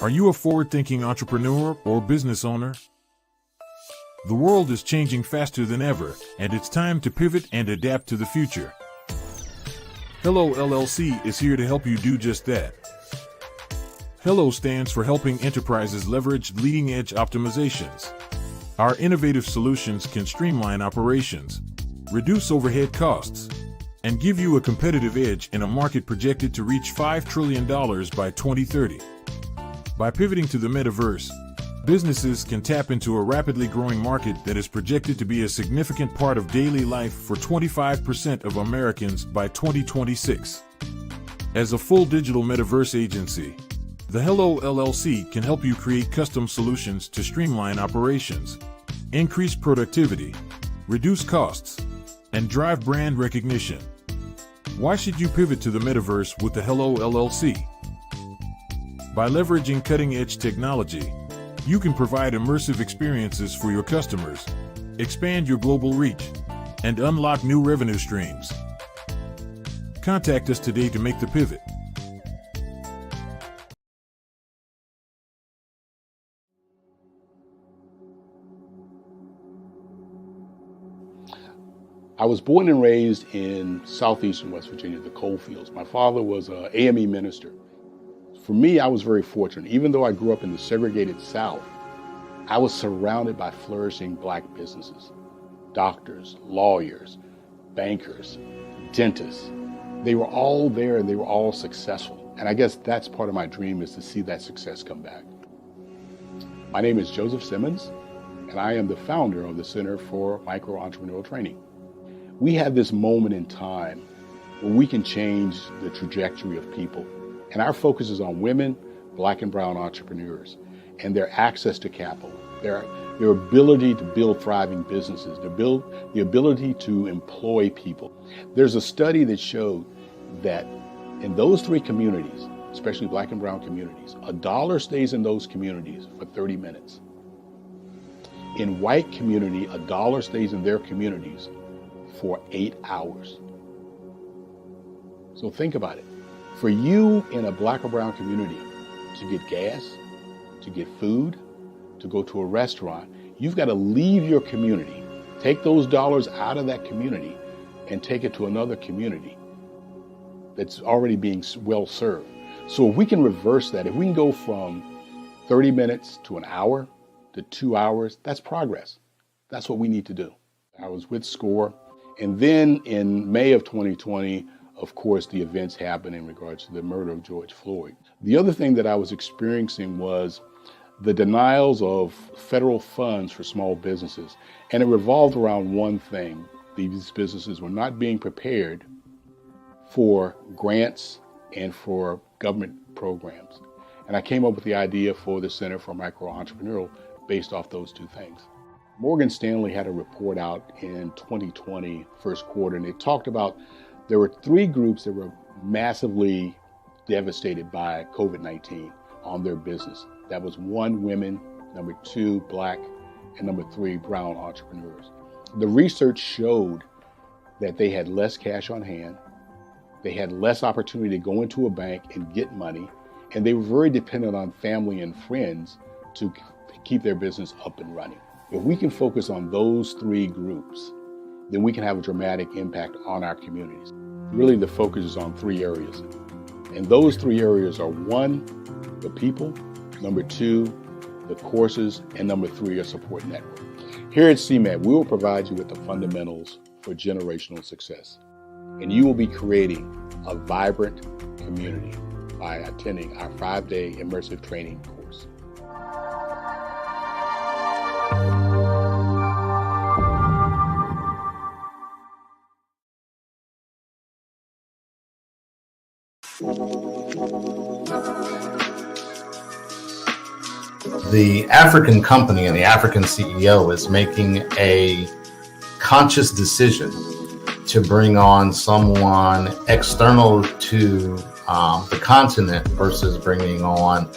Are you a forward-thinking entrepreneur or business owner? The world is changing faster than ever, and it's time to pivot and adapt to the future. Hello LLC is here to help you do just that. Hello stands for helping enterprises leverage leading-edge optimizations. Our innovative solutions can streamline operations, reduce overhead costs, and give you a competitive edge in a market projected to reach $5 trillion by 2030. By pivoting to the metaverse, businesses can tap into a rapidly growing market that is projected to be a significant part of daily life for 25% of Americans by 2026. As a full digital metaverse agency, the Hello LLC can help you create custom solutions to streamline operations, increase productivity, reduce costs, and drive brand recognition. Why should you pivot to the metaverse with the Hello LLC? By leveraging cutting-edge technology, you can provide immersive experiences for your customers, expand your global reach, and unlock new revenue streams. Contact us today to make the pivot. I was born and raised in southeastern West Virginia, the coal fields. My father was an AME minister. For me, I was very fortunate. Even though I grew up in the segregated South, I was surrounded by flourishing Black businesses, doctors, lawyers, bankers, dentists. They were all there and they were all successful. And I guess that's part of my dream, is to see that success come back. My name is Joseph Simmons, and I am the founder of the Center for Micro-Entrepreneurial Training. We have this moment in time where we can change the trajectory of people. And our focus is on women, Black and brown entrepreneurs, and their access to capital, their ability to build thriving businesses, the ability to employ people. There's a study that showed that in those three communities, especially Black and brown communities, $1 stays in those communities for 30 minutes. In white community, $1 stays in their communities for 8 hours. So think about it. For you in a Black or brown community to get gas, to get food, to go to a restaurant, you've got to leave your community, take those dollars out of that community and take it to another community that's already being well served. So if we can reverse that, if we can go from 30 minutes to an hour to 2 hours, that's progress. That's what we need to do. I was with SCORE. And then in May of 2020, of course, the events happened in regards to the murder of George Floyd. The other thing that I was experiencing was the denials of federal funds for small businesses. And it revolved around one thing. These businesses were not being prepared for grants and for government programs. And I came up with the idea for the Center for Micro-Entrepreneurial based off those two things. Morgan Stanley had a report out in 2020, first quarter, and it talked about there were 3 groups that were massively devastated by COVID-19 on their business. That was 1, women, number 2, Black, and number 3, brown entrepreneurs. The research showed that they had less cash on hand, they had less opportunity to go into a bank and get money, and they were very dependent on family and friends to keep their business up and running. If we can focus on those 3 groups, then we can have a dramatic impact on our communities. Really, the focus is on 3 areas. And those 3 areas are 1, the people, number 2, the courses, and number 3, a support network. Here at CMAT, we will provide you with the fundamentals for generational success. And you will be creating a vibrant community by attending our 5-day immersive training course. the African company and the African CEO is making a conscious decision to bring on someone external to the continent versus bringing on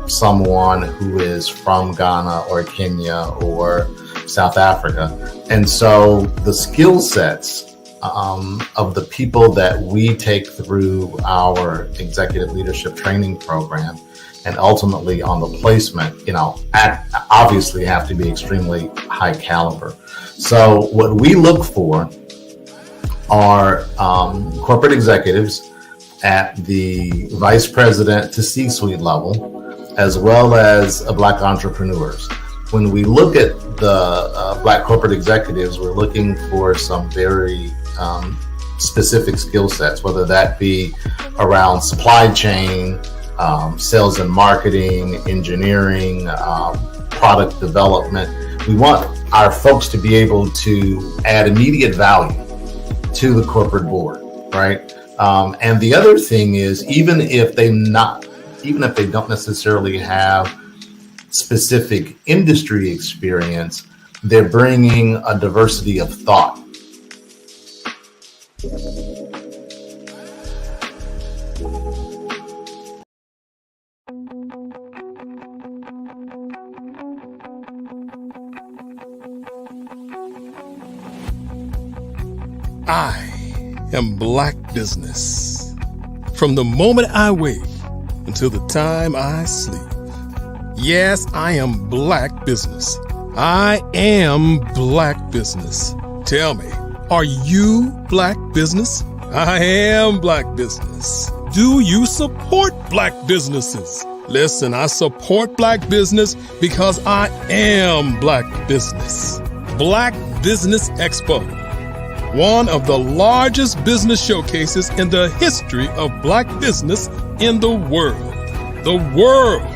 someone who is from Ghana or Kenya or South Africa. And so the skill sets of the people that we take through our executive leadership training program and ultimately on the placement, obviously have to be extremely high caliber. So what we look for are corporate executives at the vice president to C-suite level, as well as Black entrepreneurs. When we look at the Black corporate executives, we're looking for some very specific skill sets, whether that be around supply chain, sales and marketing, engineering, product development. We want our folks to be able to add immediate value to the corporate board, right? And the other thing is, even if they don't necessarily have specific industry experience, they're bringing a diversity of thought. I am Black business. From the moment I wake until the time I sleep. Yes, I am Black business. I am Black business. Tell me, are you Black business? I am Black business. Do you support Black businesses? Listen, I support Black business because I am Black business. Black Business Expo, one of the largest business showcases in the history of Black business in the world. The world!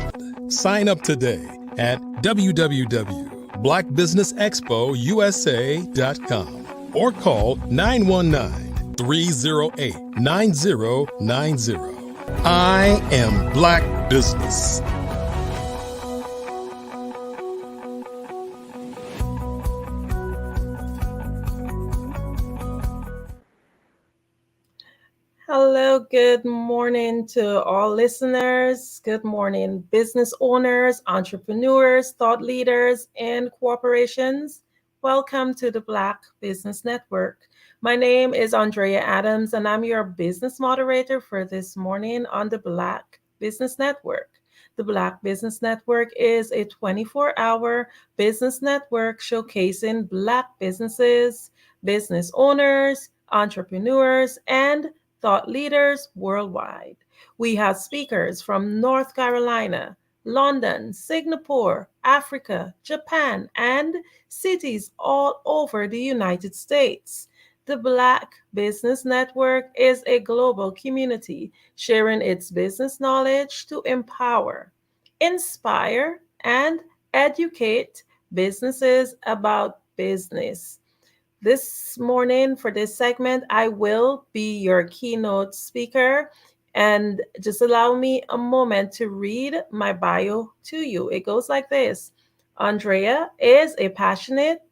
Sign up today at www.blackbusinessexpousa.com or call 919-308-9090. I am Black business. Hello, good morning to all listeners. Good morning, business owners, entrepreneurs, thought leaders, and corporations. Welcome to the Black Business Network. My name is Andrea Adams, and I'm your business moderator for this morning on the Black Business Network. The Black Business Network is a 24-hour business network showcasing Black businesses, business owners, entrepreneurs, and thought leaders worldwide. We have speakers from North Carolina, London, Singapore, Africa, Japan, and cities all over the United States. The Black Business Network is a global community sharing its business knowledge to empower, inspire, and educate businesses about business. This morning, for this segment, I will be your keynote speaker. And just allow me a moment to read my bio to you. It goes like this. Andrea is a passionate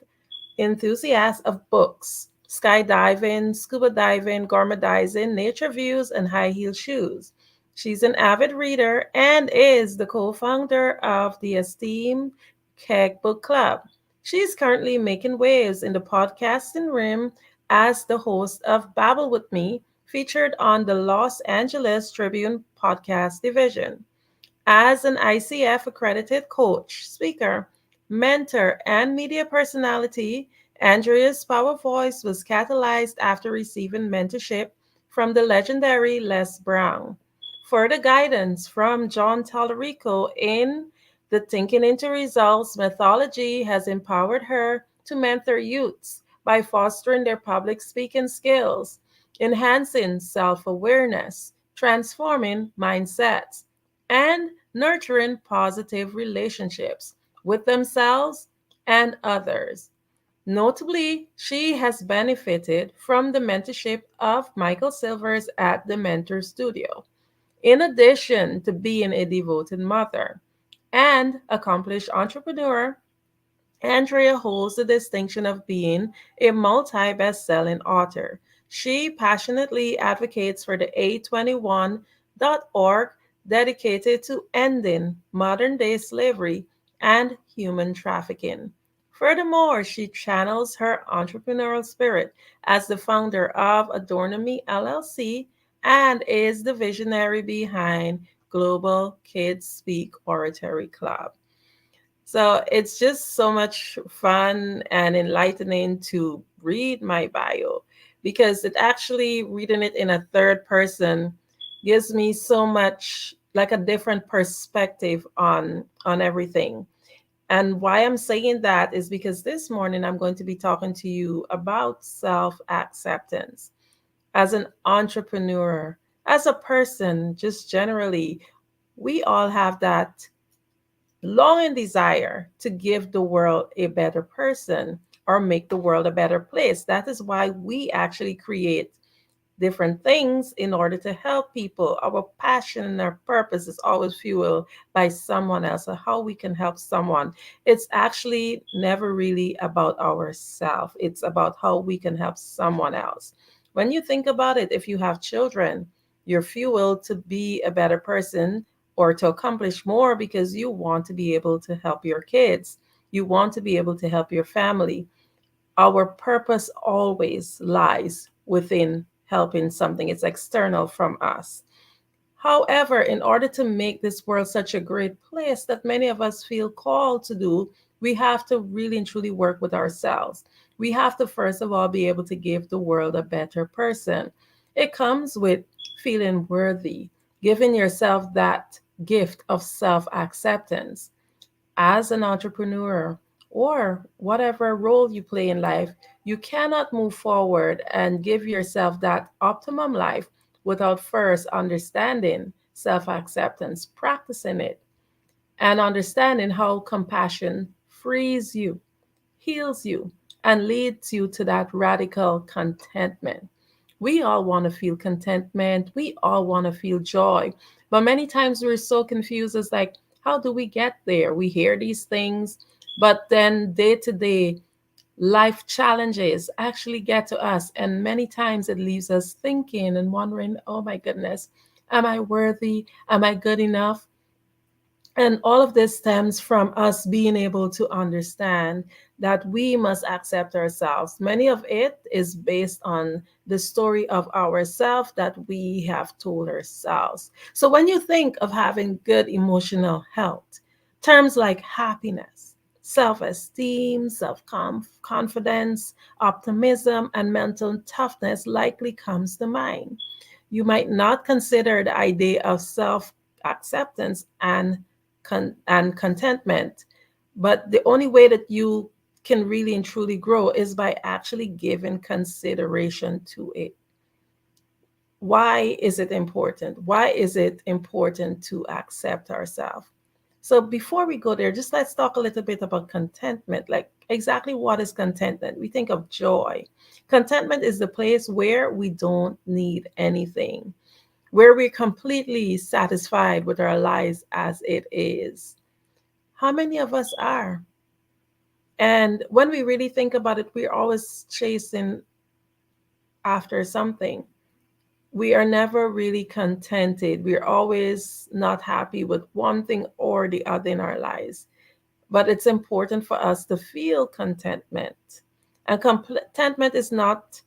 enthusiast of books, skydiving, scuba diving, gourmetizing, nature views, and high heel shoes. She's an avid reader and is the co-founder of the esteemed Keg Book Club. She's currently making waves in the podcasting rim as the host of Babble With Me, featured on the Los Angeles Tribune podcast division. As an ICF accredited coach, speaker, mentor, and media personality, Andrea's power voice was catalyzed after receiving mentorship from the legendary Les Brown. Further guidance from John Tallarico in the Thinking into Results methodology has empowered her to mentor youths by fostering their public speaking skills, enhancing self-awareness, transforming mindsets, and nurturing positive relationships with themselves and others. Notably, she has benefited from the mentorship of Michael Silvers at the Mentor Studio, in addition to being a devoted mother. and accomplished entrepreneur, Andrea holds the distinction of being a multi-best-selling author. She passionately advocates for the A21.org, dedicated to ending modern-day slavery and human trafficking. Furthermore, she channels her entrepreneurial spirit as the founder of Adornomy LLC and is the visionary behind Global Kids Speak Oratory Club. So it's just so much fun and enlightening to read my bio, because it actually, reading it in a third person, gives me so much, like, a different perspective on everything. And why I'm saying that is because this morning I'm going to be talking to you about self-acceptance. As an entrepreneur, as a person, just generally, we all have that longing desire to give the world a better person or make the world a better place. That is why we actually create different things in order to help people. Our passion and our purpose is always fueled by someone else, or how we can help someone. It's actually never really about ourselves. It's about how we can help someone else. When you think about it, if you have children, you're fueled to be a better person or to accomplish more because you want to be able to help your kids. You want to be able to help your family. Our purpose always lies within helping something. It's external from us. However, in order to make this world such a great place that many of us feel called to do, we have to really and truly work with ourselves. We have to, first of all, be able to give the world a better person. It comes with feeling worthy, giving yourself that gift of self-acceptance. As an entrepreneur or whatever role you play in life, you cannot move forward and give yourself that optimum life without first understanding self-acceptance, practicing it, and understanding how compassion frees you, heals you, and leads you to that radical contentment. We all want to feel contentment. We all want to feel joy. But many times we're so confused as like, how do we get there? We hear these things, but then day to day life challenges actually get to us. And many times it leaves us thinking and wondering, oh my goodness, am I worthy? Am I good enough? And all of this stems from us being able to understand that we must accept ourselves. Many of it is based on the story of ourselves that we have told ourselves. So when you think of having good emotional health, terms like happiness, self-esteem, self-confidence, optimism, and mental toughness likely comes to mind. You might not consider the idea of self-acceptance and contentment. But the only way that you can really and truly grow is by actually giving consideration to it. Why is it important? Why is it important to accept ourselves? So before we go there, just let's talk a little bit about contentment. Like, exactly what is contentment? We think of joy. Contentment is the place where we don't need anything, where we're completely satisfied with our lives as it is. How many of us are? And when we really think about it, we're always chasing after something. We are never really contented. We're always not happy with one thing or the other in our lives. But it's important for us to feel contentment. And contentment is not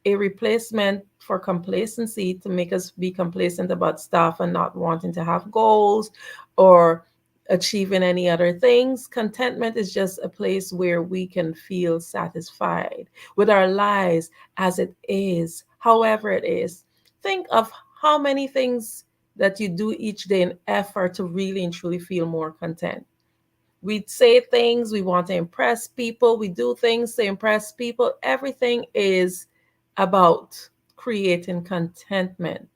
a replacement for complacency to make us be complacent about stuff and not wanting to have goals or achieving any other things. Contentment is just a place where we can feel satisfied with our lives as it is, however it is. Think of how many things that you do each day in effort to really and truly feel more content. We say things, we want to impress people, we do things to impress people. Everything is about creating contentment.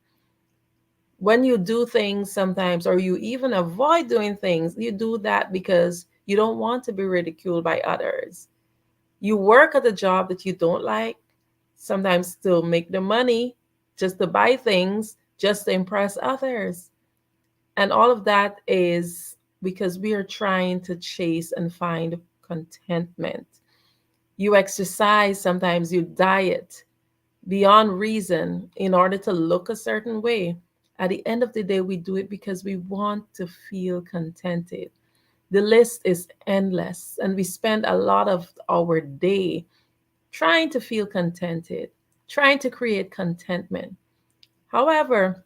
When you do things sometimes, or you even avoid doing things, you do that because you don't want to be ridiculed by others. You work at a job that you don't like, sometimes to make the money, just to buy things, just to impress others. And all of that is because we are trying to chase and find contentment. You exercise, sometimes you diet beyond reason in order to look a certain way. At the end of the day, we do it because we want to feel contented. The list is endless, and we spend a lot of our day trying to feel contented, trying to create contentment. However,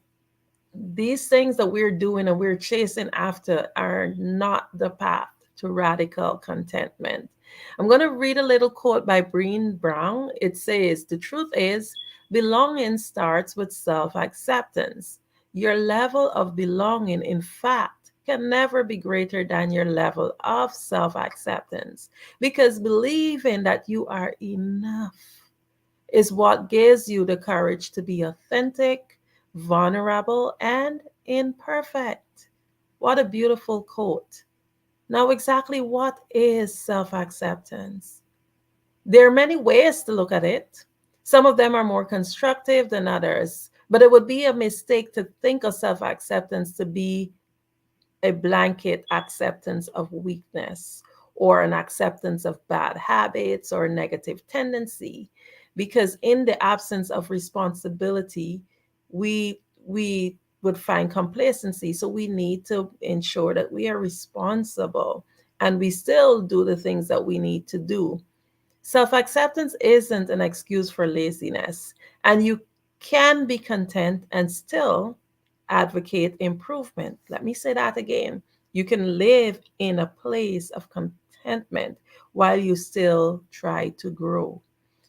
these things that we're doing and we're chasing after are not the path to radical contentment. I'm going to read a little quote by Brené Brown. It says, "The truth is, belonging starts with self-acceptance. Your level of belonging, in fact, can never be greater than your level of self-acceptance, because believing that you are enough is what gives you the courage to be authentic, vulnerable, and imperfect." What a beautiful quote. Now, exactly what is self-acceptance? There are many ways to look at it. Some of them are more constructive than others, but it would be a mistake to think of self-acceptance to be a blanket acceptance of weakness or an acceptance of bad habits or negative tendency, because in the absence of responsibility, we would find complacency. So we need to ensure that we are responsible and we still do the things that we need to do. Self-acceptance isn't an excuse for laziness, and you can be content and still advocate improvement. Let me say that again. You can live in a place of contentment while you still try to grow.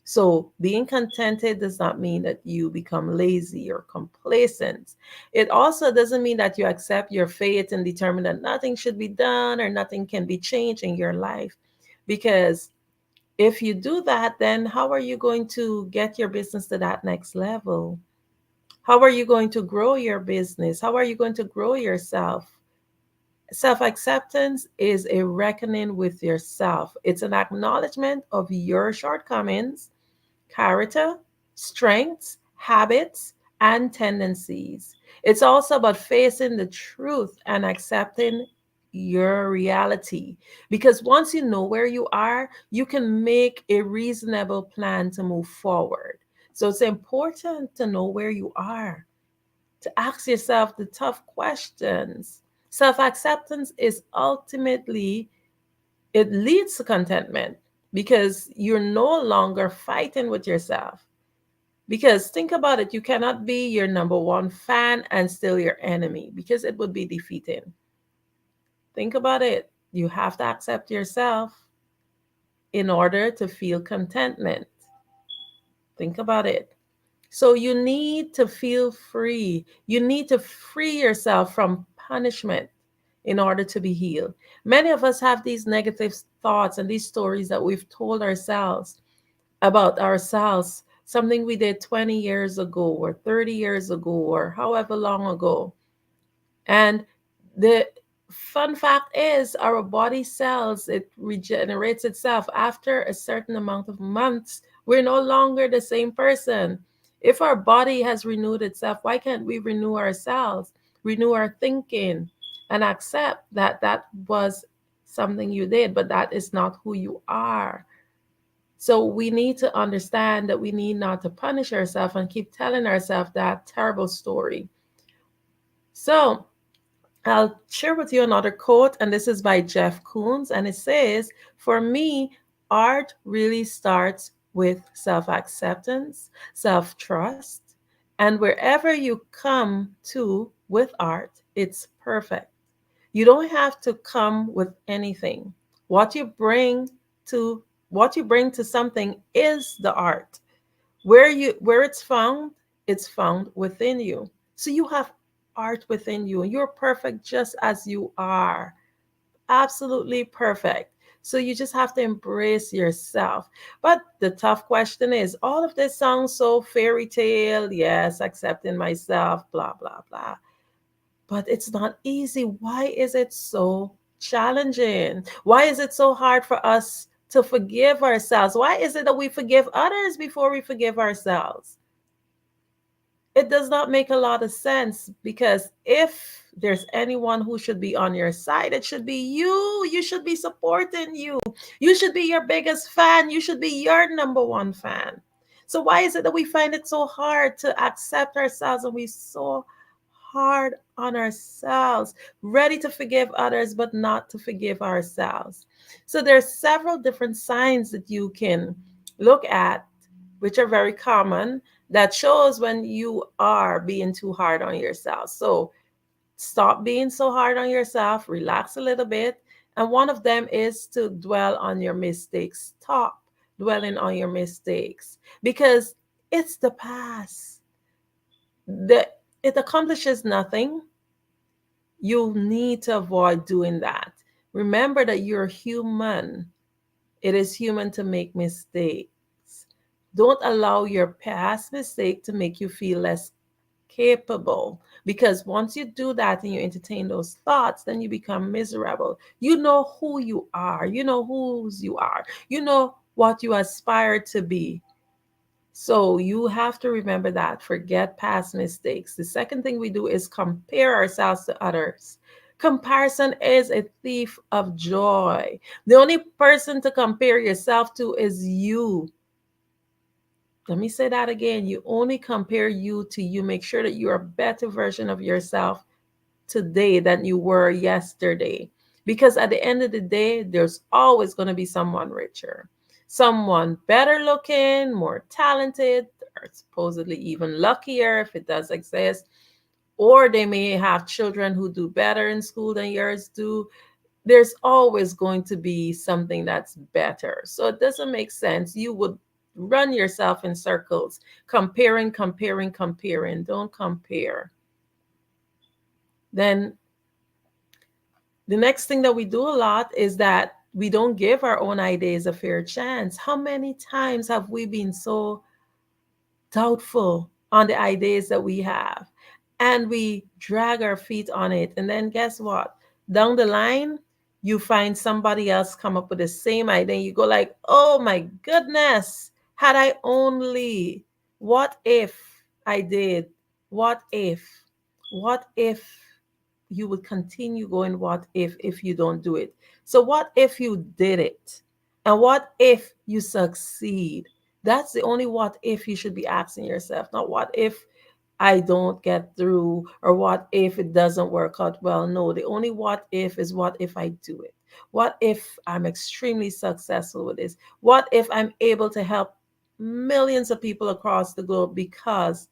So being contented does not mean that you become lazy or complacent. It also doesn't mean that you accept your fate and determine that nothing should be done or nothing can be changed in your life. Because if you do that, then how are you going to get your business to that next level? How are you going to grow your business? How are you going to grow yourself? Self-acceptance is a reckoning with yourself. It's an acknowledgement of your shortcomings, character, strengths, habits, and tendencies. It's also about facing the truth and accepting your reality. Because once you know where you are, you can make a reasonable plan to move forward. So it's important to know where you are, to ask yourself the tough questions. Self-acceptance is ultimately, it leads to contentment because you're no longer fighting with yourself. Because think about it, you cannot be your number one fan and still your enemy, because it would be defeating. Think about it. You have to accept yourself in order to feel contentment. Think about it. So you need to feel free. You need to free yourself from punishment in order to be healed. Many of us have these negative thoughts and these stories that we've told ourselves about ourselves, something we did 20 years ago or 30 years ago or however long ago. And the fun fact is our body cells, it regenerates itself after a certain amount of months. We're no longer the same person. If our body has renewed itself, why can't we renew ourselves, renew our thinking, and accept that that was something you did, but that is not who you are? So we need to understand that we need not to punish ourselves and keep telling ourselves that terrible story. So I'll share with you another quote, and this is by Jeff Koons, and it says, "For me, art really starts with self-acceptance, self-trust, and wherever you come to with art, it's perfect. You don't have to come with anything. What you bring to something is the art. Where it's found within you. So you have art within you, and you're perfect just as you are. Absolutely perfect. So you just have to embrace yourself. But the tough question is, all of this sounds so fairy tale. Yes, accepting myself, blah, blah, blah. But it's not easy. Why is it so challenging? Why is it so hard for us to forgive ourselves? Why is it that we forgive others before we forgive ourselves? It does not make a lot of sense, because if there's anyone who should be on your side, it should be you. You should be supporting you. You should be your biggest fan. You should be your number one fan. So why is it that we find it so hard to accept ourselves, and we so hard on ourselves, ready to forgive others, but not to forgive ourselves? So there's several different signs that you can look at, which are very common, that shows when you are being too hard on yourself. So stop being so hard on yourself, relax a little bit. And one of them is to dwell on your mistakes. Stop dwelling on your mistakes, because it's the past. It accomplishes nothing. You need to avoid doing that. Remember that you're human. It is human to make mistakes. Don't allow your past mistake to make you feel less capable, because once you do that and you entertain those thoughts, then you become miserable. You know who you are. You know whose you are. You know what you aspire to be. So you have to remember that. Forget past mistakes. The second thing we do is compare ourselves to others. Comparison is a thief of joy. The only person to compare yourself to is you. Let me say that again. You only compare you to you. Make sure that you're a better version of yourself today than you were yesterday. Because at the end of the day, there's always going to be someone richer, someone better looking, more talented, or supposedly even luckier if it does exist. Or they may have children who do better in school than yours do. There's always going to be something that's better. So it doesn't make sense. You would run yourself in circles, comparing. Don't compare. Then the next thing that we do a lot is that we don't give our own ideas a fair chance. How many times have we been so doubtful on the ideas that we have, and we drag our feet on it? And then guess what? Down the line, you find somebody else come up with the same idea. You go like, oh my goodness, had I only, what if I did? What if you would continue going, what if you don't do it? So what if you did it? And what if you succeed? That's the only what if you should be asking yourself, not what if I don't get through, or what if it doesn't work out well. No, the only what if is what if I do it? What if I'm extremely successful with this? What if I'm able to help millions of people across the globe because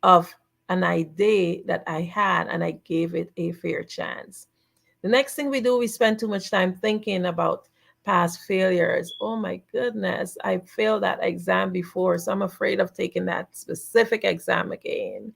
of an idea that I had and I gave it a fair chance? The next thing we do, we spend too much time thinking about past failures. Oh my goodness, I failed that exam before, so I'm afraid of taking that specific exam again.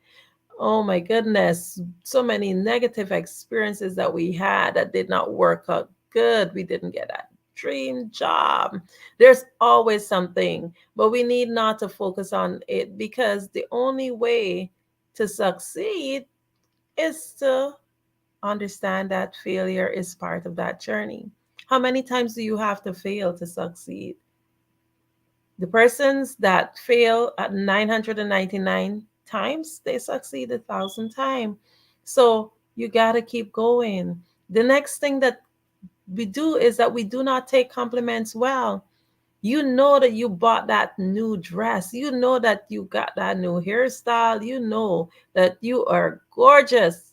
Oh my goodness, so many negative experiences that we had that did not work out good. We didn't get that dream job. There's always something, but we need not to focus on it, because the only way to succeed is to understand that failure is part of that journey. How many times do you have to fail to succeed? The persons that fail at 999 times, they succeed 1,000 times. So you got to keep going. The next thing that we do is that we do not take compliments well. You know that you bought that new dress. You know that you got that new hairstyle. You know that you are gorgeous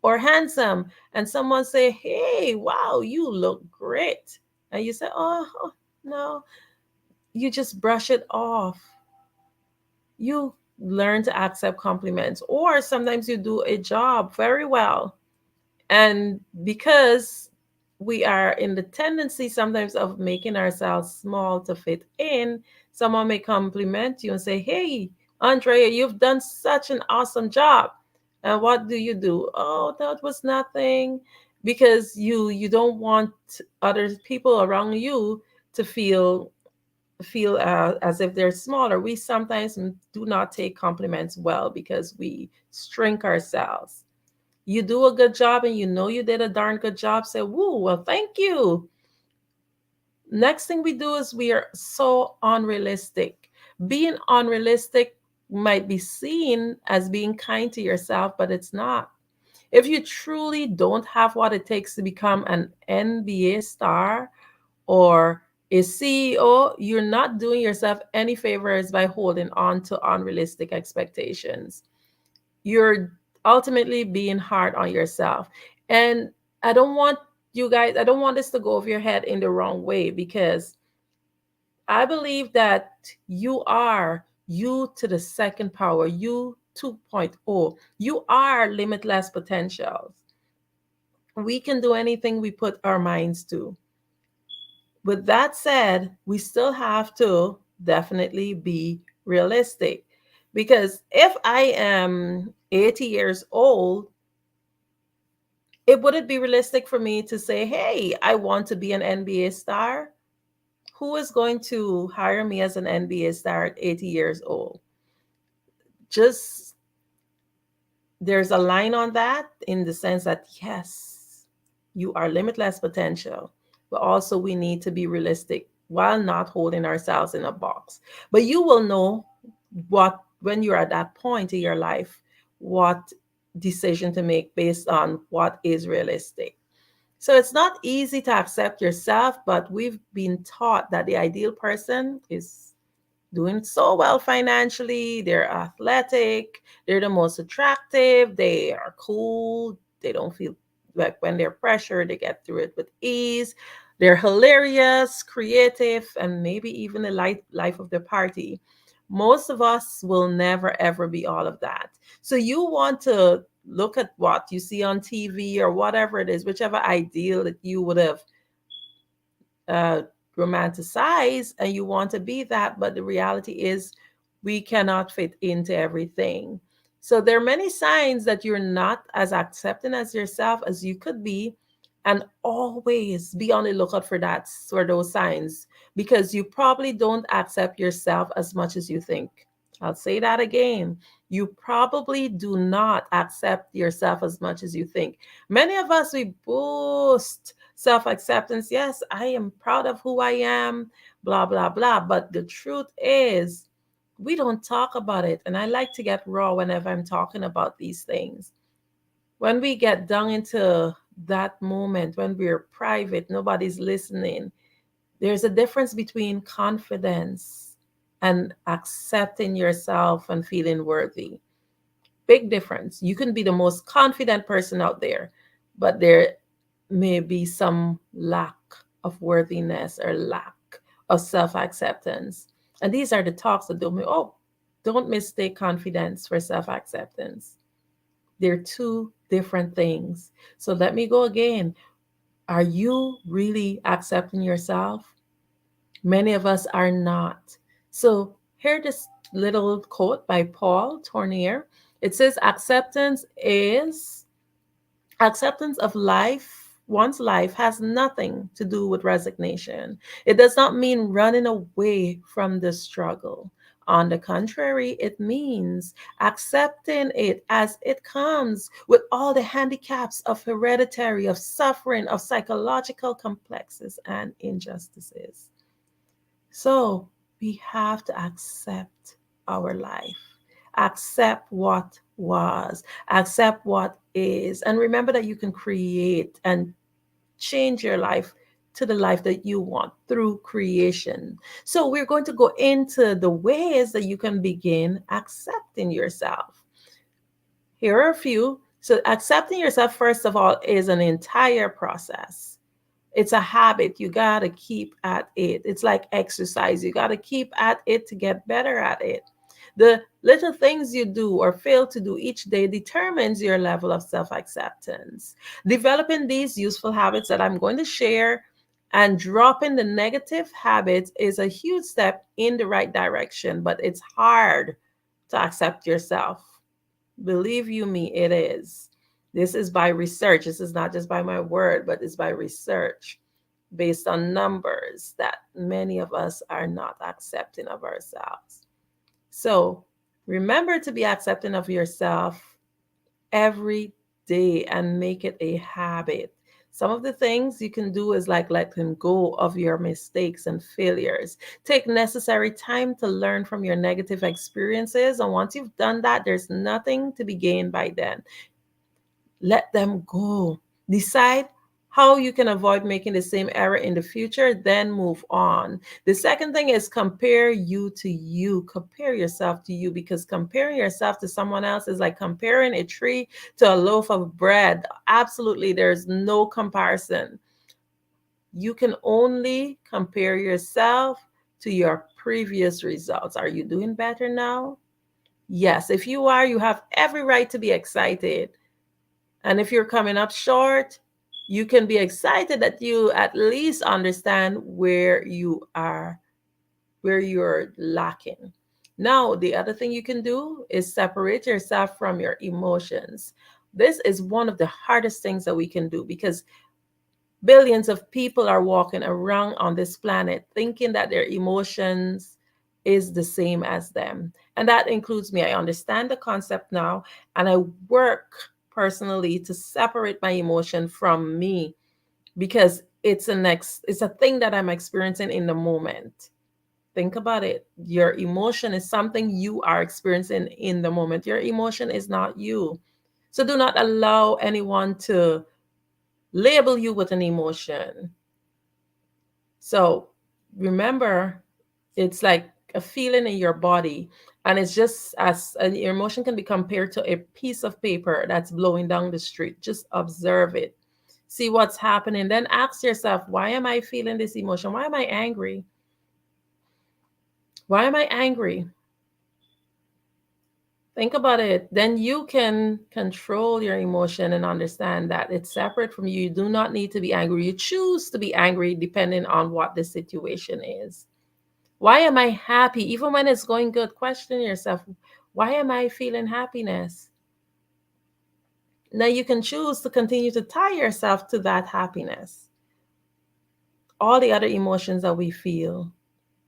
or handsome, and someone say, hey, wow, you look great. And you say, oh, no. You just brush it off. You learn to accept compliments. Or sometimes you do a job very well, and because we are in the tendency sometimes of making ourselves small to fit in, someone may compliment you and say, hey, Andrea, you've done such an awesome job. And what do? Oh, that was nothing, because you don't want other people around you to feel as if they're smaller. We sometimes do not take compliments well because we shrink ourselves. You do a good job and you know you did a darn good job, say, woo, well, thank you. Next thing we do is we are so unrealistic. Being unrealistic might be seen as being kind to yourself, but it's not. If you truly don't have what it takes to become an NBA star or a CEO, you're not doing yourself any favors by holding on to unrealistic expectations. You're ultimately being hard on yourself. And I don't want this to go over your head in the wrong way, because I believe that you are you to the second power, you 2.0. You are limitless potentials. We can do anything we put our minds to. With that said, we still have to definitely be realistic, because if I am 80 years old, it wouldn't be realistic for me to say, hey, I want to be an NBA star. Who is going to hire me as an NBA star at 80 years old? Just there's a line on that, in the sense that, yes, you are limitless potential, but also we need to be realistic while not holding ourselves in a box. But you will know when you're at that point in your life, what decision to make based on what is realistic. So it's not easy to accept yourself, but we've been taught that the ideal person is doing so well financially, they're athletic, they're the most attractive, they are cool, they don't feel like when they're pressured, they get through it with ease, they're hilarious, creative, and maybe even the life of the party. Most of us will never ever be all of that. So you want to look at what you see on TV or whatever it is, whichever ideal that you would have romanticize, and you want to be that, but the reality is we cannot fit into everything. So there are many signs that you're not as accepting as yourself as you could be, and always be on the lookout for those signs, because you probably don't accept yourself as much as you think. I'll say that again. You probably do not accept yourself as much as you think. Many of us, we boast self-acceptance. Yes, I am proud of who I am, blah, blah, blah. But the truth is, we don't talk about it. And I like to get raw whenever I'm talking about these things. When we get down into that moment, when we're private, nobody's listening, there's a difference between confidence and accepting yourself and feeling worthy. Big difference. You can be the most confident person out there, but there may be some lack of worthiness or lack of self-acceptance. And these are the talks that don't mistake confidence for self-acceptance. They're two different things. So let me go again. Are you really accepting yourself? Many of us are not. So here's this little quote by Paul Tournier. It says, acceptance of one's life has nothing to do with resignation. It does not mean running away from the struggle. On the contrary, it means accepting it as it comes, with all the handicaps of hereditary, of suffering, of psychological complexes and injustices. So we have to accept our life, accept what was, accept what is, and remember that you can create and change your life to the life that you want through creation. So we're going to go into the ways that you can begin accepting yourself. Here are a few. So accepting yourself, first of all, is an entire process. It's a habit. You got to keep at it. It's like exercise. You got to keep at it to get better at it. The little things you do or fail to do each day determines your level of self-acceptance. Developing these useful habits that I'm going to share and dropping the negative habits is a huge step in the right direction, but it's hard to accept yourself. Believe you me, it is. This is by research. This is not just by my word, but it's by research based on numbers that many of us are not accepting of ourselves. So remember to be accepting of yourself every day and make it a habit. Some of the things you can do is like letting go of your mistakes and failures. Take necessary time to learn from your negative experiences. And once you've done that, there's nothing to be gained by then. Let them go. Decide how you can avoid making the same error in the future, then move on. The second thing is compare you to you. Compare yourself to you, because comparing yourself to someone else is like comparing a tree to a loaf of bread. Absolutely, there's no comparison. You can only compare yourself to your previous results. Are you doing better now? Yes, if you are, you have every right to be excited. And if you're coming up short, you can be excited that you at least understand where you are, where you're lacking. Now, the other thing you can do is separate yourself from your emotions. This is one of the hardest things that we can do, because billions of people are walking around on this planet thinking that their emotions is the same as them. And that includes me. I understand the concept now, and I work personally to separate my emotion from me, because it's a thing that I'm experiencing in the moment. Think about it. Your emotion is something you are experiencing in the moment. Your emotion is not you. So do not allow anyone to label you with an emotion. So remember, it's like a feeling in your body, and it's just as your emotion can be compared to a piece of paper that's blowing down the street. Just observe it, see what's happening, then ask yourself, why am I feeling this emotion? Why am I angry? Why am I angry? Think about it. Then you can control your emotion and understand that it's separate from you. You do not need to be angry. You choose to be angry depending on what the situation is. Why am I happy? Even when it's going good, question yourself, why am I feeling happiness? Now you can choose to continue to tie yourself to that happiness. All the other emotions that we feel,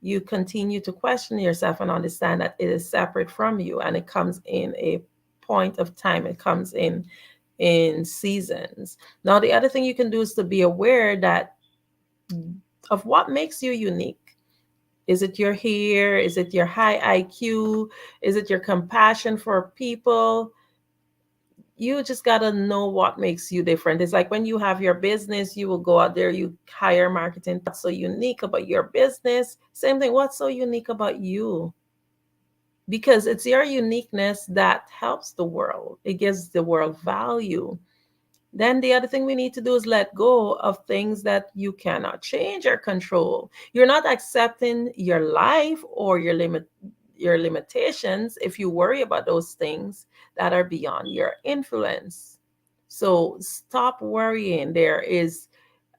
you continue to question yourself and understand that it is separate from you, and it comes in a point of time. It comes in seasons. Now, the other thing you can do is to be aware that of what makes you unique. Is it your hair? Is it your high IQ? Is it your compassion for people? You just got to know what makes you different. It's like when you have your business, you will go out there, you hire marketing. What's so unique about your business? Same thing. What's so unique about you? Because it's your uniqueness that helps the world. It gives the world value. Then the other thing we need to do is let go of things that you cannot change or control. You're not accepting your life or your limitations if you worry about those things that are beyond your influence. So stop worrying. There's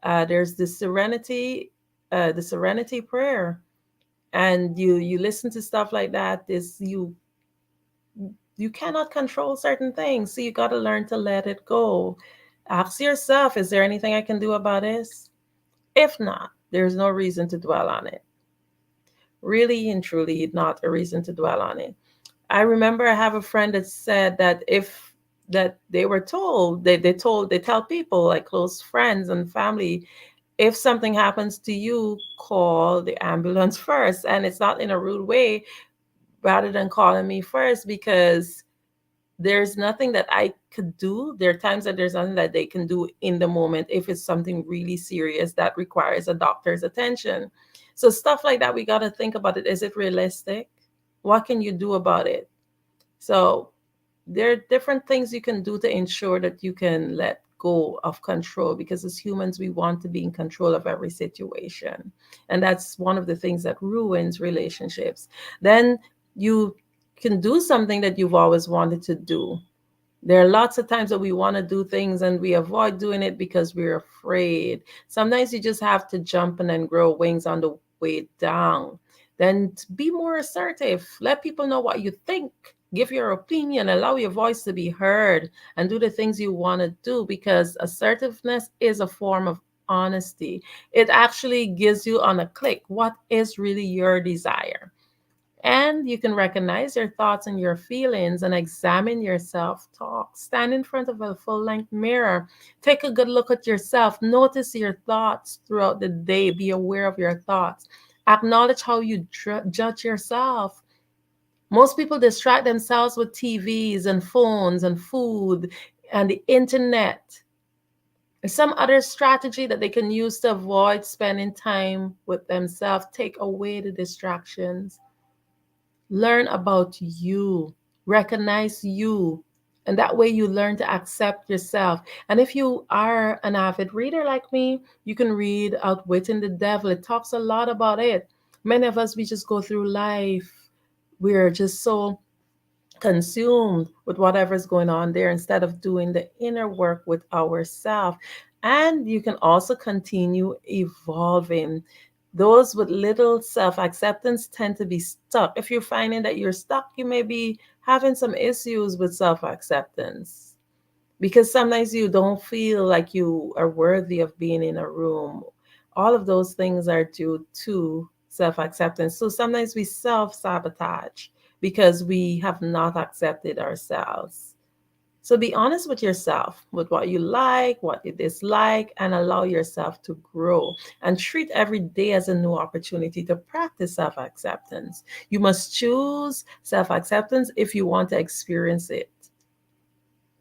the serenity prayer, and you listen to stuff like that. You cannot control certain things, so you got to learn to let it go. Ask yourself, is there anything I can do about this? If not, there's no reason to dwell on it. Really and truly not a reason to dwell on it. I remember I have a friend that said that they were told, they tell people, like close friends and family, if something happens to you, call the ambulance first. And it's not in a rude way, rather than calling me first, because there's nothing that I could do. There are times that there's nothing that they can do in the moment if it's something really serious that requires a doctor's attention. So stuff like that, we got to think about it. Is it realistic? What can you do about it? So there are different things you can do to ensure that you can let go of control, because as humans, we want to be in control of every situation. And that's one of the things that ruins relationships. Then you can do something that you've always wanted to do. There are lots of times that we want to do things and we avoid doing it because we're afraid. Sometimes you just have to jump and then grow wings on the way down. Then be more assertive. Let people know what you think. Give your opinion. Allow your voice to be heard, and do the things you want to do, because assertiveness is a form of honesty. It actually gives you on a click what is really your desire. And you can recognize your thoughts and your feelings and examine your self-talk. Stand in front of a full-length mirror. Take a good look at yourself. Notice your thoughts throughout the day. Be aware of your thoughts. Acknowledge how you judge yourself. Most people distract themselves with TVs and phones and food and the internet. And some other strategy that they can use to avoid spending time with themselves. Take away the distractions. Learn about you. Recognize you. And that way you learn to accept yourself. And if you are an avid reader like me, you can read Outwitting the Devil. It talks a lot about it. Many of us, we just go through life. We're just so consumed with whatever's going on there instead of doing the inner work with ourselves. And you can also continue evolving. Those with little self-acceptance tend to be stuck. If you're finding that you're stuck, you may be having some issues with self-acceptance because sometimes you don't feel like you are worthy of being in a room. All of those things are due to self-acceptance. So sometimes we self-sabotage because we have not accepted ourselves. So be honest with yourself, with what you like, what you dislike, and allow yourself to grow. And treat every day as a new opportunity to practice self-acceptance. You must choose self-acceptance if you want to experience it.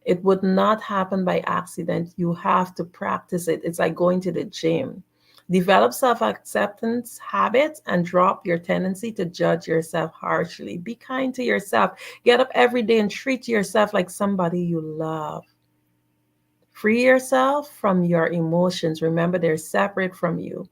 It would not happen by accident. You have to practice it. It's like going to the gym. Develop self-acceptance habits and drop your tendency to judge yourself harshly. Be kind to yourself. Get up every day and treat yourself like somebody you love. Free yourself from your emotions. Remember, they're separate from you.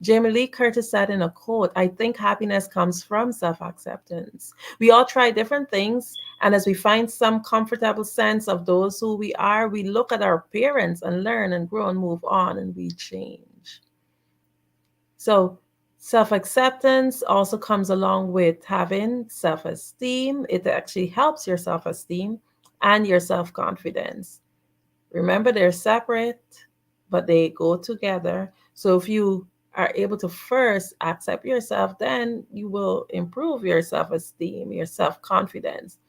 Jamie Lee Curtis said in a quote, "I think happiness comes from self-acceptance." We all try different things, and as we find some comfortable sense of those who we are, we look at our appearance and learn and grow and move on, and we change. So self-acceptance also comes along with having self-esteem. It actually helps your self-esteem and your self-confidence. Remember, they're separate, but they go together. So if you are able to first accept yourself, then you will improve your self-esteem, your self-confidence.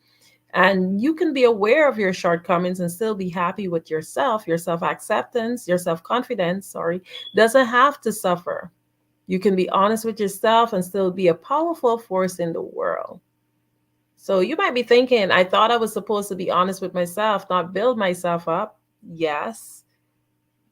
And you can be aware of your shortcomings and still be happy with yourself. Your self-acceptance, your self-confidence, doesn't have to suffer. You can be honest with yourself and still be a powerful force in the world. So you might be thinking, I thought I was supposed to be honest with myself, not build myself up. Yes,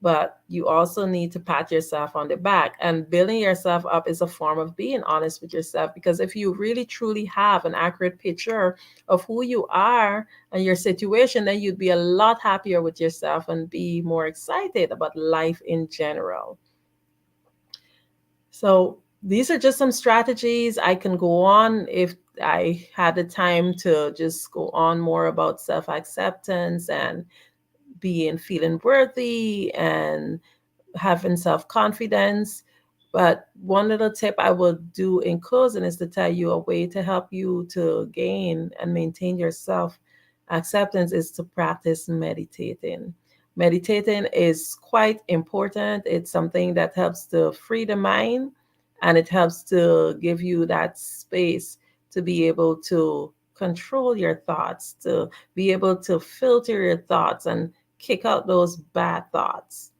but you also need to pat yourself on the back. And building yourself up is a form of being honest with yourself, because if you really truly have an accurate picture of who you are and your situation, then you'd be a lot happier with yourself and be more excited about life in general. So these are just some strategies. I can go on if I had the time to just go on more about self-acceptance and feeling worthy and having self-confidence. But one little tip I will do in closing is to tell you a way to help you to gain and maintain your self-acceptance is to practice meditating. Meditating is quite important. It's something that helps to free the mind, and it helps to give you that space to be able to control your thoughts, to be able to filter your thoughts and kick out those bad thoughts.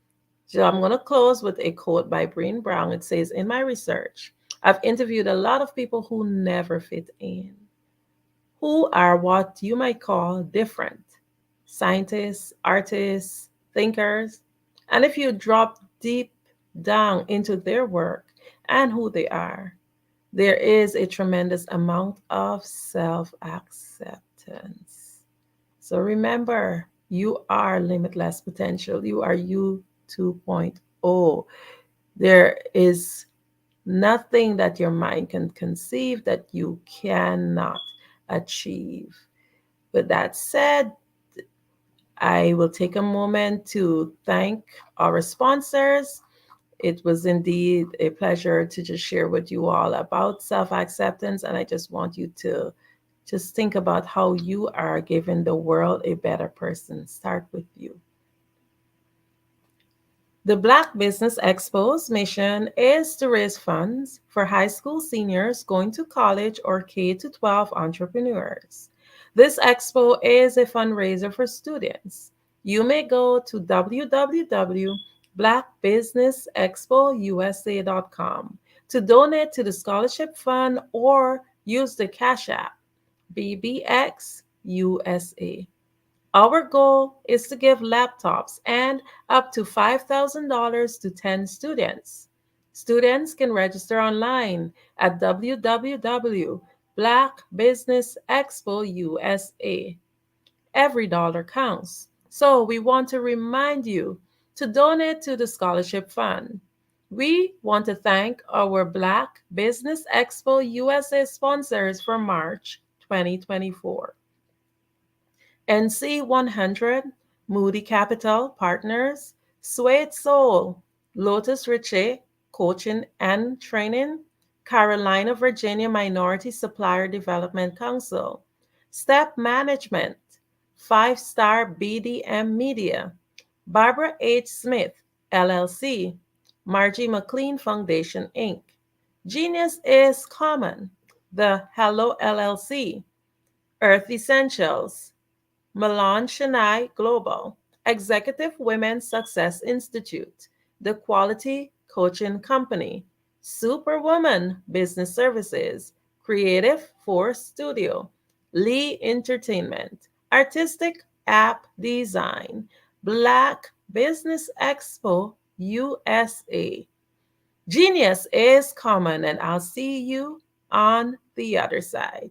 So I'm going to close with a quote by Brené Brown. It says, "In my research, I've interviewed a lot of people who never fit in, who are what you might call different. Scientists, artists, thinkers. And if you drop deep down into their work and who they are, there is a tremendous amount of self-acceptance." So remember, you are limitless potential. You are you 2.0. There is nothing that your mind can conceive that you cannot achieve. With that said, I will take a moment to thank our sponsors. It was indeed a pleasure to just share with you all about self-acceptance. And I just want you to just think about how you are giving the world a better person. Start with you. The Black Business Expo's mission is to raise funds for high school seniors going to college or K-12 entrepreneurs. This expo is a fundraiser for students. You may go to www.blackbusinessexpousa.com to donate to the scholarship fund or use the Cash App, BBX USA. Our goal is to give laptops and up to $5,000 to 10 students. Students can register online at Black Business Expo USA. Every dollar counts. So we want to remind you to donate to the scholarship fund. We want to thank our Black Business Expo USA sponsors for March 2024. NC 100, Moody Capital Partners, Suede Soul, Lotus Riche Coaching and Training, Carolina, Virginia Minority Supplier Development Council, Step Management, 5-Star BDM Media, Barbara H. Smith, LLC, Margie McLean Foundation, Inc., Genius is Common, The Hello LLC, Earth Essentials, Milan Chennai Global, Executive Women's Success Institute, The Quality Coaching Company, Superwoman Business Services, Creative Force Studio, Lee Entertainment, Artistic App Design, Black Business Expo USA. Genius is common, and I'll see you on the other side.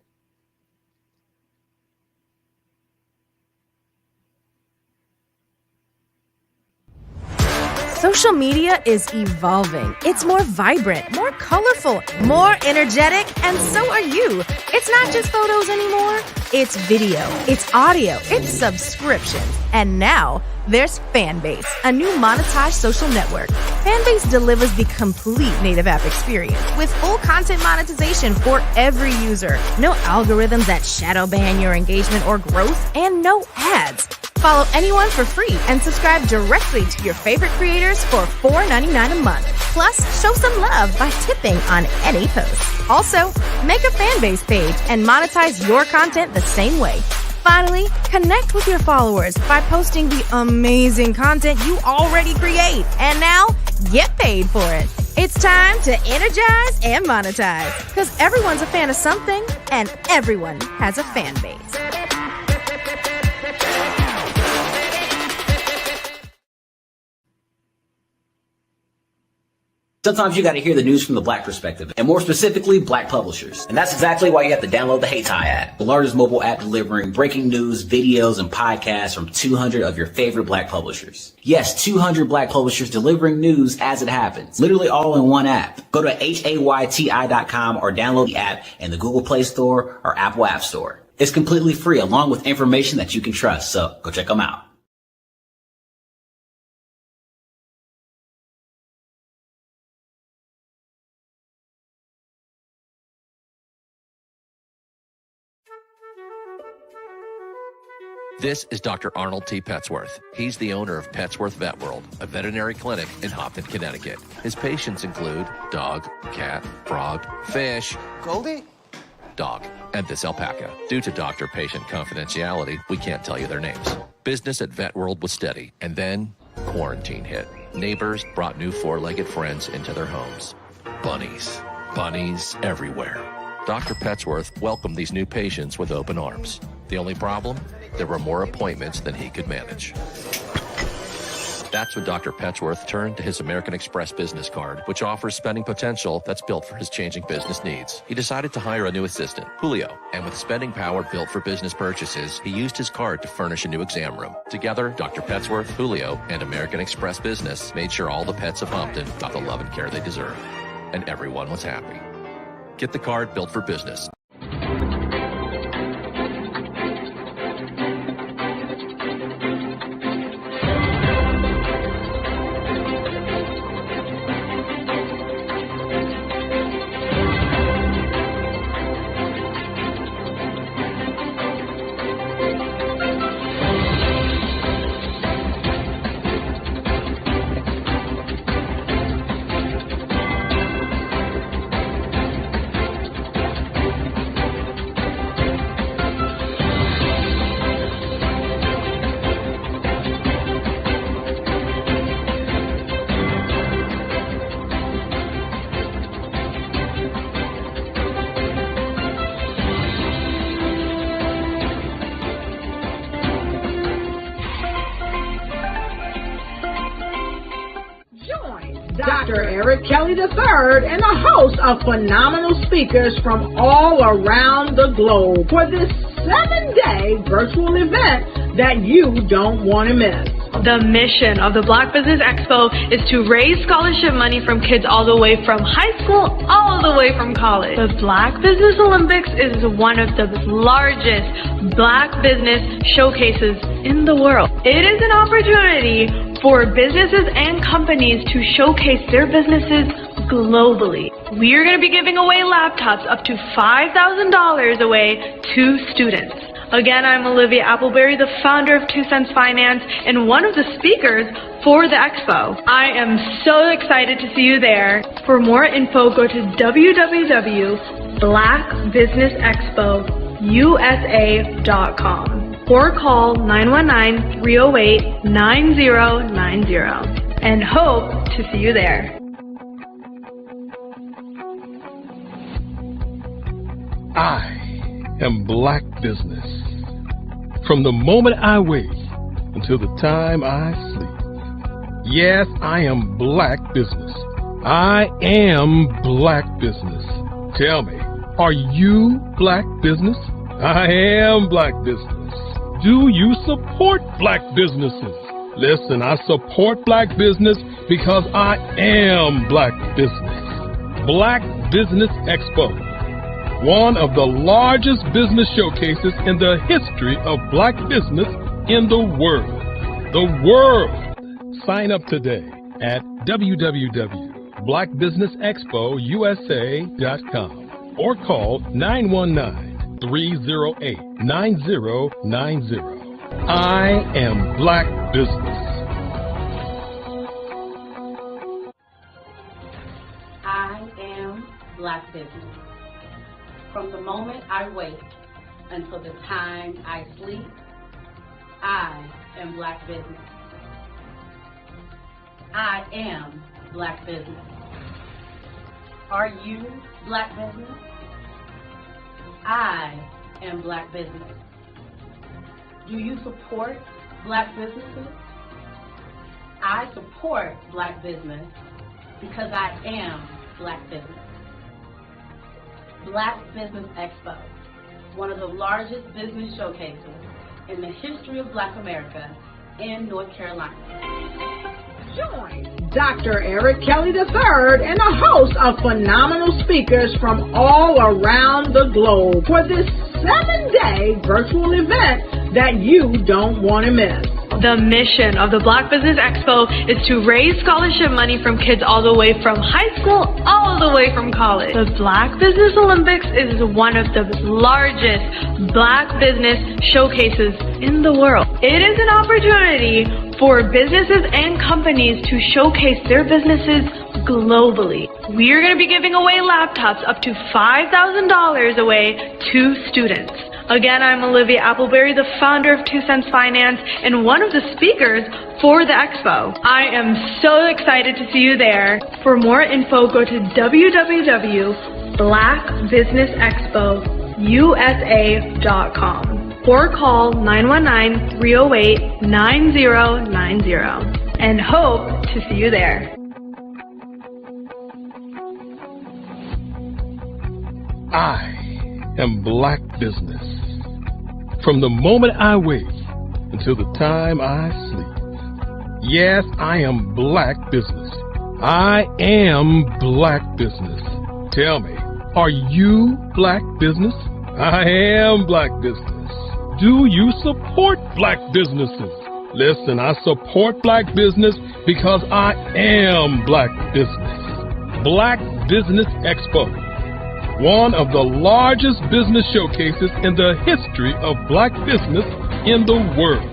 Social media is evolving. It's more vibrant, more colorful, more energetic, and so are you. It's not just photos anymore. It's video, it's audio, it's subscriptions. And now there's Fanbase, a new monetized social network. Fanbase delivers the complete native app experience with full content monetization for every user. No algorithms that shadow ban your engagement or growth, and no ads. Follow anyone for free and subscribe directly to your favorite creators for $4.99 a month. Plus, show some love by tipping on any post. Also, make a Fanbase page and monetize your content the same way. Finally, connect with your followers by posting the amazing content you already create. And now, get paid for it. It's time to energize and monetize, because everyone's a fan of something and everyone has a fan base. Sometimes you got to hear the news from the Black perspective, and more specifically, Black publishers. And that's exactly why you have to download the Hey Tie app, the largest mobile app delivering breaking news, videos, and podcasts from 200 of your favorite Black publishers. Yes, 200 Black publishers delivering news as it happens, literally all in one app. Go to HAYTI.com or download the app in the Google Play Store or Apple App Store. It's completely free, along with information that you can trust, so go check them out. This is Dr. Arnold T. Petsworth. He's the owner of Petsworth Vet World, a veterinary clinic in Hopton, Connecticut. His patients include dog, cat, frog, fish, Goldie, dog, and this alpaca. Due to doctor-patient confidentiality, we can't tell you their names. Business at Vet World was steady, and then quarantine hit. Neighbors brought new four-legged friends into their homes. Bunnies. Bunnies everywhere. Dr. Petsworth welcomed these new patients with open arms. The only problem? There were more appointments than he could manage. That's when Dr. Petsworth turned to his American Express business card, which offers spending potential that's built for his changing business needs. He decided to hire a new assistant, Julio, and with spending power built for business purchases, he used his card to furnish a new exam room. Together, Dr. Petsworth, Julio, and American Express Business made sure all the pets of Hopton got the love and care they deserve. And everyone was happy. Get the card built for business. Dr. Eric Kelly III and a host of phenomenal speakers from all around the globe for this 7-day virtual event that you don't want to miss. The mission of the Black Business Expo is to raise scholarship money from kids all the way from high school all the way from college. The Black Business Olympics is one of the largest Black business showcases in the world. It is an opportunity for businesses and companies to showcase their businesses globally. We are going to be giving away laptops up to $5,000 away to students. Again, I'm Olivia Appleberry, the founder of 2 Cents Finance and one of the speakers for the expo. I am so excited to see you there. For more info, go to www.blackbusinessexpousa.com or call 919-308-9090 and hope to see you there. I am Black business. From the moment I wake until the time I sleep. Yes, I am Black business. I am Black business. Tell me, are you Black business? I am Black business. Do you support Black businesses? Listen, I support Black business because I am Black business. Black Business Expo, one of the largest business showcases in the history of Black business in the world. The world! Sign up today at www.blackbusinessexpousa.com or call 919-308-9090. I am Black business. I am Black business. From the moment I wake until the time I sleep, I am Black business. I am Black business. Are you Black business? I am Black business. Do you support Black businesses? I support Black business because I am Black business. Black Business Expo, one of the largest business showcases in the history of Black America in North Carolina. Join Dr. Eric Kelly III and a host of phenomenal speakers from all around the globe for this 7-day virtual event that you don't want to miss. The mission of the Black Business Expo is to raise scholarship money from kids all the way from high school all the way from college. The Black Business Olympics is one of the largest Black business showcases in the world. It is an opportunity for businesses and companies to showcase their businesses globally. We are going to be giving away laptops up to $5,000 away to students. Again, I'm Olivia Appleberry, the founder of 2 Cents Finance and one of the speakers for the expo. I am so excited to see you there. For more info, go to www.blackbusinessexpousa.com or call 919-308-9090 and hope to see you there. I am Black business. From the moment I wake until the time I sleep. Yes, I am Black business. I am Black business. Tell me, are you Black business? I am Black business. Do you support Black businesses? Listen, I support Black business because I am Black business. Black Business Expo, one of the largest business showcases in the history of Black business in the world.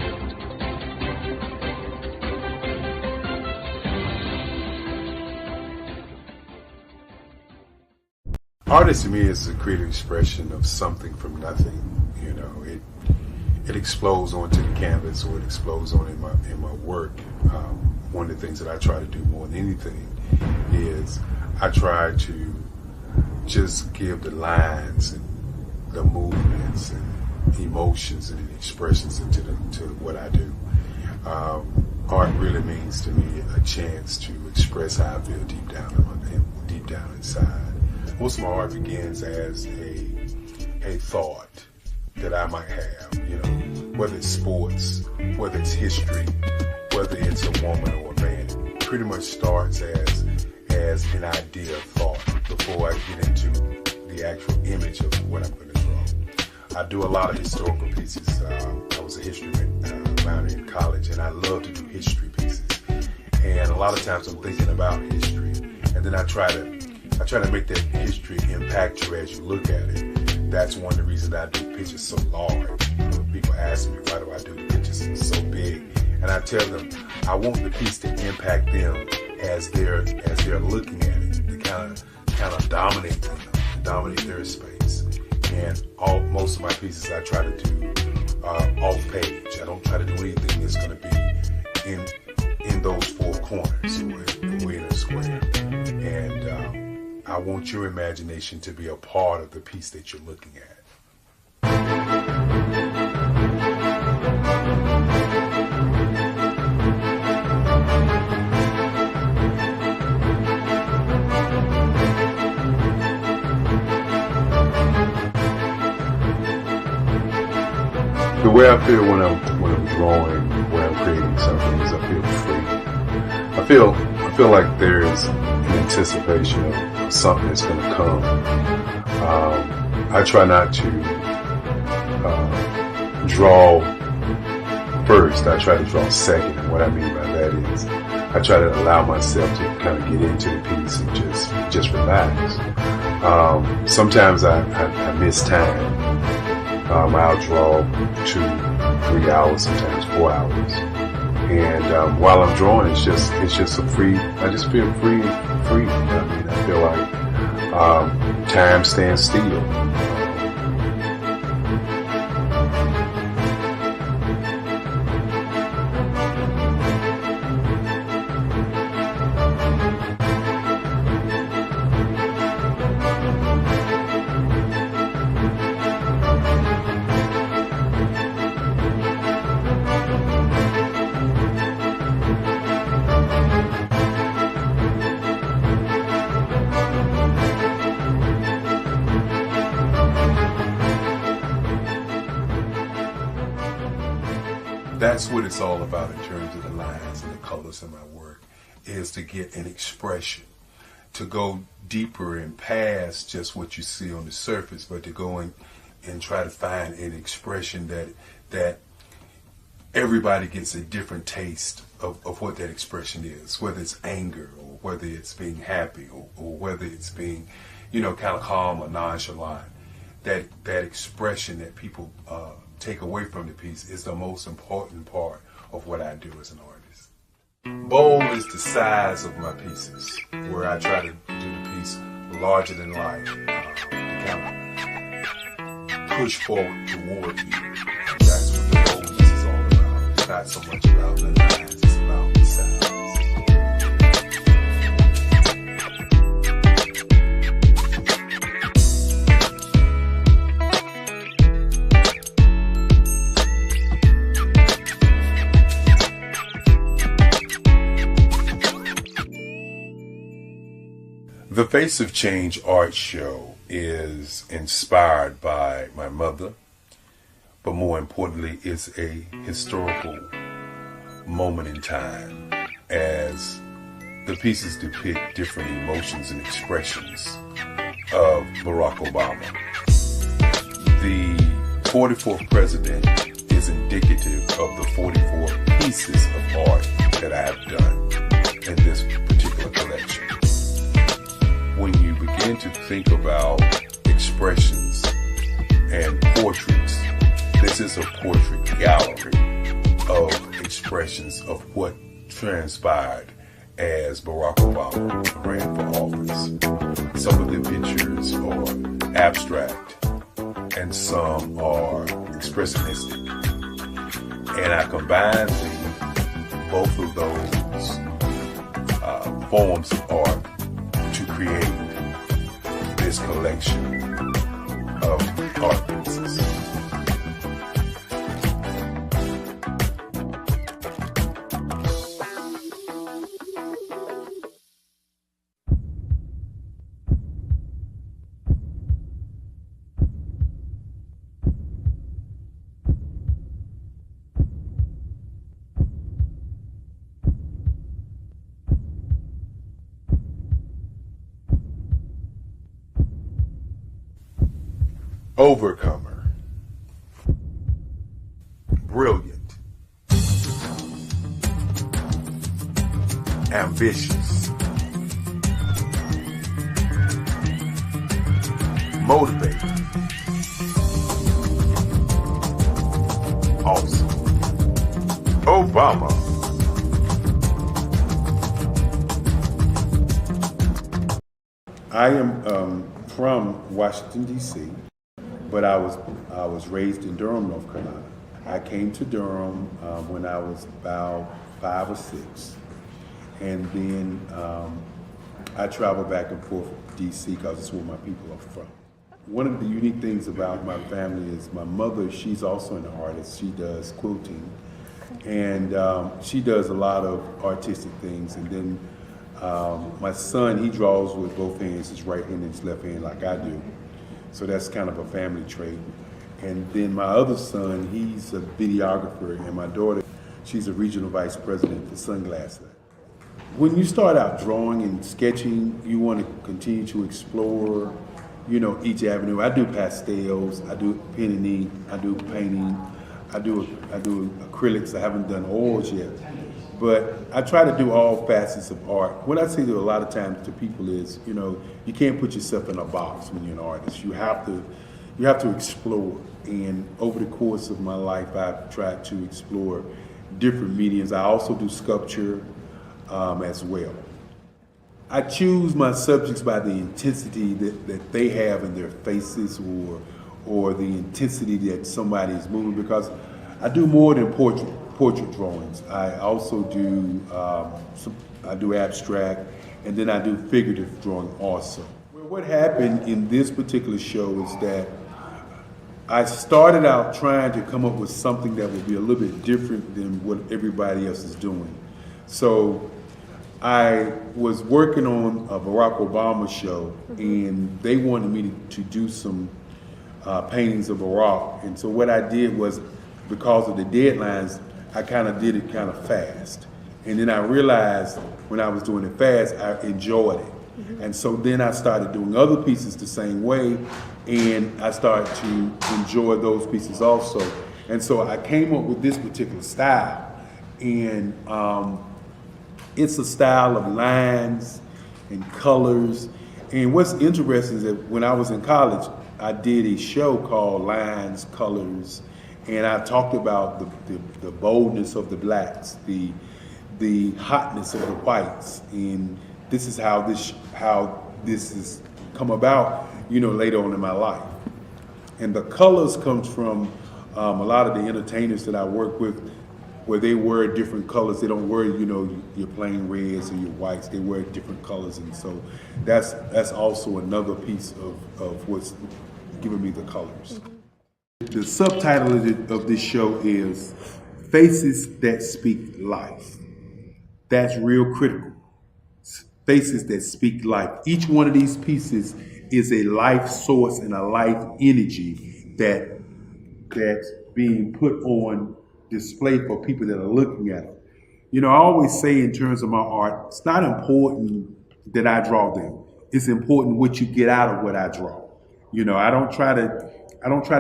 Art to me is a creative expression of something from nothing. You know, it explodes onto the canvas, or it explodes on in my work. One of the things that I try to do more than anything is I try to just give the lines and the movements and emotions and expressions into what I do. art really means to me a chance to express how I feel deep down inside. Most of my art begins as a thought that I might have, you know, whether it's sports, whether it's history, whether it's a woman or a man. It pretty much starts as an idea of thought before I get into the actual image of what I'm going to draw. I do a lot of historical pieces. I was a history minor in college, and I love to do history pieces. And a lot of times I'm thinking about history, and then I try to make that history impact you as you look at it. That's one of the reasons I do pictures so large. People ask me, why do I do the pictures so big? And I tell them, I want the piece to impact them as they're looking at it, to kind of dominate them, dominate their space. And most of my pieces I try to do off page. I don't try to do anything that's going to be in those four corners or in a square. And I want your imagination to be a part of the piece that you're looking at. The way I feel when I'm drawing, when I'm creating something, is I feel free. I feel like there's an anticipation of something that's going to come. I try not to draw first. I try to draw second. And what I mean by that is I try to allow myself to kind of get into the piece and just relax. Sometimes I miss time. I'll draw 2-3 hours, sometimes 4 hours. And while I'm drawing, it's just a free. I just feel free. I mean, I feel like time stands still. That's what it's all about in terms of the lines and the colors in my work, is to get an expression, to go deeper and past just what you see on the surface, but to go and try to find an expression that everybody gets a different taste of what that expression is, whether it's anger or whether it's being happy or whether it's being, kind of calm or nonchalant. That expression that people take away from the piece is the most important part of what I do as an artist. Bold is the size of my pieces, where I try to do the piece larger than life, to kind of push forward toward you. That's what the boldness is all about. It's not so much about the lines, it's about the size. The Face of Change art show is inspired by my mother, but more importantly, it's a historical moment in time as the pieces depict different emotions and expressions of Barack Obama. The 44th president is indicative of the 44 pieces of art that I have done in this particular collection. When you begin to think about expressions and portraits, this is a portrait gallery of expressions of what transpired as Barack Obama ran for office. Some of the pictures are abstract and some are expressionistic. And I combine both of those forms of art to create this collection of art pieces. overcomer, brilliant, ambitious, motivated, awesome, Obama. I am from Washington, D.C., but I was raised in Durham, North Carolina. I came to Durham when I was about 5 or 6, and then I traveled back and forth to D.C. because it's where my people are from. One of the unique things about my family is my mother, she's also an artist. She does quilting, and she does a lot of artistic things, and then my son, he draws with both hands, his right hand and his left hand like I do. So that's kind of a family trait. And then my other son, he's a videographer, and my daughter, she's a regional vice president for Sunglass Hut. When you start out drawing and sketching, you want to continue to explore, each avenue. I do pastels, I do pen and ink, I do painting, I do acrylics. I haven't done oils yet. But I try to do all facets of art. What I say to a lot of times to people is, you can't put yourself in a box when you're an artist. You have to explore. And over the course of my life, I've tried to explore different mediums. I also do sculpture as well. I choose my subjects by the intensity that they have in their faces or the intensity that somebody is moving, because I do more than portrait drawings. I also do I do abstract, and then I do figurative drawing also. What happened in this particular show is that I started out trying to come up with something that would be a little bit different than what everybody else is doing. So I was working on a Barack Obama show, and they wanted me to do some paintings of Barack. And so what I did was, because of the deadlines, I kind of did it kind of fast. And then I realized when I was doing it fast, I enjoyed it. And so then I started doing other pieces the same way, and I started to enjoy those pieces also. And so I came up with this particular style. And it's a style of lines and colors. And what's interesting is that when I was in college, I did a show called Lines, Colors, and I talked about the boldness of the blacks, the hotness of the whites, and this is how this has come about, later on in my life. And the colors comes from a lot of the entertainers that I work with, where they wear different colors. They don't wear, your plain reds or your whites. They wear different colors, and so that's also another piece of what's giving me the colors. The subtitle of this show is Faces That Speak Life. That's real critical. Faces that speak life. Each one of these pieces is a life source and a life energy that's being put on display for people that are looking at it. I always say in terms of my art, it's not important that I draw them. It's important what you get out of what I draw. I don't try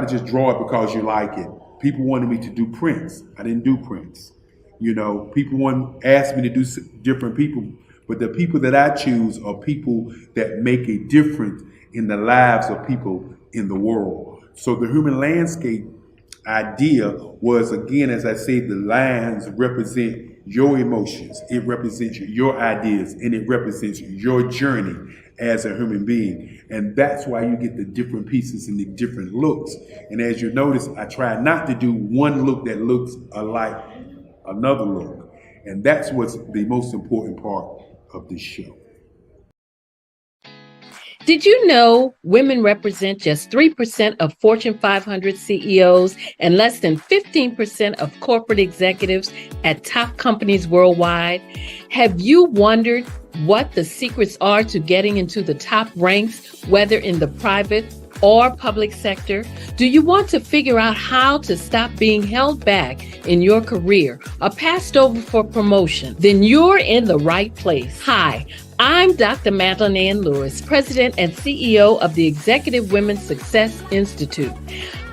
to just draw it because you like it. People wanted me to do prints. I didn't do prints. People asked me to do different people, but the people that I choose are people that make a difference in the lives of people in the world. So the human landscape idea was, again, as I say, the lines represent your emotions, it represents your ideas, and it represents your journey as a human being. And that's why you get the different pieces and the different looks. And as you notice, I try not to do one look that looks alike another look. And that's what's the most important part of this show. Did you know women represent just 3% of Fortune 500 CEOs and less than 15% of corporate executives at top companies worldwide? Have you wondered what the secrets are to getting into the top ranks, whether in the private or public sector? Do you want to figure out how to stop being held back in your career or passed over for promotion? Then you're in the right place. Hi, I'm Dr. Madeline Ann Lewis, President and CEO of the Executive Women's Success Institute.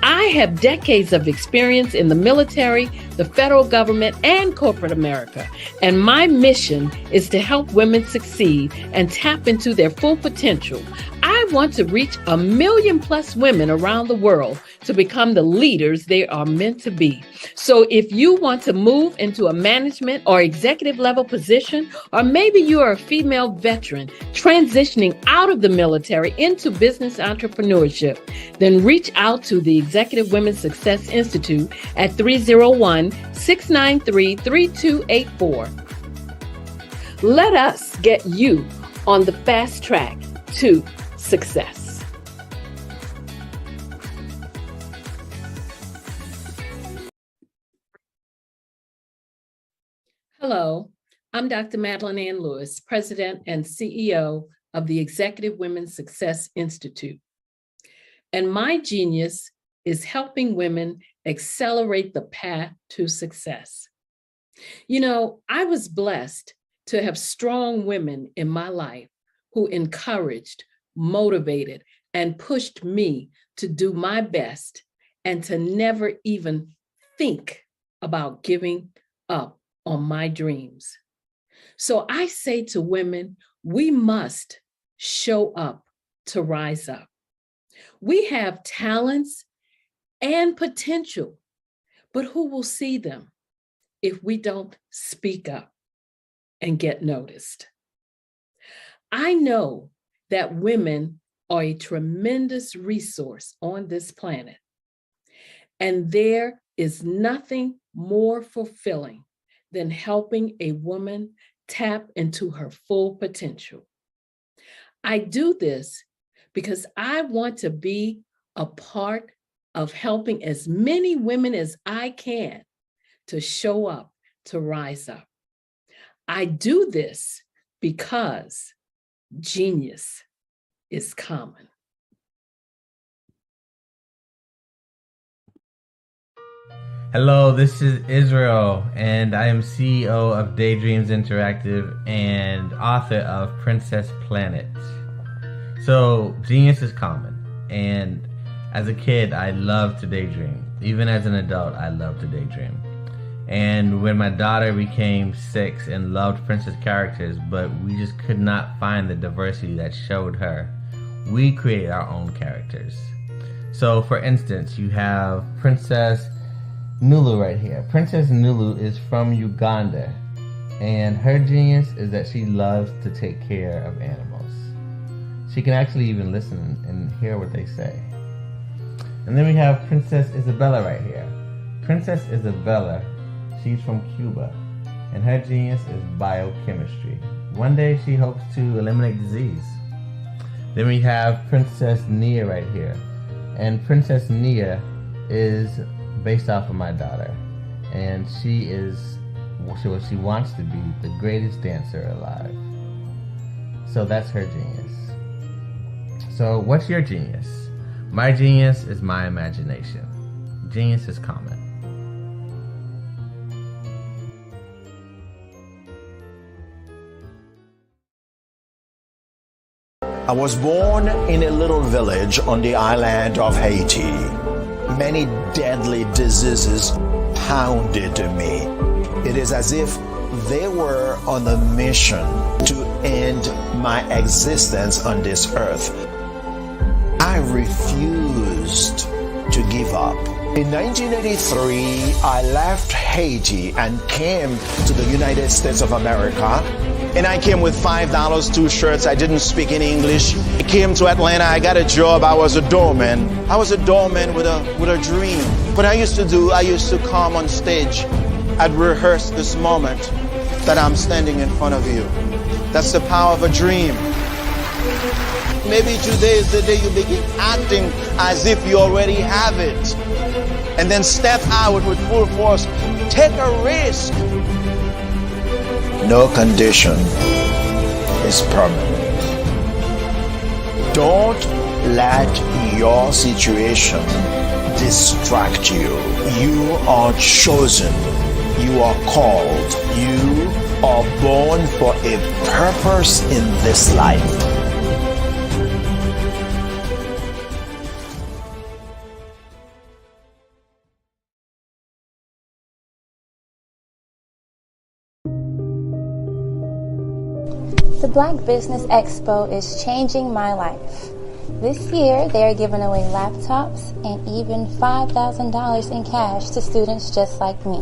I have decades of experience in the military, the federal government, and corporate America, and my mission is to help women succeed and tap into their full potential. I want to reach 1 million plus women around the world to become the leaders they are meant to be. So if you want to move into a management or executive level position, or maybe you are a female veteran transitioning out of the military into business entrepreneurship, then reach out to the Executive Women's Success Institute at 301-693-3284. Let us get you on the fast track to success. Hello, I'm Dr. Madeline Ann Lewis, President and CEO of the Executive Women's Success Institute. And my genius is helping women accelerate the path to success. You know, I was blessed to have strong women in my life who encouraged, motivated, and pushed me to do my best and to never even think about giving up on my dreams. So I say to women, we must show up to rise up. We have talents and potential, but who will see them if we don't speak up and get noticed? I know that women are a tremendous resource on this planet, and there is nothing more fulfilling than helping a woman tap into her full potential. I do this because I want to be a part of helping as many women as I can to show up, to rise up. I do this because genius is common. Hello, this is Israel, and I am CEO of Daydreams Interactive and author of Princess Planet. So, genius is common, and as a kid, I loved to daydream. Even as an adult, I loved to daydream. And when my daughter became 6 and loved princess characters, but we just could not find the diversity that showed her, we created our own characters. So, for instance, you have Princess Nulu right here. Princess Nulu is from Uganda, and her genius is that she loves to take care of animals. She can actually even listen and hear what they say. And then we have Princess Isabella right here. Princess Isabella, she's from Cuba, and her genius is biochemistry. One day she hopes to eliminate disease. Then we have Princess Nia right here, and Princess Nia is based off of my daughter, and she is what she wants to be, the greatest dancer alive. So that's her genius. So what's your genius? My genius is my imagination. Genius is common. I was born in a little village on the island of Haiti. Many deadly diseases pounded me. It is as if they were on a mission to end my existence on this earth. I refused to give up. In 1983, I left Haiti and came to the United States of America. And I came with $5, 2 shirts. I didn't speak any English. I came to Atlanta. I got a job. I was a doorman. I was a doorman with a dream. What I used to do, I used to come on stage. I'd rehearse this moment that I'm standing in front of you. That's the power of a dream. Maybe today is the day you begin acting as if you already have it. And then step out with full force. Take a risk. No condition is permanent. Don't let your situation distract you. You are chosen. You are called. You are born for a purpose in this life. The Black Business Expo is changing my life. This year, they are giving away laptops and even $5,000 in cash to students just like me.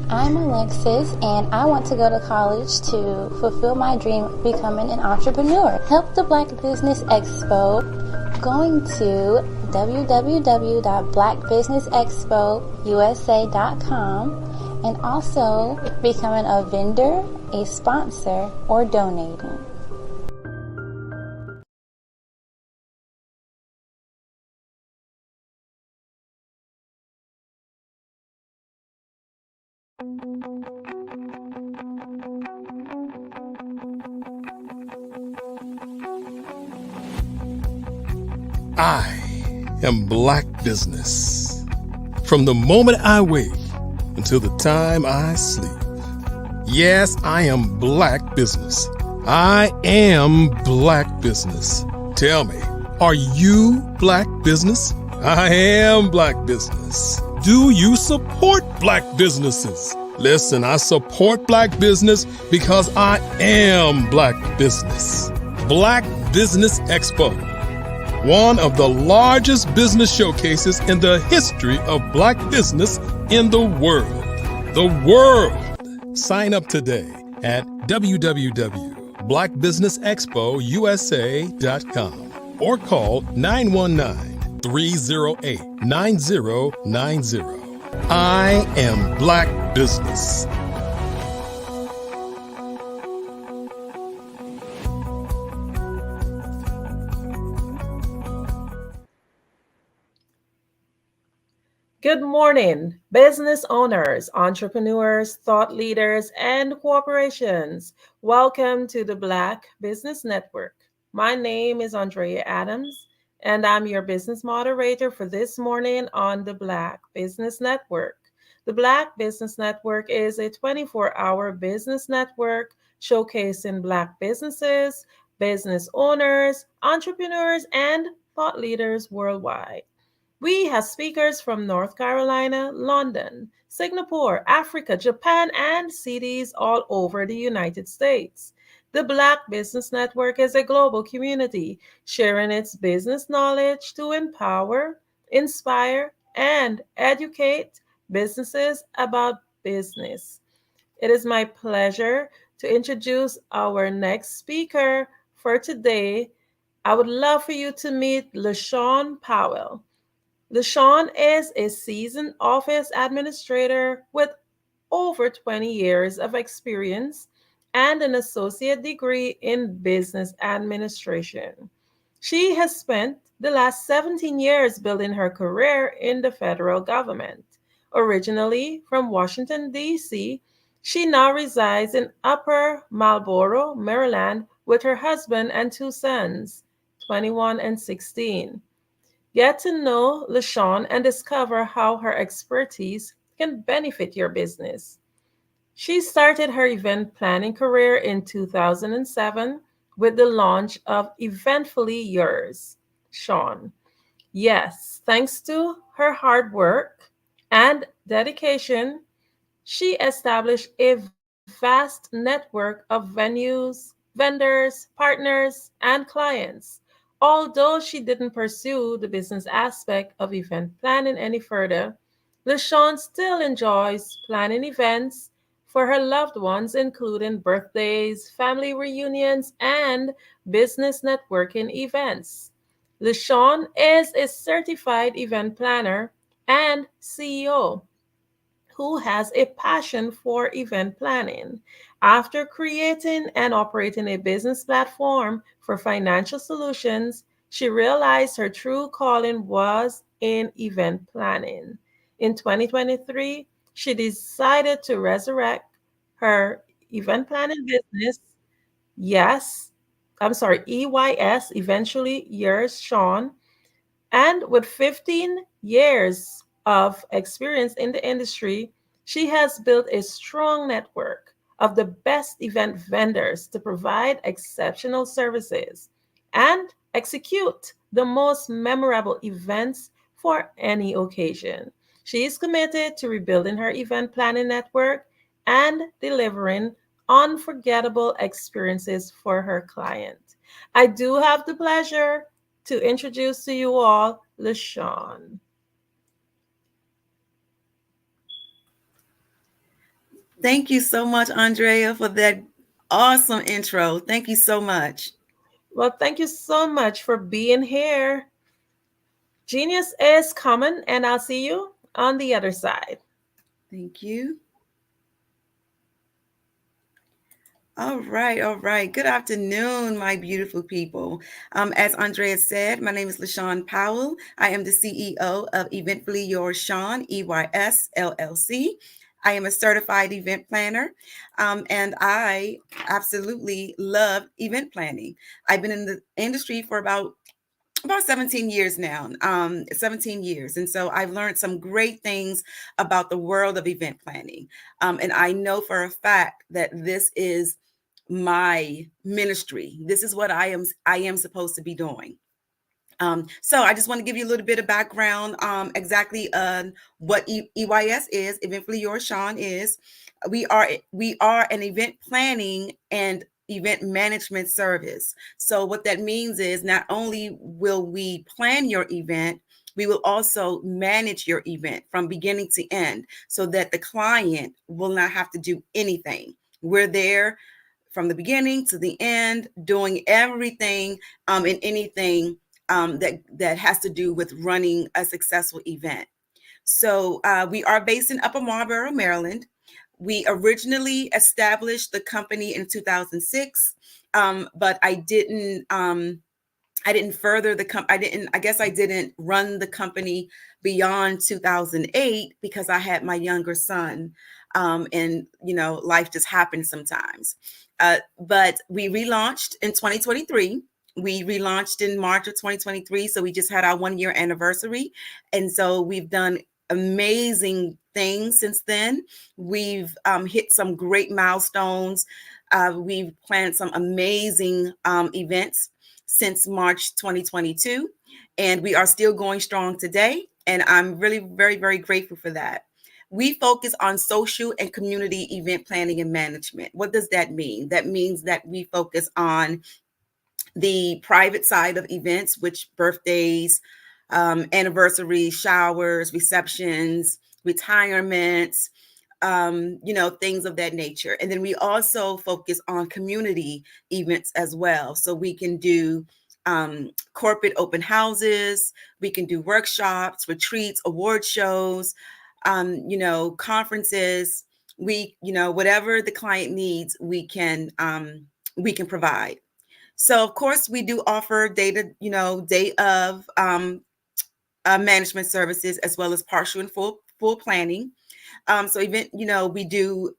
I'm Alexis, and I want to go to college to fulfill my dream of becoming an entrepreneur. Help the Black Business Expo going to www.blackbusinessexpousa.com and also becoming a vendor, a sponsor, or donating. I am Black business. From the moment I wake until the time I sleep. Yes, I am Black business. I am Black business. Tell me, are you Black business? I am Black business. Do you support Black businesses? Listen, I support Black business because I am Black business. Black Business Expo, one of the largest business showcases in the history of Black business in the world. The world! Sign up today at www.blackbusinessexpousa.com or call 919-308-9090. I am Black business. Good morning, business owners, entrepreneurs, thought leaders, and corporations. Welcome to the Black Business Network. My name is Andrea Adams, and I'm your business moderator for this morning on the Black Business Network. The Black Business Network is a 24-hour business network showcasing Black businesses, business owners, entrepreneurs, and thought leaders worldwide. We have speakers from North Carolina, London, Singapore, Africa, Japan, and cities all over the United States. The Black Business Network is a global community sharing its business knowledge to empower, inspire, and educate businesses about business. It is my pleasure to introduce our next speaker for today. I would love for you to meet LaShawn Powell. LaShawn is a seasoned office administrator with over 20 years of experience and an associate degree in business administration. She has spent the last 17 years building her career in the federal government. Originally from Washington, D.C., she now resides in Upper Marlboro, Maryland, with her husband and two sons, 21 and 16. Get to know LaShawn and discover how her expertise can benefit your business. She started her event planning career in 2007 with the launch of Eventfully Yours, Shawn. Yes, thanks to her hard work and dedication, she established a vast network of venues, vendors, partners, and clients. Although she didn't pursue the business aspect of event planning any further, LaShawn still enjoys planning events for her loved ones, including birthdays, family reunions, and business networking events. LaShawn is a certified event planner and CEO who has a passion for event planning. After creating and operating a business platform for financial solutions, she realized her true calling was in event planning. In 2023, she decided to resurrect her event planning business. Yes, EYS, eventually yours, Sean. And with 15 years of experience in the industry, she has built a strong network of the best event vendors to provide exceptional services and execute the most memorable events for any occasion. She is committed to rebuilding her event planning network and delivering unforgettable experiences for her client. I do have the pleasure to introduce to you all LaShawn. Thank you so much, Andrea, for that awesome intro. Thank you so much. Well, thank you so much for being here. Genius is coming, and I'll see you on the other side. Thank you. All right, all right. Good afternoon, my beautiful people. As Andrea said, my name is LaShawn Powell. I am the CEO of Eventfully Yours Sean, EYS LLC. I am a certified event planner, and I absolutely love event planning. I've been in the industry for about 17 years now, 17 years. And so I've learned some great things about the world of event planning. And I know for a fact that this is my ministry. This is what I am supposed to be doing. So I just want to give you a little bit of background exactly on what EYS is, Eventfully Yours Sean is. We are an event planning and event management service. So what that means is not only will we plan your event, we will also manage your event from beginning to end so that the client will not have to do anything. We're there from the beginning to the end, doing everything and anything that has to do with running a successful event. So we are based in Upper Marlboro, Maryland. We originally established the company in 2006, but I didn't further the I didn't run the company beyond 2008 because I had my younger son, and life just happens sometimes. But we relaunched in 2023. We relaunched in March of 2023, so we just had our 1-year anniversary, and so we've done amazing things since then. We've hit some great milestones. We've planned some amazing events since March 2022, and we are still going strong today. And I'm really very, very grateful for that. We focus on social and community event planning and management. What does that mean? That means that we focus on the private side of events, which birthdays, anniversaries, showers, receptions, retirements, things of that nature. And then we also focus on community events as well. So we can do corporate open houses, we can do workshops, retreats, award shows, conferences. Whatever the client needs, we can provide. So of course we do offer day of management services as well as partial and full planning. So we do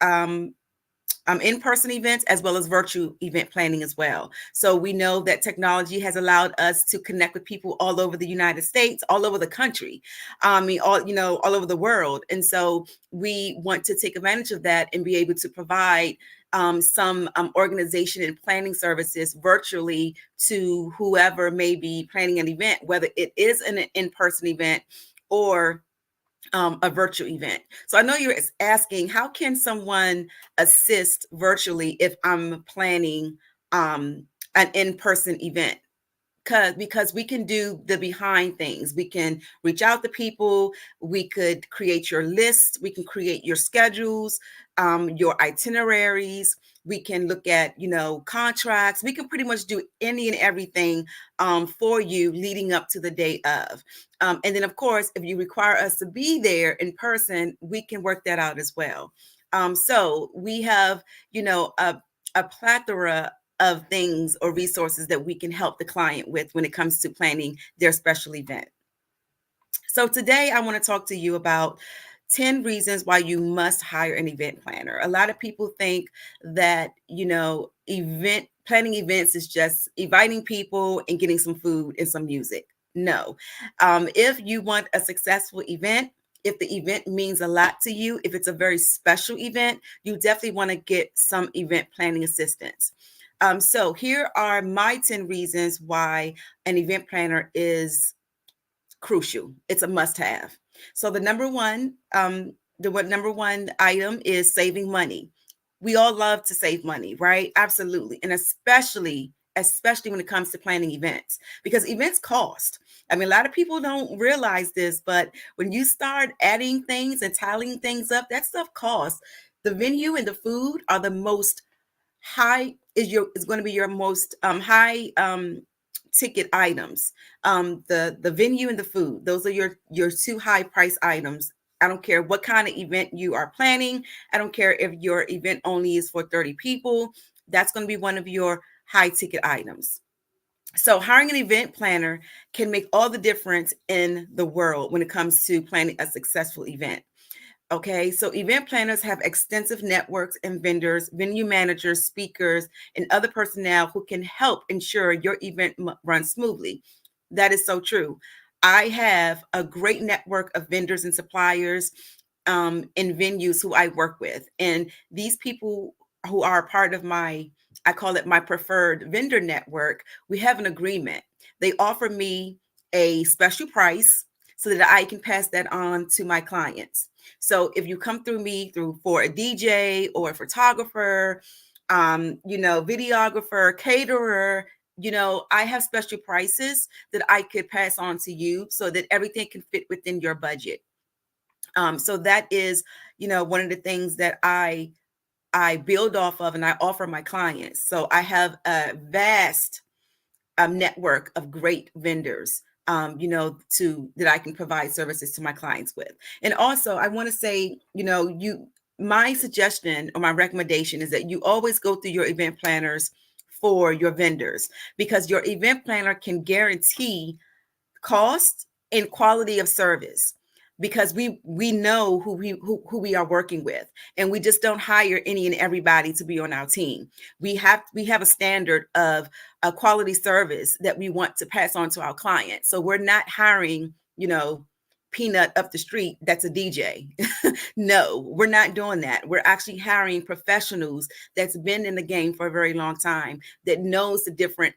in-person events as well as virtual event planning as well. So we know that technology has allowed us to connect with people all over the United States, all over the country, all over the world. And so we want to take advantage of that and be able to provide some organization and planning services virtually to whoever may be planning an event, whether it is an in-person event or a virtual event. So I know you're asking, how can someone assist virtually if I'm planning an in-person event? Because we can do the behind things. We can reach out to people. We could create your list. We can create your schedules, your itineraries. We can look at, contracts. We can pretty much do any and everything for you leading up to the day of. And then, of course, if you require us to be there in person, we can work that out as well. So we have, a plethora of things or resources that we can help the client with when it comes to planning their special event. So today I want to talk to you about 10 reasons why you must hire an event planner. A lot of people think that, planning events is just inviting people and getting some food and some music. No. If you want a successful event, if the event means a lot to you, if it's a very special event, you definitely want to get some event planning assistance. So here are my 10 reasons why an event planner is crucial. It's a must-have. So the number one item is saving money. We all love to save money, right? Absolutely. And especially when it comes to planning events, because events cost. I mean, a lot of people don't realize this, but when you start adding things and tallying things up, that stuff costs. The venue and the food are the most high, is going to be your most high ticket items. The venue and the food, those are your two high price items. I don't care what kind of event you are planning. I don't care if your event only is for 30 people. That's going to be one of your high ticket items. So hiring an event planner can make all the difference in the world when it comes to planning a successful event. Okay, so event planners have extensive networks and vendors, venue managers, speakers, and other personnel who can help ensure your event runs smoothly. That is so true. I have a great network of vendors and suppliers in venues who I work with. And these people who are part of I call it my preferred vendor network, we have an agreement. They offer me a special price so that I can pass that on to my clients. So if you come through me for a DJ or a photographer, videographer, caterer, I have special prices that I could pass on to you so that everything can fit within your budget. So that is, one of the things that I build off of and I offer my clients. So I have a vast network of great vendors, that I can provide services to my clients with. And also I want to say, my suggestion or my recommendation is that you always go through your event planners for your vendors, because your event planner can guarantee cost and quality of service, because we know who we are working with, and we just don't hire any and everybody to be on our team. We have a standard of a quality service that we want to pass on to our clients. So we're not hiring, Peanut up the street that's a DJ. No, we're not doing that. We're actually hiring professionals that's been in the game for a very long time, that knows the different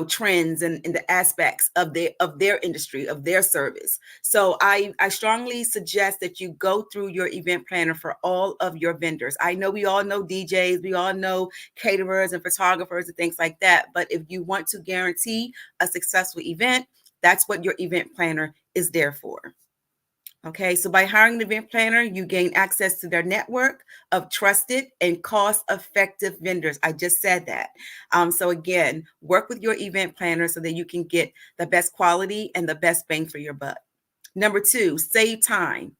trends and the aspects of their industry, of their service. So I strongly suggest that you go through your event planner for all of your vendors. I know we all know DJs, we all know caterers and photographers and things like that. But if you want to guarantee a successful event, that's what your event planner is there for. Okay, so by hiring an event planner, you gain access to their network of trusted and cost-effective vendors. I just said that. So again, work with your event planner so that you can get the best quality and the best bang for your buck. Number 2, save time.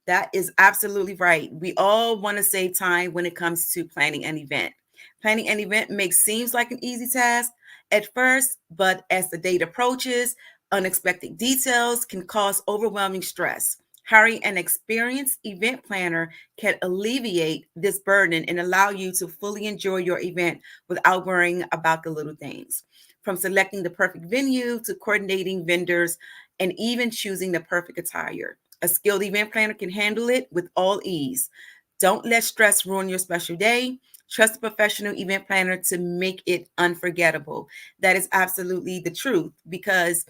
That is absolutely right. We all want to save time when it comes to planning an event. Planning an event seems like an easy task at first, but as the date approaches, unexpected details can cause overwhelming stress. Hiring an experienced event planner can alleviate this burden and allow you to fully enjoy your event without worrying about the little things. From selecting the perfect venue to coordinating vendors and even choosing the perfect attire. A skilled event planner can handle it with all ease. Don't let stress ruin your special day. Trust a professional event planner to make it unforgettable. That is absolutely the truth, because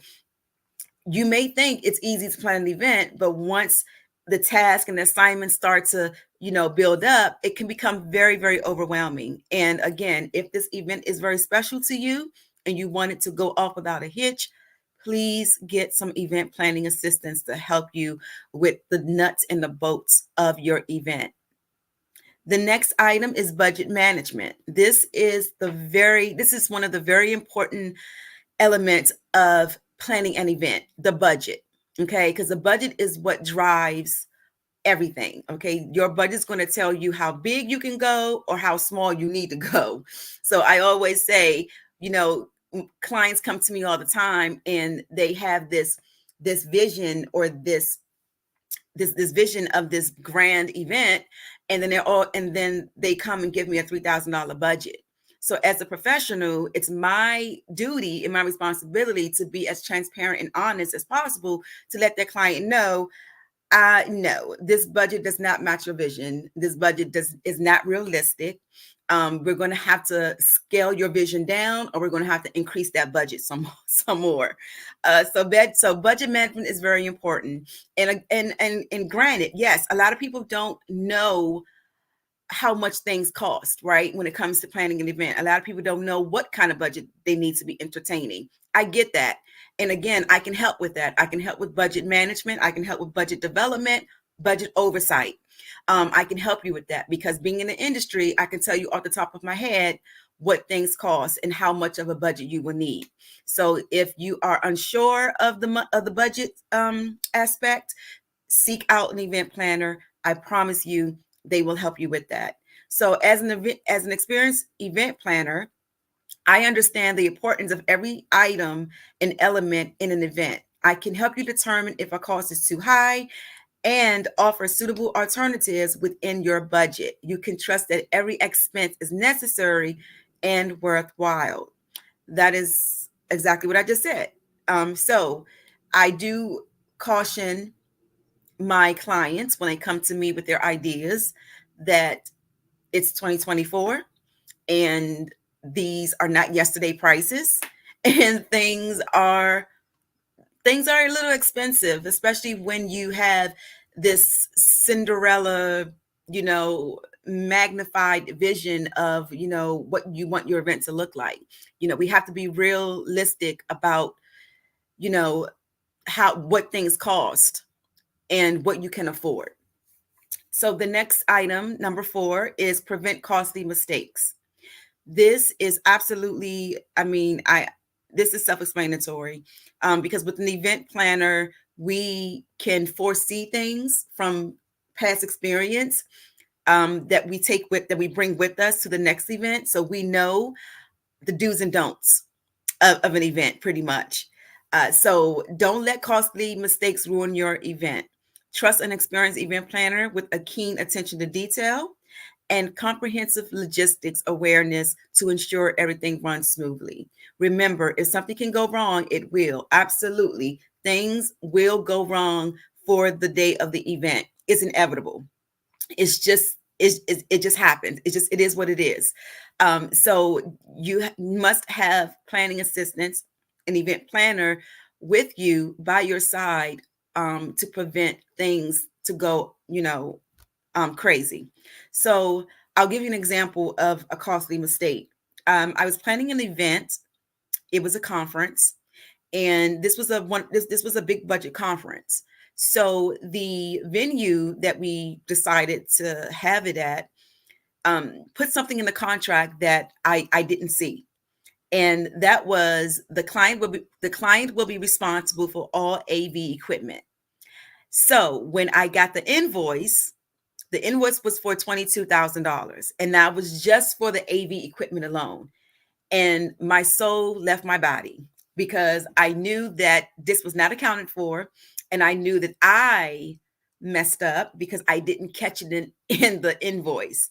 you may think it's easy to plan an event, but once the task and the assignments start to, build up, it can become very, very overwhelming. And again, if this event is very special to you and you want it to go off without a hitch, please get some event planning assistance to help you with the nuts and the bolts of your event. The next item is budget management. This is one of the very important elements of planning an event, the budget. Okay, because the budget is what drives everything. Okay, your budget's going to tell you how big you can go or how small you need to go. So I always say, clients come to me all the time and they have this vision or this vision of this grand event, and then they come and give me a $3,000 budget. So as a professional, it's my duty and my responsibility to be as transparent and honest as possible to let their client know, no, this budget does not match your vision. This budget is not realistic. We're going to have to scale your vision down, or we're going to have to increase that budget some more. So budget management is very important. And granted, yes, a lot of people don't know how much things cost, right? When it comes to planning an event, a lot of people don't know what kind of budget they need to be entertaining. I get that. And again, I can help with that. I can help with budget management. I can help with budget development, budget oversight. I can help you with that, because being in the industry, I can tell you off the top of my head what things cost and how much of a budget you will need. So if you are unsure of the budget aspect, seek out an event planner. I promise you, they will help you with that. So as an experienced event planner, I understand the importance of every item and element in an event. I can help you determine if a cost is too high and offer suitable alternatives within your budget. You can trust that every expense is necessary and worthwhile. That is exactly what I just said. So I do caution my clients when they come to me with their ideas that it's 2024 and these are not yesterday prices, and things are a little expensive, especially when you have this Cinderella, magnified vision of, what you want your event to look like. We have to be realistic about, what things cost and what you can afford. So the next item, number 4, is prevent costly mistakes. This is absolutely, this is self-explanatory, because with an event planner, we can foresee things from past experience that we bring with us to the next event. So we know the do's and don'ts of an event pretty much. So don't let costly mistakes ruin your event. Trust an experienced event planner with a keen attention to detail and comprehensive logistics awareness to ensure everything runs smoothly. Remember, if something can go wrong, it will. Absolutely. Things will go wrong for the day of the event. It's inevitable. It just happens. It is what it is. So you must have planning assistance, an event planner with you by your side to prevent things to go, crazy. So I'll give you an example of a costly mistake. I was planning an event. It was a conference, and this was a big budget conference. So the venue that we decided to have it at put something in the contract that I didn't see. And that was the client will be responsible for all AV equipment. So when I got the invoice was for $22,000, and that was just for the AV equipment alone. And my soul left my body because I knew that this was not accounted for, and I knew that I messed up because I didn't catch it in the invoice.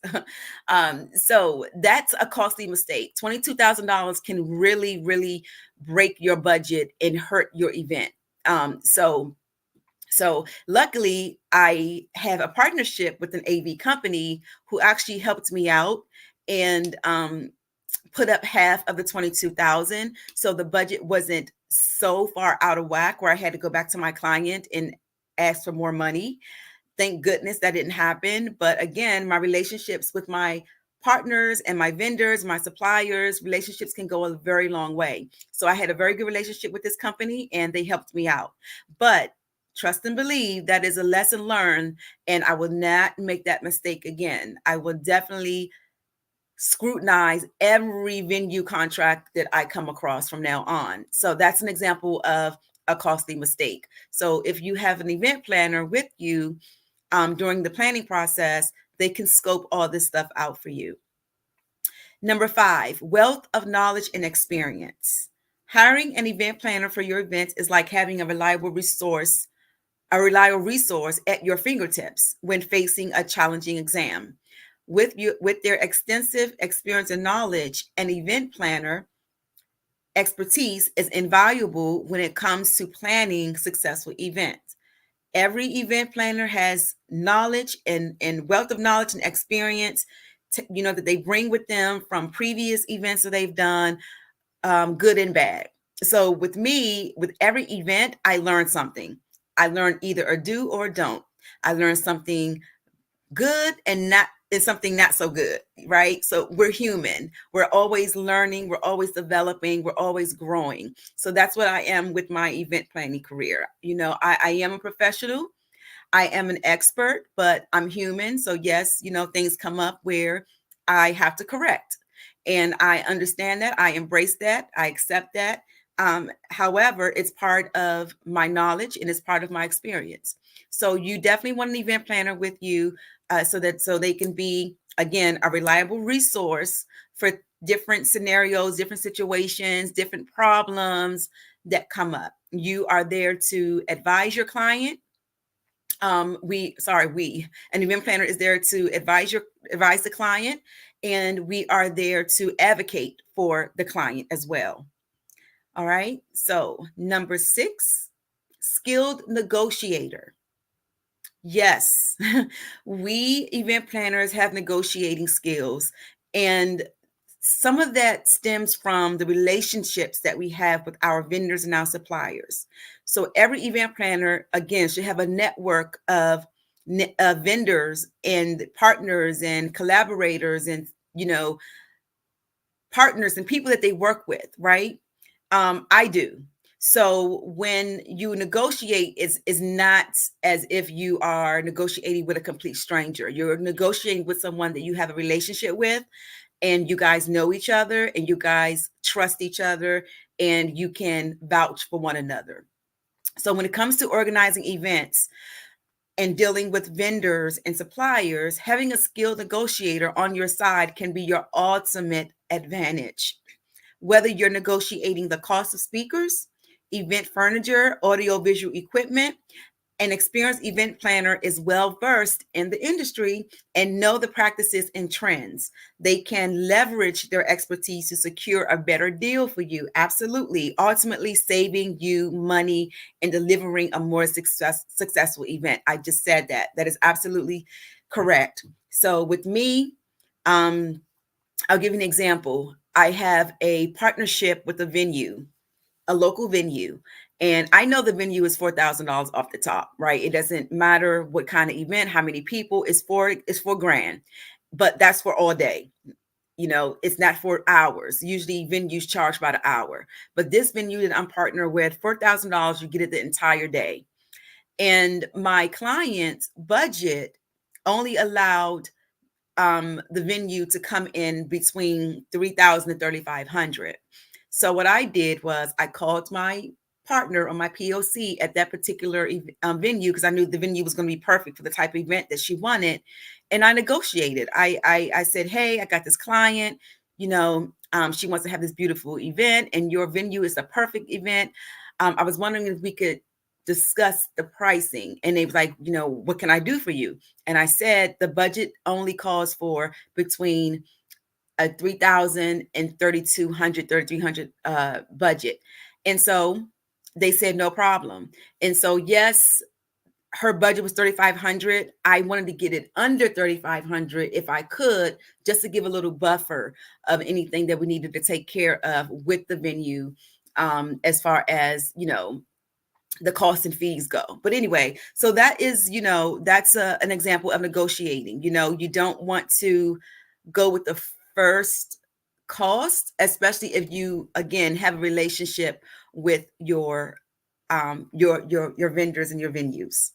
So that's a costly mistake. $22,000 can really, really break your budget and hurt your event. So luckily, I have a partnership with an AV company who actually helped me out and put up half of the $22,000. So the budget wasn't so far out of whack where I had to go back to my client and ask for more money. Thank goodness that didn't happen. But again, my relationships with my partners and my vendors, my suppliers, relationships can go a very long way. So I had a very good relationship with this company and they helped me out. But trust and believe that is a lesson learned, and I will not make that mistake again. I will definitely scrutinize every venue contract that I come across from now on. So that's an example of a costly mistake. So if you have an event planner with you during the planning process, they can scope all this stuff out for you. Number 5, wealth of knowledge and experience. Hiring an event planner for your events is like having a reliable resource a reliable resource at your fingertips when facing a challenging exam. With their extensive experience and knowledge, an event planner expertise is invaluable when it comes to planning successful events. Every event planner has knowledge and wealth of knowledge and experience, that they bring with them from previous events that they've done, good and bad. So with me, with every event, I learn something. I learn either a do or a don't. I learn something good and something not so good, right? So we're human. We're always learning. We're always developing. We're always growing. So that's what I am with my event planning career. I am a professional. I am an expert, but I'm human. So yes, things come up where I have to correct. And I understand that. I embrace that. I accept that. However, it's part of my knowledge and it's part of my experience. So you definitely want an event planner with you so they can be, again, a reliable resource for different scenarios, different situations, different problems that come up. You are there to advise your client. An event planner is there to advise the client, and we are there to advocate for the client as well. All right. So number 6, skilled negotiator. Yes, we event planners have negotiating skills, and some of that stems from the relationships that we have with our vendors and our suppliers. So every event planner, again, should have a network of vendors and partners and collaborators and, partners and people that they work with, right? I do. So when you negotiate, is not as if you are negotiating with a complete stranger. You're negotiating with someone that you have a relationship with, and you guys know each other, and you guys trust each other, and you can vouch for one another. So when it comes to organizing events and dealing with vendors and suppliers, having a skilled negotiator on your side can be your ultimate advantage. Whether you're negotiating the cost of speakers, event furniture, audiovisual equipment, an experienced event planner is well versed in the industry and know the practices and trends. They can leverage their expertise to secure a better deal for you. Absolutely. Ultimately saving you money and delivering a more successful event. I just said that. That is absolutely correct. So with me, I'll give you an example. I have a partnership with a venue, a local venue. And I know the venue is $4,000 off the top, right? It doesn't matter what kind of event, how many people, it's $4,000, but that's for all day. It's not for hours. Usually venues charge by the hour, but this venue that I'm partnered with, $4,000, you get it the entire day. And my client's budget only allowed the venue to come in between $3,000 and $3,500. So what I did was I called my partner or my POC at that particular venue, because I knew the venue was going to be perfect for the type of event that she wanted. And I negotiated. I said, hey, I got this client, she wants to have this beautiful event and your venue is a perfect event. I was wondering if we could discuss the pricing. And they was like, what can I do for you? And I said, the budget only calls for between a $3,000 and $3,200 budget. And so they said, no problem. And so, yes, her budget was $3,500. I wanted to get it under $3,500 if I could, just to give a little buffer of anything that we needed to take care of with the venue, as far as, the costs and fees go. But anyway, so that is, that's an example of negotiating. You don't want to go with the first cost, especially if you, again, have a relationship with your vendors and your venues.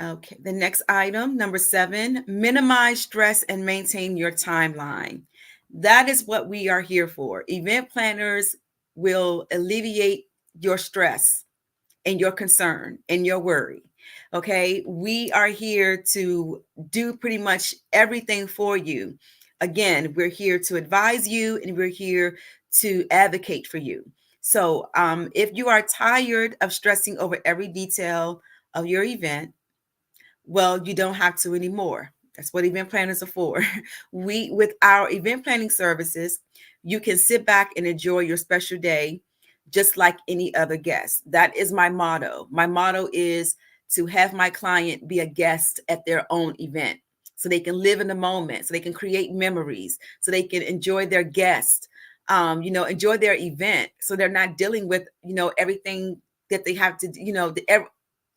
Okay, the next item, number 7, minimize stress and maintain your timeline. That is what we are here for. Event planners will alleviate your stress and your concern and your worry. Okay, we are here to do pretty much everything for you. Again, we're here to advise you and we're here to advocate for you. So if you are tired of stressing over every detail of your event, well, you don't have to anymore. That's what event planners are for. With our event planning services, you can sit back and enjoy your special day just like any other guest. That is my motto. My motto is to have my client be a guest at their own event so they can live in the moment, so they can create memories, so they can enjoy their guest, enjoy their event. So they're not dealing with, everything that they have to,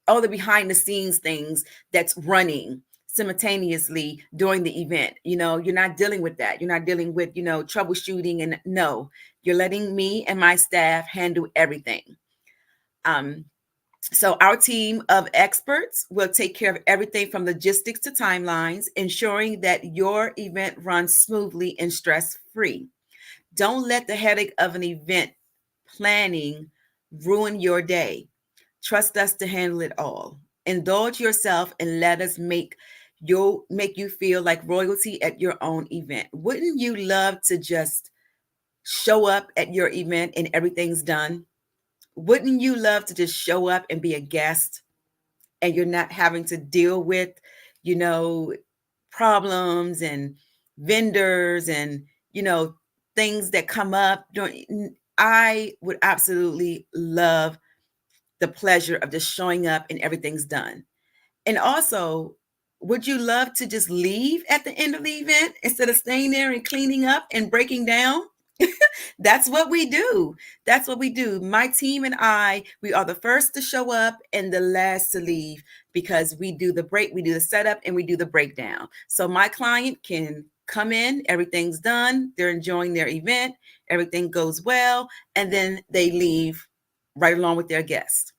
all the behind the scenes things that's running simultaneously during the event. You're not dealing with that. You're not dealing with, troubleshooting, and no, you're letting me and my staff handle everything. So our team of experts will take care of everything from logistics to timelines, ensuring that your event runs smoothly and stress-free. Don't let the headache of an event planning ruin your day. Trust us to handle it all. Indulge yourself and let us make you feel like royalty at your own event. Wouldn't you love to just show up at your event and everything's done? Wouldn't you love to just show up and be a guest and you're not having to deal with, problems and vendors and, things that come up? I would absolutely love the pleasure of just showing up and everything's done. And also, would you love to just leave at the end of the event instead of staying there and cleaning up and breaking down? That's what we do. That's what we do. My team and I, we are the first to show up and the last to leave because we do the setup and we do the breakdown. So my client can come in, everything's done, they're enjoying their event, everything goes well, and then they leave right along with their guests.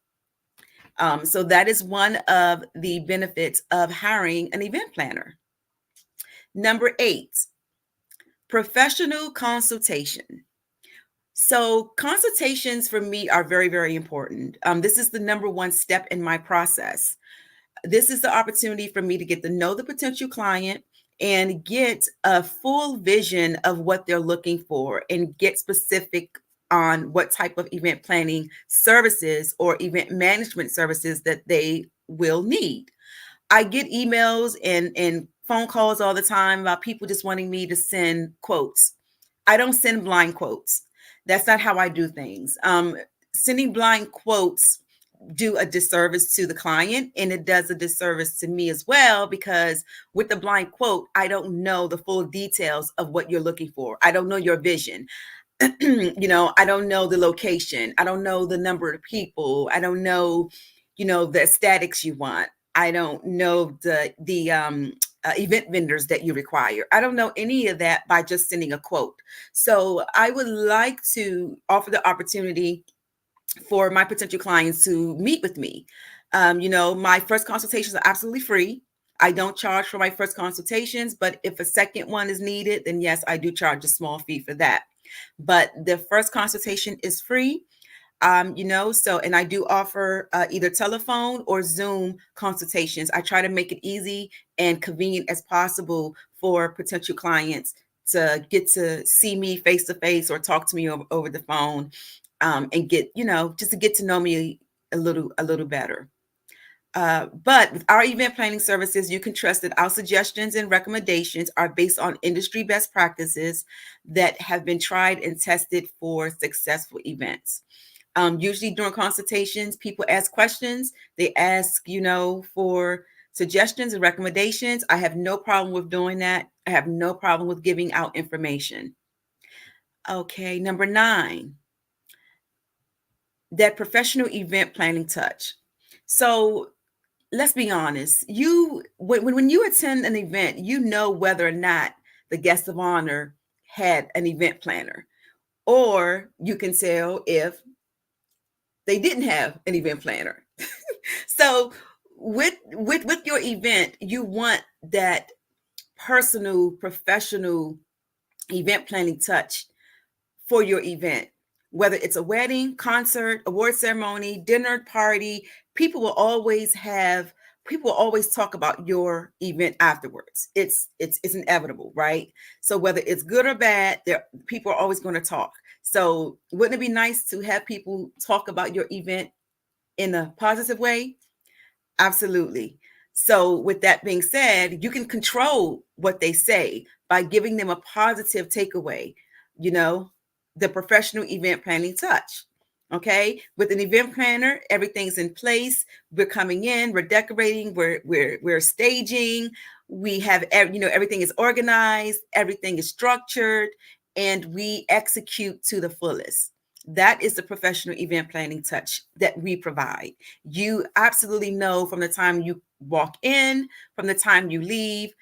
So that is one of the benefits of hiring an event planner. Number 8, professional consultation. So consultations for me are very, very important. This is the number one step in my process. This is the opportunity for me to get to know the potential client and get a full vision of what they're looking for and get specific on what type of event planning services or event management services that they will need. I get emails and phone calls all the time about people just wanting me to send quotes. I don't send blind quotes. That's not how I do things. Sending blind quotes do a disservice to the client, and it does a disservice to me as well, because with the blind quote, I don't know the full details of what you're looking for. I don't know your vision. I don't know the location. I don't know the number of people. I don't know, the aesthetics you want. I don't know the event vendors that you require. I don't know any of that by just sending a quote. So I would like to offer the opportunity for my potential clients to meet with me. My first consultations are absolutely free. I don't charge for my first consultations, but if a second one is needed, then yes, I do charge a small fee for that. But the first consultation is free. And I do offer either telephone or Zoom consultations. I try to make it easy and convenient as possible for potential clients to get to see me face to face or talk to me over the phone, and get, just to get to know me a little better. But with our event planning services, you can trust that our suggestions and recommendations are based on industry best practices that have been tried and tested for successful events. Usually during consultations, people ask questions. They ask, for suggestions and recommendations. I have no problem with doing that. I have no problem with giving out information. Okay, number 9, that professional event planning touch. So let's be honest. When you attend an event, whether or not the guest of honor had an event planner, or you can tell if they didn't have an event planner. So with your event, you want that personal, professional event planning touch for your event. Whether it's a wedding, concert, award ceremony, dinner party, people will always talk about your event afterwards. It's inevitable, right? So whether it's good or bad, people are always going to talk. So wouldn't it be nice to have people talk about your event in a positive way? Absolutely. So with that being said, you can control what they say by giving them a positive takeaway, the professional event planning touch. Okay. With an event planner, everything's in place. We're coming in, we're decorating, we're staging. We have, everything is organized, everything is structured, and we execute to the fullest. That is the professional event planning touch that we provide. You absolutely know from the time you walk in, from the time you leave,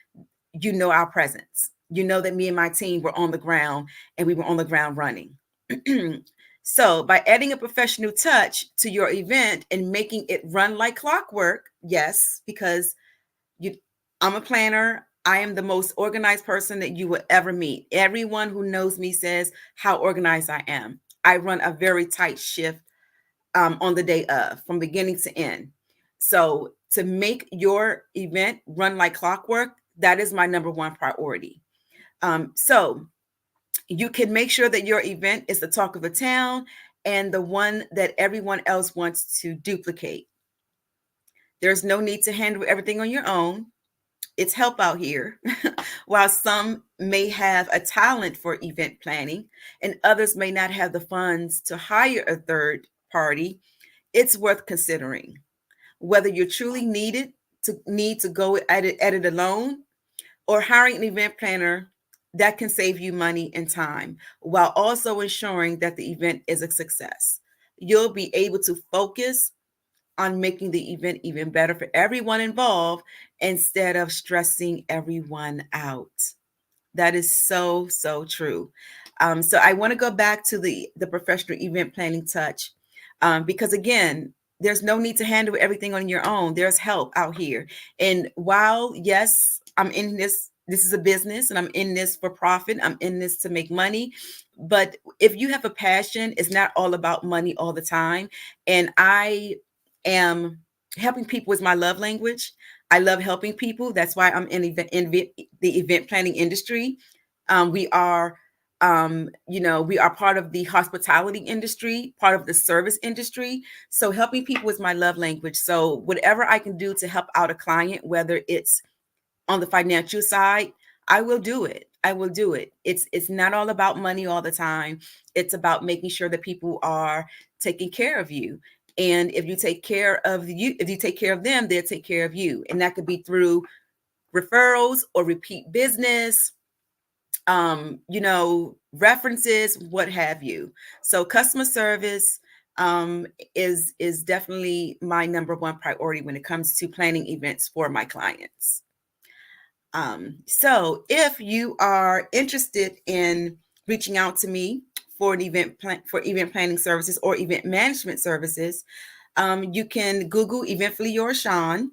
our presence. You know that me and my team were on the ground, and we were on the ground running. So by adding a professional touch to your event and making it run like clockwork, yes, because I'm a planner. I am the most organized person that you will ever meet. Everyone who knows me says how organized I am. I run a very tight shift on the day of, from beginning to end. So to make your event run like clockwork, that is my number one priority. So you can make sure that your event is the talk of the town and the one that everyone else wants to duplicate. There's no need to handle everything on your own. It's help out here. While some may have a talent for event planning and others may not have the funds to hire a third party, it's worth considering. Whether you truly need to go at it alone, or hiring an event planner that can save you money and time while also ensuring that the event is a success. You'll be able to focus on making the event even better for everyone involved instead of stressing everyone out. That is so, so true. So I want to go back to the professional event planning touch because, again, there's no need to handle everything on your own. There's help out here. And while, yes, I'm in this is a business and I'm in this for profit. I'm in this to make money. But if you have a passion, it's not all about money all the time. And I am helping people is my love language. I love helping people. That's why I'm in the event planning industry. We are part of the hospitality industry, part of the service industry. So helping people is my love language. So whatever I can do to help out a client, whether it's on the financial side, I will do it. I will do it. It's not all about money all the time. It's about making sure that people are taking care of you. And if you take care of them, they'll take care of you. And that could be through referrals or repeat business, references, what have you. So customer service is definitely my number one priority when it comes to planning events for my clients. So if you are interested in reaching out to me for event planning services or event management services, you can Google Eventfully Yours Sean,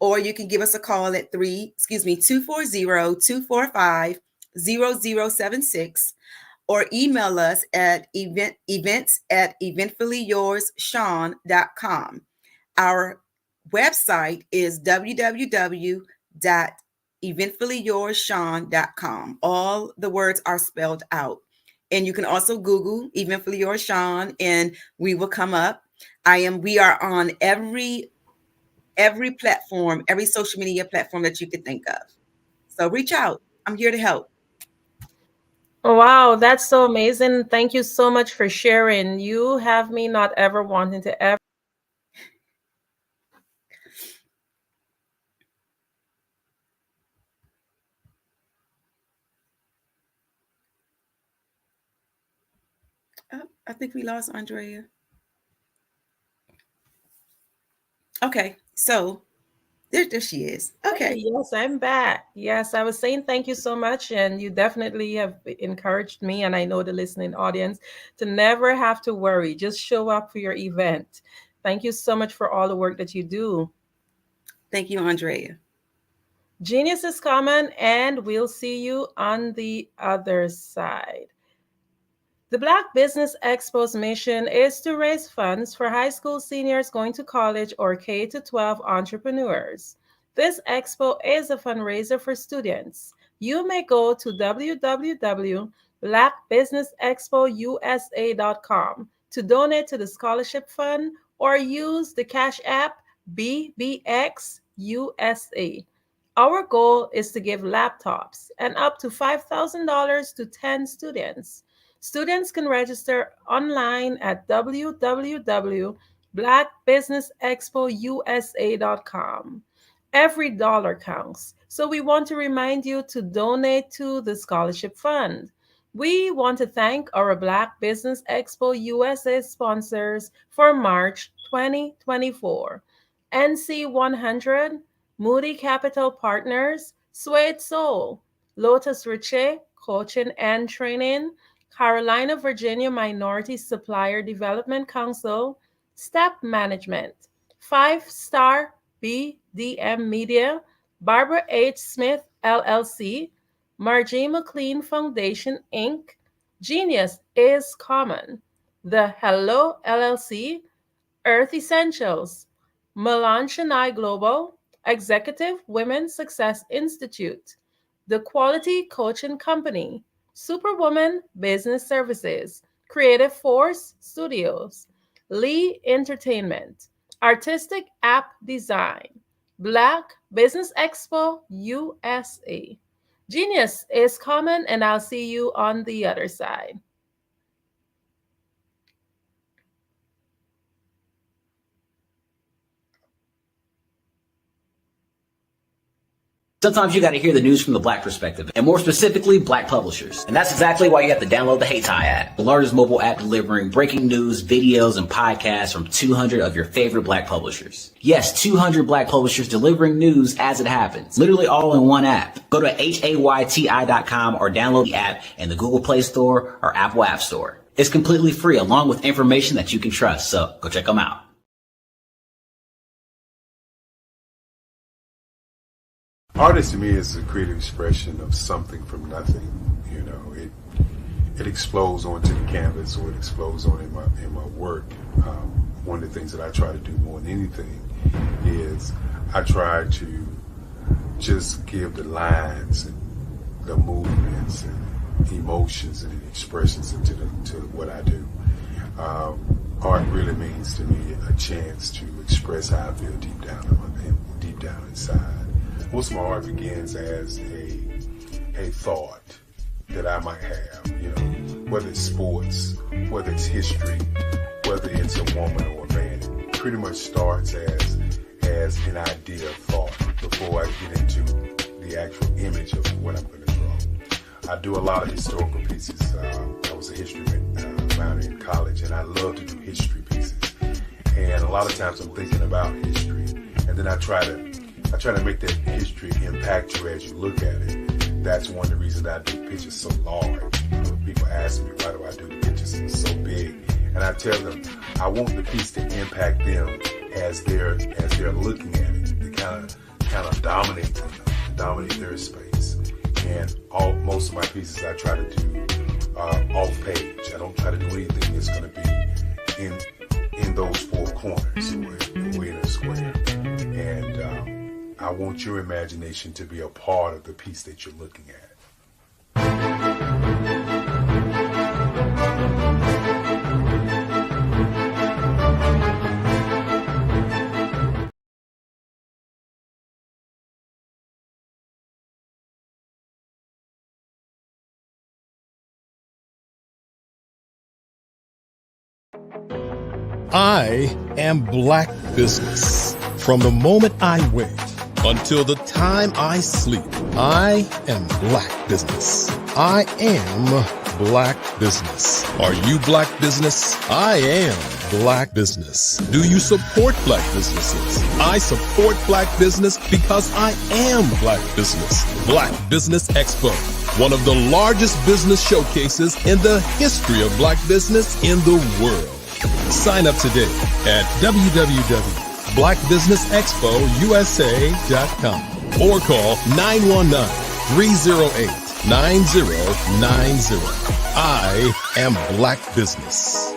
or you can give us a call at 240-245-0076, or email us at events@eventfullyyoursean.com. Our website is www.eventfullyyoursean.com. All the words are spelled out. And you can also Google Eventfully Yours Sean, and we will come up. We are on every platform, every social media platform that you could think of. So reach out. I'm here to help. Wow, that's so amazing. Thank you so much for sharing. You have me not ever wanting to ever. I think we lost Andrea. Okay, so there she is. Okay. Hey, yes, I'm back. Yes, I was saying thank you so much. And you definitely have encouraged me, and I know the listening audience, to never have to worry. Just show up for your event. Thank you so much for all the work that you do. Thank you, Andrea. Genius is coming, and we'll see you on the other side. The Black Business Expo's mission is to raise funds for high school seniors going to college or K-12 entrepreneurs. This expo is a fundraiser for students. You may go to www.blackbusinessexpo.com blackbusinessexpousa.com to donate to the scholarship fund or use the Cash App BBXUSA. Our goal is to give laptops and up to $5,000 to 10 students. Students can register online at www.blackbusinessexpousa.com. Every dollar counts, so we want to remind you to donate to the scholarship fund. We want to thank our Black Business Expo USA sponsors for March 2024. NC 100, Moody Capital Partners, Suede Soul, Lotus Riche, Coaching and Training, Carolina, Virginia Minority Supplier Development Council, Step Management, 5-Star BDM Media, Barbara H. Smith, LLC, Margie McLean Foundation, Inc., Genius is Common, The Hello, LLC, Earth Essentials, Milan Chennai Global, Executive Women's Success Institute, The Quality Coaching Company, Superwoman Business Services, Creative Force Studios, Lee Entertainment, Artistic App Design, Black Business Expo USA. Genius is Common, and I'll see you on the other side. Sometimes you got to hear the news from the Black perspective, and more specifically, Black publishers. And that's exactly why you have to download the HeyTie app, the largest mobile app delivering breaking news, videos, and podcasts from 200 of your favorite Black publishers. Yes, 200 Black publishers delivering news as it happens, literally all in one app. Go to HAYTI.com or download the app in the Google Play Store or Apple App Store. It's completely free, along with information that you can trust, so go check them out. Artist to me is a creative expression of something from nothing. You know, it explodes onto the canvas, or it explodes on in my work. One of the things that I try to do more than anything is I try to just give the lines and the movements and emotions and expressions into what I do. Art really means to me a chance to express how I feel deep down inside. Most of my art begins as a thought that I might have, you know, whether it's sports, whether it's history, whether it's a woman or a man. It pretty much starts as an idea of thought before I get into the actual image of what I'm going to draw. I do a lot of historical pieces. I was a history minor in college, and I love to do history pieces. And a lot of times I'm thinking about history, and then I try to make that history impact you as you look at it. That's one of the reasons I do pictures so large. People ask me, why do I do the pictures so big? And I tell them, I want the piece to impact them as they're looking at it, to kind of dominate them, dominate their space. And most of my pieces I try to do off page. I don't try to do anything that's going to be in those four corners or in a square. And I want your imagination to be a part of the piece that you're looking at. I am Black business. From the moment I wake until the time I sleep, I am Black business. I am Black business. Are you Black business? I am Black business. Do you support Black businesses? I support Black business because I am Black business. Black Business Expo, one of the largest business showcases in the history of Black business in the world. Sign up today at www.blackbusinessexpousa.com or call 919-308-9090. I am Black business.